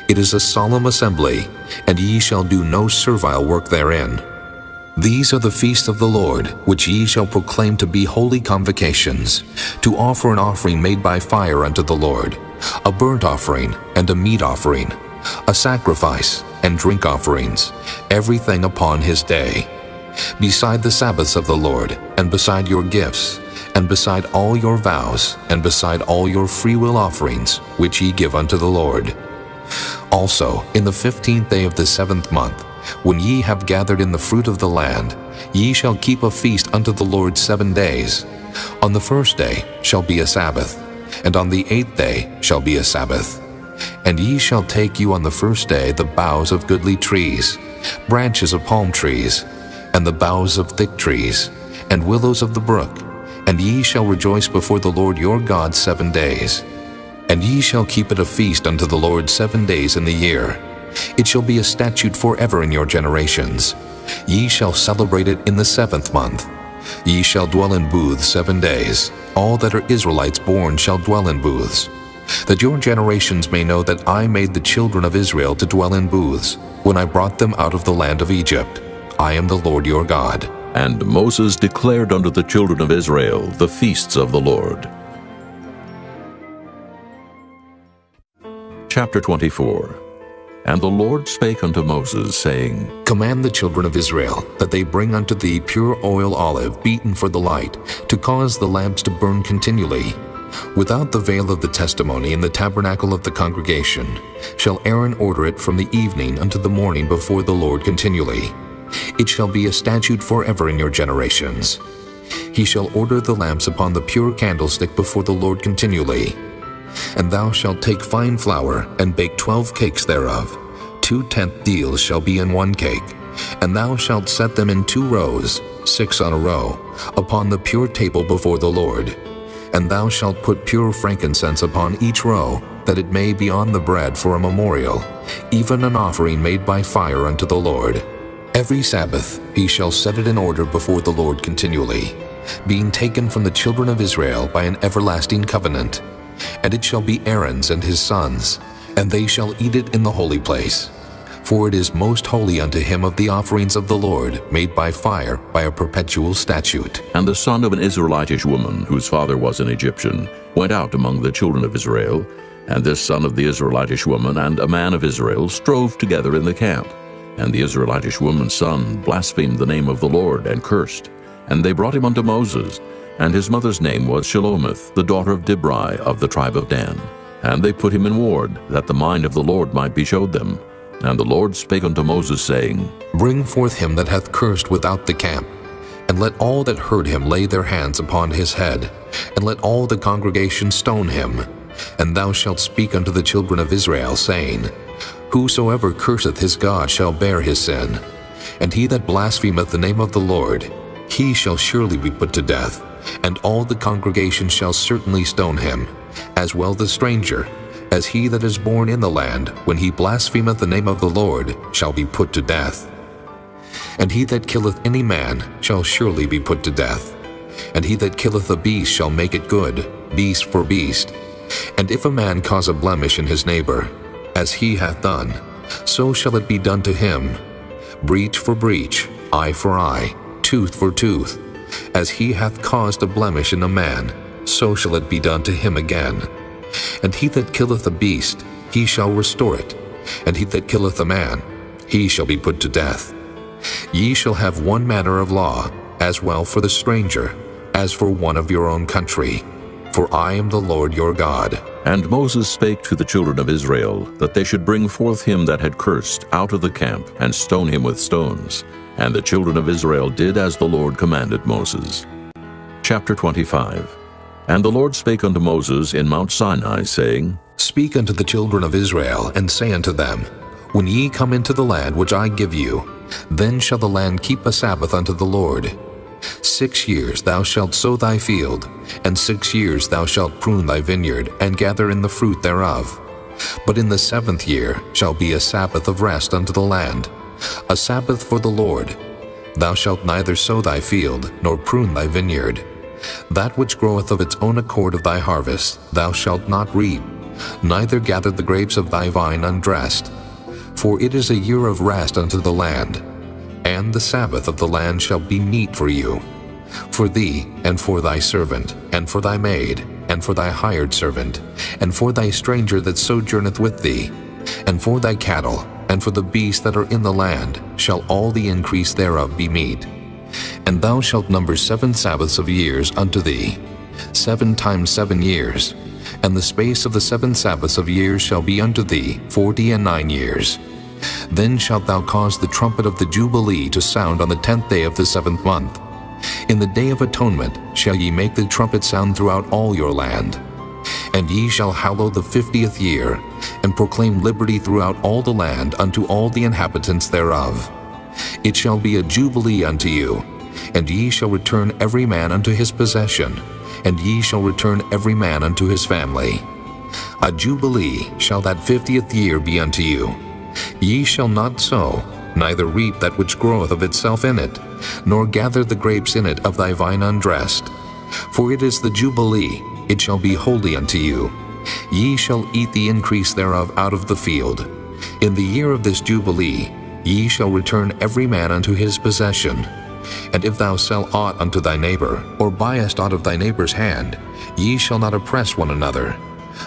It is a solemn assembly, and ye shall do no servile work therein. These are the feasts of the Lord, which ye shall proclaim to be holy convocations, to offer an offering made by fire unto the Lord, a burnt offering and a meat offering, a sacrifice and drink offerings, everything upon his day. Beside the Sabbaths of the Lord, and beside your gifts, and beside all your vows, and beside all your freewill offerings, which ye give unto the Lord. Also, in the 15th day of the 7th month, when ye have gathered in the fruit of the land, ye shall keep a feast unto the Lord 7 days. On the first day shall be a Sabbath, and on the 8th day shall be a Sabbath. And ye shall take you on the first day the boughs of goodly trees, branches of palm trees, and the boughs of thick trees, and willows of the brook, and ye shall rejoice before the Lord your God 7 days. And ye shall keep it a feast unto the Lord 7 days in the year. It shall be a statute forever in your generations. Ye shall celebrate it in the 7th month. Ye shall dwell in booths 7 days. All that are Israelites born shall dwell in booths, that your generations may know that I made the children of Israel to dwell in booths, when I brought them out of the land of Egypt. I am the Lord your God. And Moses declared unto the children of Israel the feasts of the Lord. Chapter 24. And the Lord spake unto Moses, saying, Command the children of Israel that they bring unto thee pure oil olive beaten for the light, to cause the lamps to burn continually. Without the veil of the testimony in the tabernacle of the congregation shall Aaron order it from the evening unto the morning before the Lord continually. It shall be a statute forever in your generations. He shall order the lamps upon the pure candlestick before the Lord continually. And thou shalt take fine flour, and bake 12 cakes thereof. 2/10 deals shall be in one cake. And thou shalt set them in 2 rows, 6 on a row, upon the pure table before the Lord. And thou shalt put pure frankincense upon each row, that it may be on the bread for a memorial, even an offering made by fire unto the Lord. Every Sabbath he shall set it in order before the Lord continually, being taken from the children of Israel by an everlasting covenant. And it shall be Aaron's and his sons, and they shall eat it in the holy place. For it is most holy unto him of the offerings of the Lord, made by fire, by a perpetual statute. And the son of an Israelitish woman, whose father was an Egyptian, went out among the children of Israel, and this son of the Israelitish woman and a man of Israel strove together in the camp. And the Israelitish woman's son blasphemed the name of the Lord, and cursed. And they brought him unto Moses, and his mother's name was Shelomith, the daughter of Dibri of the tribe of Dan. And they put him in ward, that the mind of the Lord might be showed them. And the Lord spake unto Moses, saying, Bring forth him that hath cursed without the camp, and let all that heard him lay their hands upon his head, and let all the congregation stone him. And thou shalt speak unto the children of Israel, saying, Whosoever curseth his God shall bear his sin, and he that blasphemeth the name of the Lord, he shall surely be put to death, and all the congregation shall certainly stone him, as well the stranger, as he that is born in the land, when he blasphemeth the name of the Lord, shall be put to death. And he that killeth any man shall surely be put to death. And he that killeth a beast shall make it good, beast for beast. And if a man cause a blemish in his neighbor, as he hath done, so shall it be done to him. Breach for breach, eye for eye, tooth for tooth. As he hath caused a blemish in a man, so shall it be done to him again. And he that killeth a beast, he shall restore it. And he that killeth a man, he shall be put to death. Ye shall have one manner of law, as well for the stranger, as for one of your own country. For I am the Lord your God. And Moses spake to the children of Israel, that they should bring forth him that had cursed out of the camp, and stone him with stones. And the children of Israel did as the Lord commanded Moses. Chapter 25. And the Lord spake unto Moses in Mount Sinai, saying, Speak unto the children of Israel, and say unto them, When ye come into the land which I give you, then shall the land keep a Sabbath unto the Lord. 6 years thou shalt sow thy field, and 6 years thou shalt prune thy vineyard, and gather in the fruit thereof. But in the 7th year shall be a Sabbath of rest unto the land, a Sabbath for the Lord. Thou shalt neither sow thy field, nor prune thy vineyard. That which groweth of its own accord of thy harvest thou shalt not reap, neither gather the grapes of thy vine undressed. For it is a year of rest unto the land, and the Sabbath of the land shall be meat for you, for thee, and for thy servant, and for thy maid, and for thy hired servant, and for thy stranger that sojourneth with thee, and for thy cattle, and for the beasts that are in the land, shall all the increase thereof be meat. And thou shalt number 7 Sabbaths of years unto thee, 7 times 7 years, and the space of the 7 Sabbaths of years shall be unto thee 49 years. Then shalt thou cause the trumpet of the Jubilee to sound on the 10th day of the 7th month. In the day of atonement shall ye make the trumpet sound throughout all your land. And ye shall hallow the 50th year, and proclaim liberty throughout all the land unto all the inhabitants thereof. It shall be a jubilee unto you, and ye shall return every man unto his possession, and ye shall return every man unto his family. A jubilee shall that 50th year be unto you. Ye shall not sow, neither reap that which groweth of itself in it, nor gather the grapes in it of thy vine undressed. For it is the jubilee, it shall be holy unto you. Ye shall eat the increase thereof out of the field. In the year of this jubilee, ye shall return every man unto his possession. And if thou sell aught unto thy neighbor, or buyest aught of thy neighbor's hand, ye shall not oppress one another.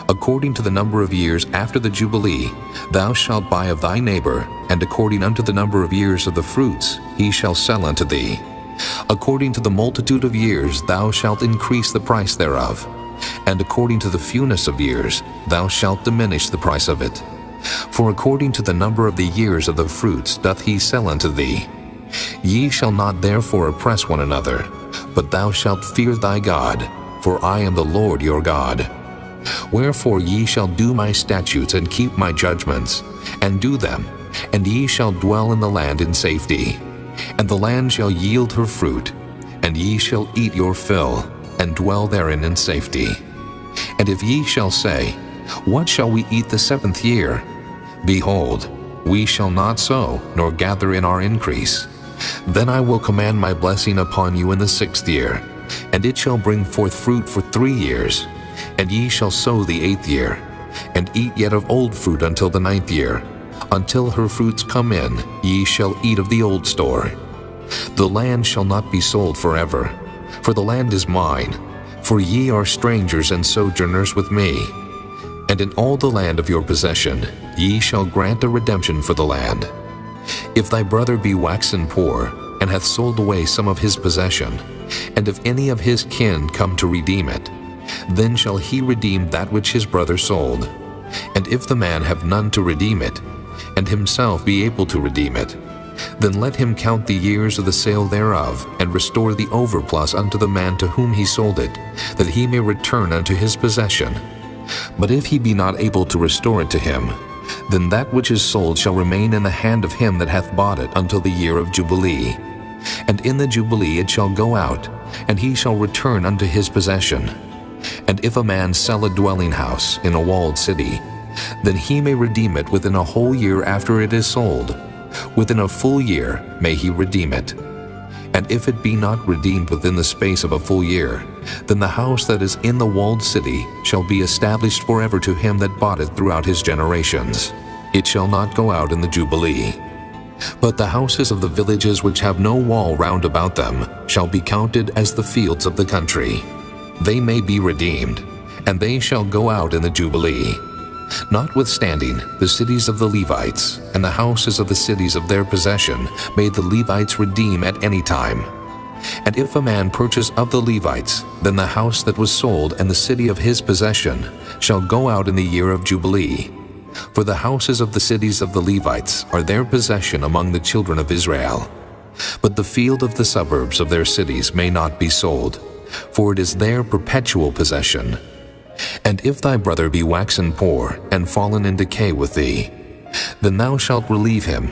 According to the number of years after the Jubilee, thou shalt buy of thy neighbor, and according unto the number of years of the fruits, he shall sell unto thee. According to the multitude of years thou shalt increase the price thereof, and according to the fewness of years thou shalt diminish the price of it. For according to the number of the years of the fruits doth he sell unto thee. According to the multitude of years thou shalt increase the price thereof, and according to the fewness of years thou shalt diminish the price of it. For according to the number of the years of the fruits doth he sell unto thee. According to the fewness of years thou shalt increase the price of it. For according to the number of the years of the fruits doth he sell unto thee. Ye shall not therefore oppress one another, but thou shalt fear thy God, for I am the Lord your God. Wherefore ye shall do my statutes and keep my judgments, and do them, and ye shall dwell in the land in safety. And the land shall yield her fruit, and ye shall eat your fill, and dwell therein in safety. And if ye shall say, What shall we eat the 7th year? Behold, we shall not sow, nor gather in our increase. Then I will command my blessing upon you in the 6th year, and it shall bring forth fruit for 3 years. And ye shall sow the 8th year, and eat yet of old fruit until the 9th year. Until her fruits come in, ye shall eat of the old store. The land shall not be sold forever, for the land is mine, for ye are strangers and sojourners with me. And in all the land of your possession ye shall grant a redemption for the land. If thy brother be waxen poor, and hath sold away some of his possession, and if any of his kin come to redeem it, then shall he redeem that which his brother sold. And if the man have none to redeem it, and himself be able to redeem it, then let him count the years of the sale thereof, and restore the overplus unto the man to whom he sold it, that he may return unto his possession. But if he be not able to restore it to him, then that which is sold shall remain in the hand of him that hath bought it until the year of Jubilee. And in the Jubilee it shall go out, and he shall return unto his possession. And if a man sell a dwelling house in a walled city, then he may redeem it within a whole year after it is sold. Within a full year may he redeem it. And if it be not redeemed within the space of a full year, then the house that is in the walled city shall be established forever to him that bought it throughout his generations. It shall not go out in the Jubilee. But the houses of the villages which have no wall round about them shall be counted as the fields of the country. They may be redeemed, and they shall go out in the Jubilee. Notwithstanding, the cities of the Levites and the houses of the cities of their possession may the Levites redeem at any time. And if a man purchase of the Levites, then the house that was sold and the city of his possession shall go out in the year of Jubilee. For the houses of the cities of the Levites are their possession among the children of Israel. But the field of the suburbs of their cities may not be sold, for it is their perpetual possession. And if thy brother be waxen poor, and fallen in decay with thee, then thou shalt relieve him,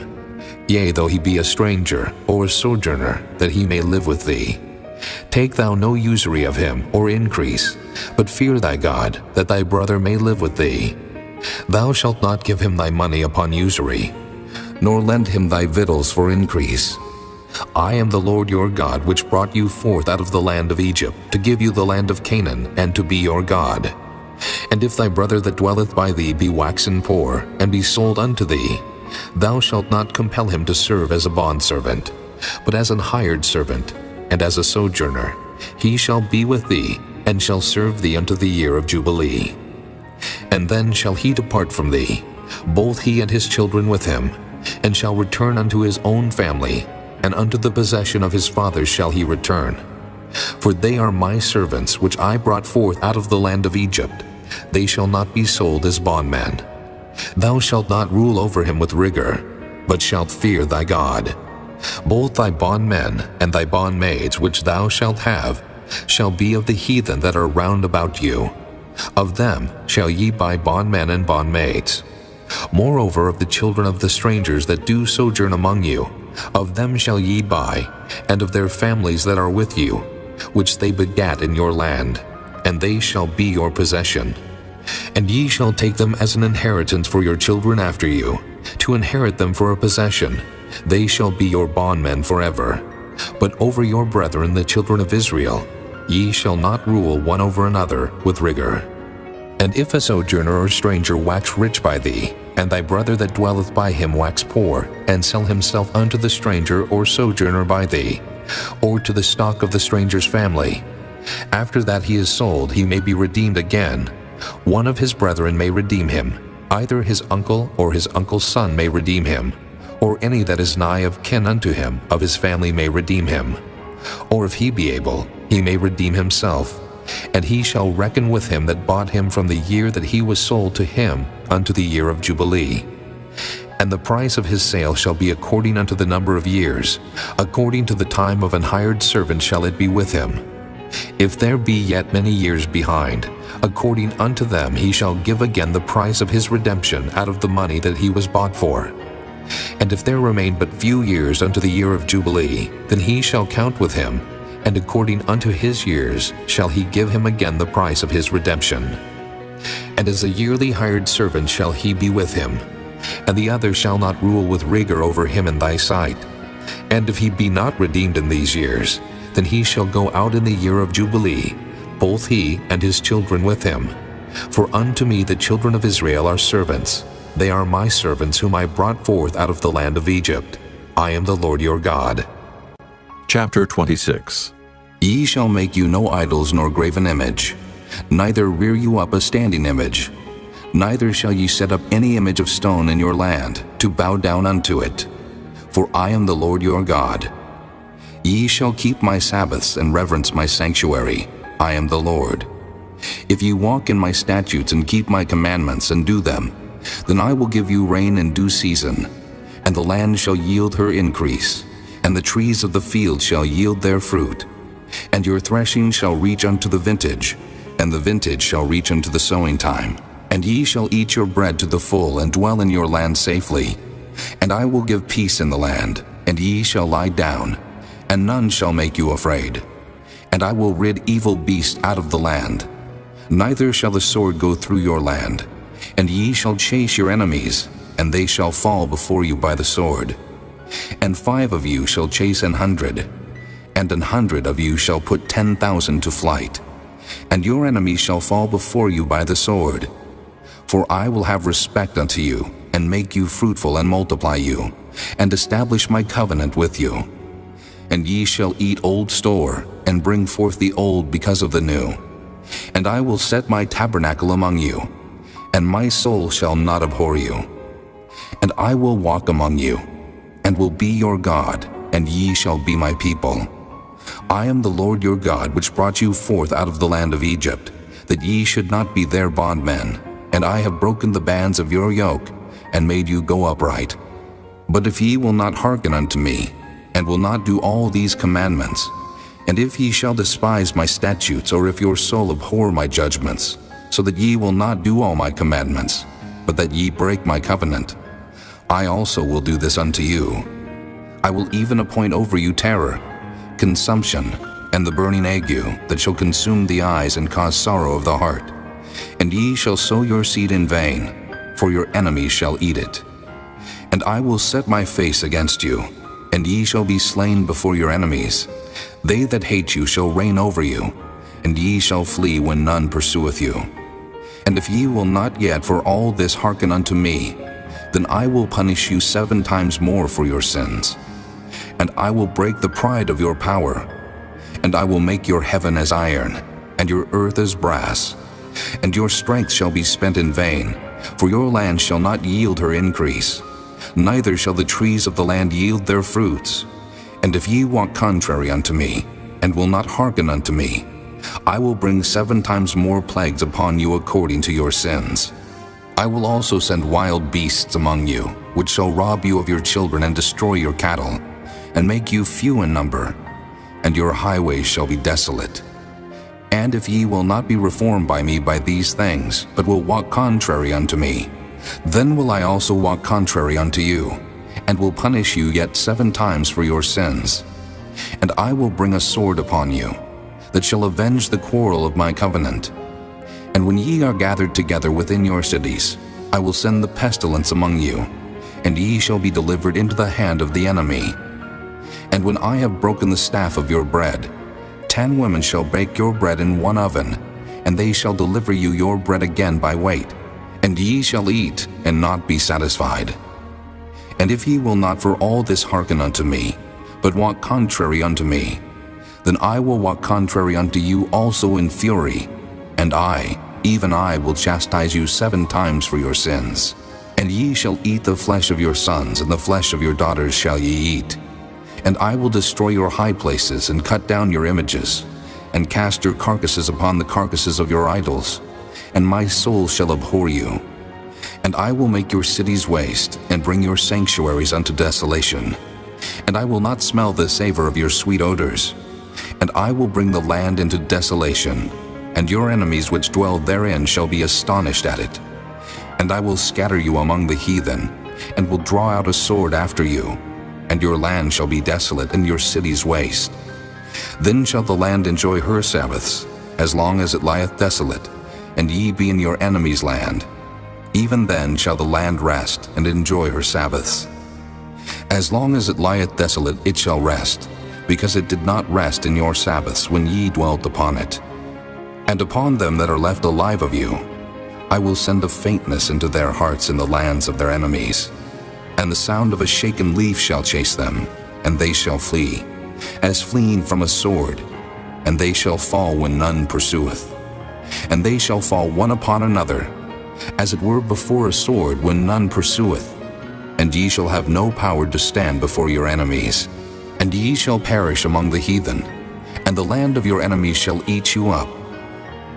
yea, though he be a stranger or a sojourner, that he may live with thee. Take thou no usury of him, or increase, but fear thy God, that thy brother may live with thee. Thou shalt not give him thy money upon usury, nor lend him thy victuals for increase. I am the Lord your God, which brought you forth out of the land of Egypt, to give you the land of Canaan, and to be your God. And if thy brother that dwelleth by thee be waxen poor, and be sold unto thee, thou shalt not compel him to serve as a bondservant, but as an hired servant, and as a sojourner. He shall be with thee, and shall serve thee unto the year of Jubilee. And then shall he depart from thee, both he and his children with him, and shall return unto his own family, and unto the possession of his fathers shall he return. For they are my servants, which I brought forth out of the land of Egypt. They shall not be sold as bondmen. Thou shalt not rule over him with rigor, but shalt fear thy God. Both thy bondmen and thy bondmaids which thou shalt have shall be of the heathen that are round about you. Of them shall ye buy bondmen and bondmaids. Moreover, of the children of the strangers that do sojourn among you, of them shall ye buy, and of their families that are with you, which they begat in your land, and they shall be your possession. And ye shall take them as an inheritance for your children after you, to inherit them for a possession. They shall be your bondmen forever. But over your brethren the children of Israel, ye shall not rule one over another with rigor. And if a sojourner or stranger wax rich by thee, and thy brother that dwelleth by him wax poor, and sell himself unto the stranger or sojourner by thee, or to the stock of the stranger's family, after that he is sold, he may be redeemed again. One of his brethren may redeem him, either his uncle or his uncle's son may redeem him, or any that is nigh of kin unto him of his family may redeem him. Or if he be able, he may redeem himself, and he shall reckon with him that bought him from the year that he was sold to him unto the year of Jubilee. And the price of his sale shall be according unto the number of years, according to the time of an hired servant shall it be with him. If there be yet many years behind, according unto them he shall give again the price of his redemption out of the money that he was bought for. And if there remain but few years unto the year of Jubilee, then he shall count with him, and according unto his years shall he give him again the price of his redemption. And as a yearly hired servant shall he be with him, and the other shall not rule with rigor over him in thy sight. And if he be not redeemed in these years, then he shall go out in the year of Jubilee, both he and his children with him. For unto me the children of Israel are servants. They are my servants whom I brought forth out of the land of Egypt. I am the Lord your God. Chapter 26. Ye shall make you no idols nor graven image, neither rear you up a standing image, neither shall ye set up any image of stone in your land, to bow down unto it. For I am the Lord your God. Ye shall keep my Sabbaths and reverence my sanctuary. I am the Lord. If ye walk in my statutes and keep my commandments and do them, then I will give you rain in due season, and the land shall yield her increase, and the trees of the field shall yield their fruit. And your threshing shall reach unto the vintage, and the vintage shall reach unto the sowing time. And ye shall eat your bread to the full, and dwell in your land safely. And I will give peace in the land, and ye shall lie down, and none shall make you afraid. And I will rid evil beasts out of the land. Neither shall the sword go through your land. And ye shall chase your enemies, and they shall fall before you by the sword. And 5 of you shall chase 100, and 100 of you shall put 10,000 to flight. And your enemies shall fall before you by the sword. For I will have respect unto you, and make you fruitful and multiply you, and establish my covenant with you. And ye shall eat old store, and bring forth the old because of the new. And I will set my tabernacle among you, and my soul shall not abhor you. And I will walk among you, and will be your God, and ye shall be my people. I am the Lord your God, which brought you forth out of the land of Egypt, that ye should not be their bondmen. And I have broken the bands of your yoke, and made you go upright. But if ye will not hearken unto me, and will not do all these commandments, and if ye shall despise my statutes, or if your soul abhor my judgments, so that ye will not do all my commandments, but that ye break my covenant, I also will do this unto you. I will even appoint over you terror, consumption, and the burning ague, that shall consume the eyes and cause sorrow of the heart. And ye shall sow your seed in vain, for your enemies shall eat it. And I will set my face against you, and ye shall be slain before your enemies. They that hate you shall reign over you, and ye shall flee when none pursueth you. And if ye will not yet for all this hearken unto me, then I will punish you 7 times more for your sins. And I will break the pride of your power, and I will make your heaven as iron, and your earth as brass. And your strength shall be spent in vain, for your land shall not yield her increase, neither shall the trees of the land yield their fruits. And if ye walk contrary unto me, and will not hearken unto me, I will bring 7 times more plagues upon you according to your sins. I will also send wild beasts among you, which shall rob you of your children and destroy your cattle, and make you few in number, and your highways shall be desolate. And if ye will not be reformed by me by these things, but will walk contrary unto me, then will I also walk contrary unto you, and will punish you yet 7 times for your sins. And I will bring a sword upon you, that shall avenge the quarrel of my covenant. And when ye are gathered together within your cities, I will send the pestilence among you, and ye shall be delivered into the hand of the enemy. And when I have broken the staff of your bread, 10 women shall bake your bread in one oven, and they shall deliver you your bread again by weight, and ye shall eat and not be satisfied. And if ye will not for all this hearken unto me, but walk contrary unto me, then I will walk contrary unto you also in fury, and I, even I, will chastise you 7 times for your sins. And ye shall eat the flesh of your sons, and the flesh of your daughters shall ye eat. And I will destroy your high places, and cut down your images, and cast your carcasses upon the carcasses of your idols, and my soul shall abhor you. And I will make your cities waste, and bring your sanctuaries unto desolation. And I will not smell the savor of your sweet odors. And I will bring the land into desolation, and your enemies which dwell therein shall be astonished at it. And I will scatter you among the heathen, and will draw out a sword after you, and your land shall be desolate, and your cities waste. Then shall the land enjoy her Sabbaths, as long as it lieth desolate, and ye be in your enemy's land. Even then shall the land rest, and enjoy her Sabbaths. As long as it lieth desolate, it shall rest, because it did not rest in your Sabbaths when ye dwelt upon it. And upon them that are left alive of you, I will send a faintness into their hearts in the lands of their enemies. And the sound of a shaken leaf shall chase them, and they shall flee, as fleeing from a sword, and they shall fall when none pursueth. And they shall fall one upon another, as it were before a sword when none pursueth. And ye shall have no power to stand before your enemies. And ye shall perish among the heathen, and the land of your enemies shall eat you up.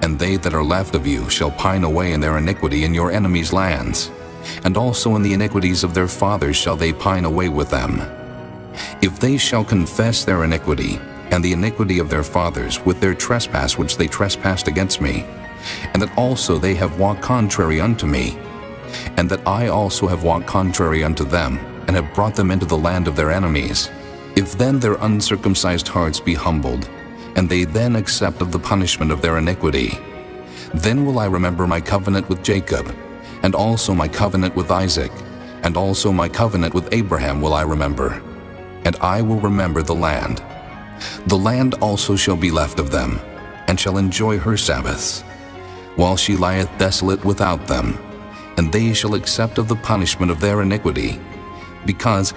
And they that are left of you shall pine away in their iniquity in your enemies' lands, and also in the iniquities of their fathers shall they pine away with them. If they shall confess their iniquity, and the iniquity of their fathers, with their trespass which they trespassed against me, and that also they have walked contrary unto me, and that I also have walked contrary unto them, and have brought them into the land of their enemies, if then their uncircumcised hearts be humbled, and they then accept of the punishment of their iniquity, then will I remember my covenant with Jacob, and also my covenant with Isaac, and also my covenant with Abraham will I remember, and I will remember the land. The land also shall be left of them, and shall enjoy her Sabbaths, while she lieth desolate without them, and they shall accept of the punishment of their iniquity, because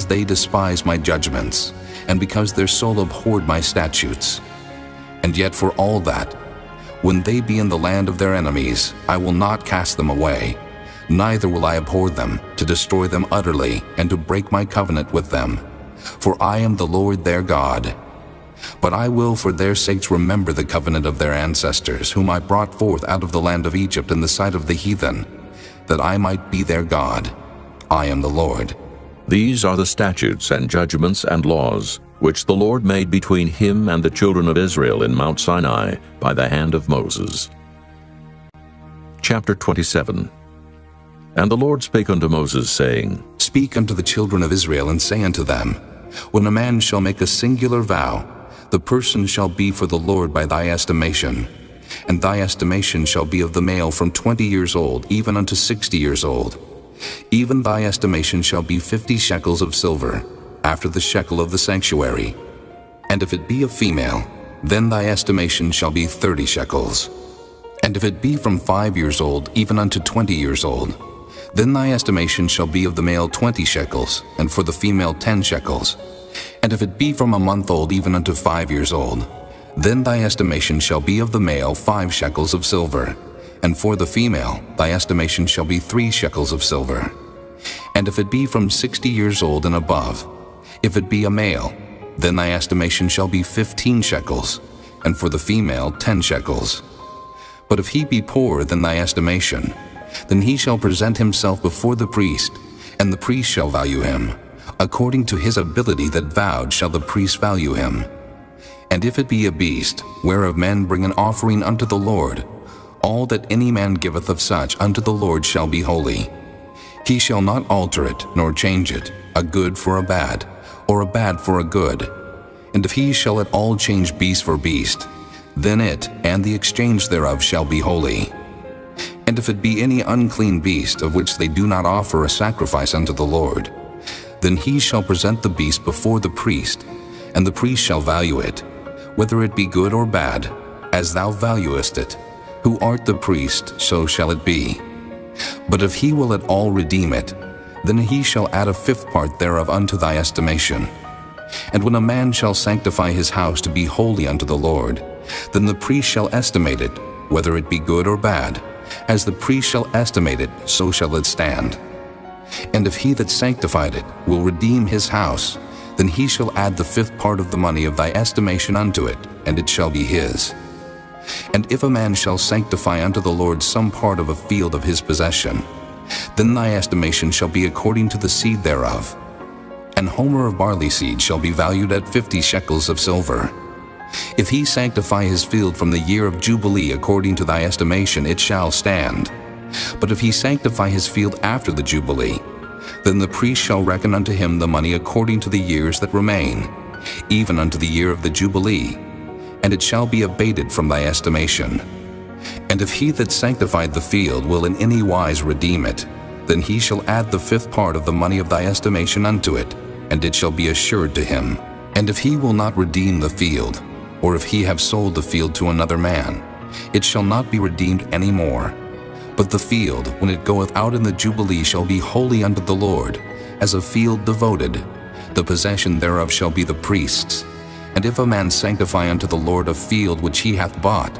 they despise my judgments, and because their soul abhorred my statutes. And yet for all that, when they be in the land of their enemies, I will not cast them away, neither will I abhor them, to destroy them utterly, and to break my covenant with them. For I am the Lord their God. But I will for their sakes remember the covenant of their ancestors, whom I brought forth out of the land of Egypt in the sight of the heathen, that I might be their God. I am the Lord. These are the statutes and judgments and laws which the Lord made between him and the children of Israel in Mount Sinai by the hand of Moses. Chapter 27. And the Lord spake unto Moses, saying, Speak unto the children of Israel, and say unto them, When a man shall make a singular vow, the person shall be for the Lord by thy estimation. And thy estimation shall be of the male from 20 years old, even unto 60 years old. Even thy estimation shall be 50 shekels of silver, after the shekel of the sanctuary. And if it be a female, then thy estimation shall be 30 shekels. And if it be from 5 years old, even unto 20 years old, then thy estimation shall be of the male 20 shekels, and for the female 10 shekels. And if it be from a month old, even unto 5 years old, then thy estimation shall be of the male 5 shekels of silver, and for the female thy estimation shall be 3 shekels of silver. And if it be from 60 years old and above, if it be a male, then thy estimation shall be 15 shekels, and for the female 10 shekels. But if he be poorer than thy estimation, then he shall present himself before the priest, and the priest shall value him. According to his ability that vowed shall the priest value him. And if it be a beast, whereof men bring an offering unto the Lord, all that any man giveth of such unto the Lord shall be holy. He shall not alter it, nor change it, a good for a bad, or a bad for a good. And if he shall at all change beast for beast, then it and the exchange thereof shall be holy. And if it be any unclean beast, of which they do not offer a sacrifice unto the Lord, then he shall present the beast before the priest, and the priest shall value it, whether it be good or bad, as thou valuest it. Who art the priest, so shall it be. But if he will at all redeem it, then he shall add a 5th part thereof unto thy estimation. And when a man shall sanctify his house to be holy unto the Lord, then the priest shall estimate it, whether it be good or bad. As the priest shall estimate it, so shall it stand. And if he that sanctified it will redeem his house, then he shall add the 5th part of the money of thy estimation unto it, and it shall be his. And if a man shall sanctify unto the Lord some part of a field of his possession, Then thy estimation shall be according to the seed thereof. An homer of barley seed shall be valued at 50 shekels of silver. If he sanctify his field from the year of Jubilee according to thy estimation, it shall stand. But if he sanctify his field after the Jubilee, then the priest shall reckon unto him the money according to the years that remain, even unto the year of the Jubilee, and it shall be abated from thy estimation. And if he that sanctified the field will in any wise redeem it, then he shall add the 5th part of the money of thy estimation unto it, and it shall be assured to him. And if he will not redeem the field, or if he have sold the field to another man, it shall not be redeemed any more. But the field, when it goeth out in the Jubilee, shall be holy unto the Lord, as a field devoted. The possession thereof shall be the priest's. And if a man sanctify unto the Lord a field which he hath bought,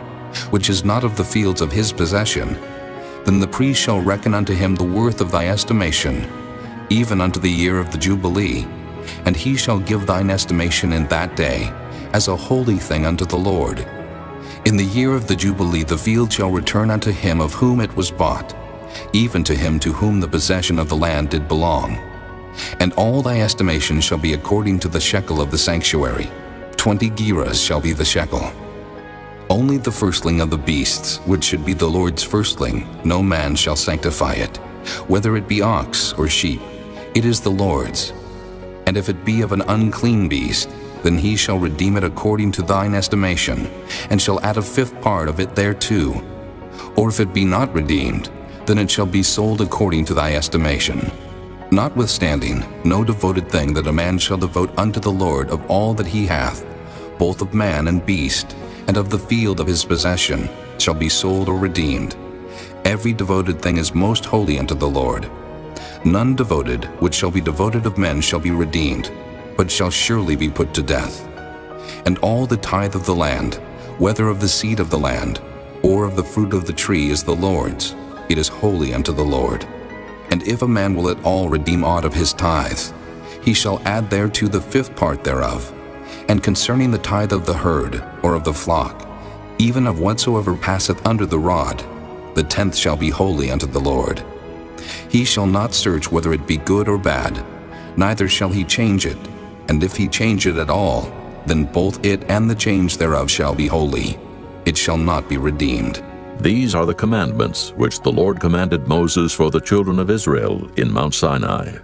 which is not of the fields of his possession, then the priest shall reckon unto him the worth of thy estimation, even unto the year of the Jubilee, and he shall give thine estimation in that day, as a holy thing unto the Lord. In the year of the Jubilee the field shall return unto him of whom it was bought, even to him to whom the possession of the land did belong. And all thy estimation shall be according to the shekel of the sanctuary. 20 gerahs shall be the shekel. Only the firstling of the beasts, which should be the Lord's firstling, no man shall sanctify it. Whether it be ox or sheep, it is the Lord's. And if it be of an unclean beast, then he shall redeem it according to thine estimation, and shall add a 5th part of it thereto. Or if it be not redeemed, then it shall be sold according to thy estimation. Notwithstanding, no devoted thing that a man shall devote unto the Lord of all that he hath, both of man and beast, and of the field of his possession, shall be sold or redeemed. Every devoted thing is most holy unto the Lord. None devoted which shall be devoted of men shall be redeemed, but shall surely be put to death. And all the tithe of the land, whether of the seed of the land, or of the fruit of the tree, is the Lord's. It is holy unto the Lord. And if a man will at all redeem aught of his tithes, he shall add thereto the 5th part thereof. And concerning the tithe of the herd, or of the flock, even of whatsoever passeth under the rod, the 10th shall be holy unto the Lord. He shall not search whether it be good or bad, neither shall he change it. And if he change it at all, then both it and the change thereof shall be holy. It shall not be redeemed. These are the commandments which the Lord commanded Moses for the children of Israel in Mount Sinai.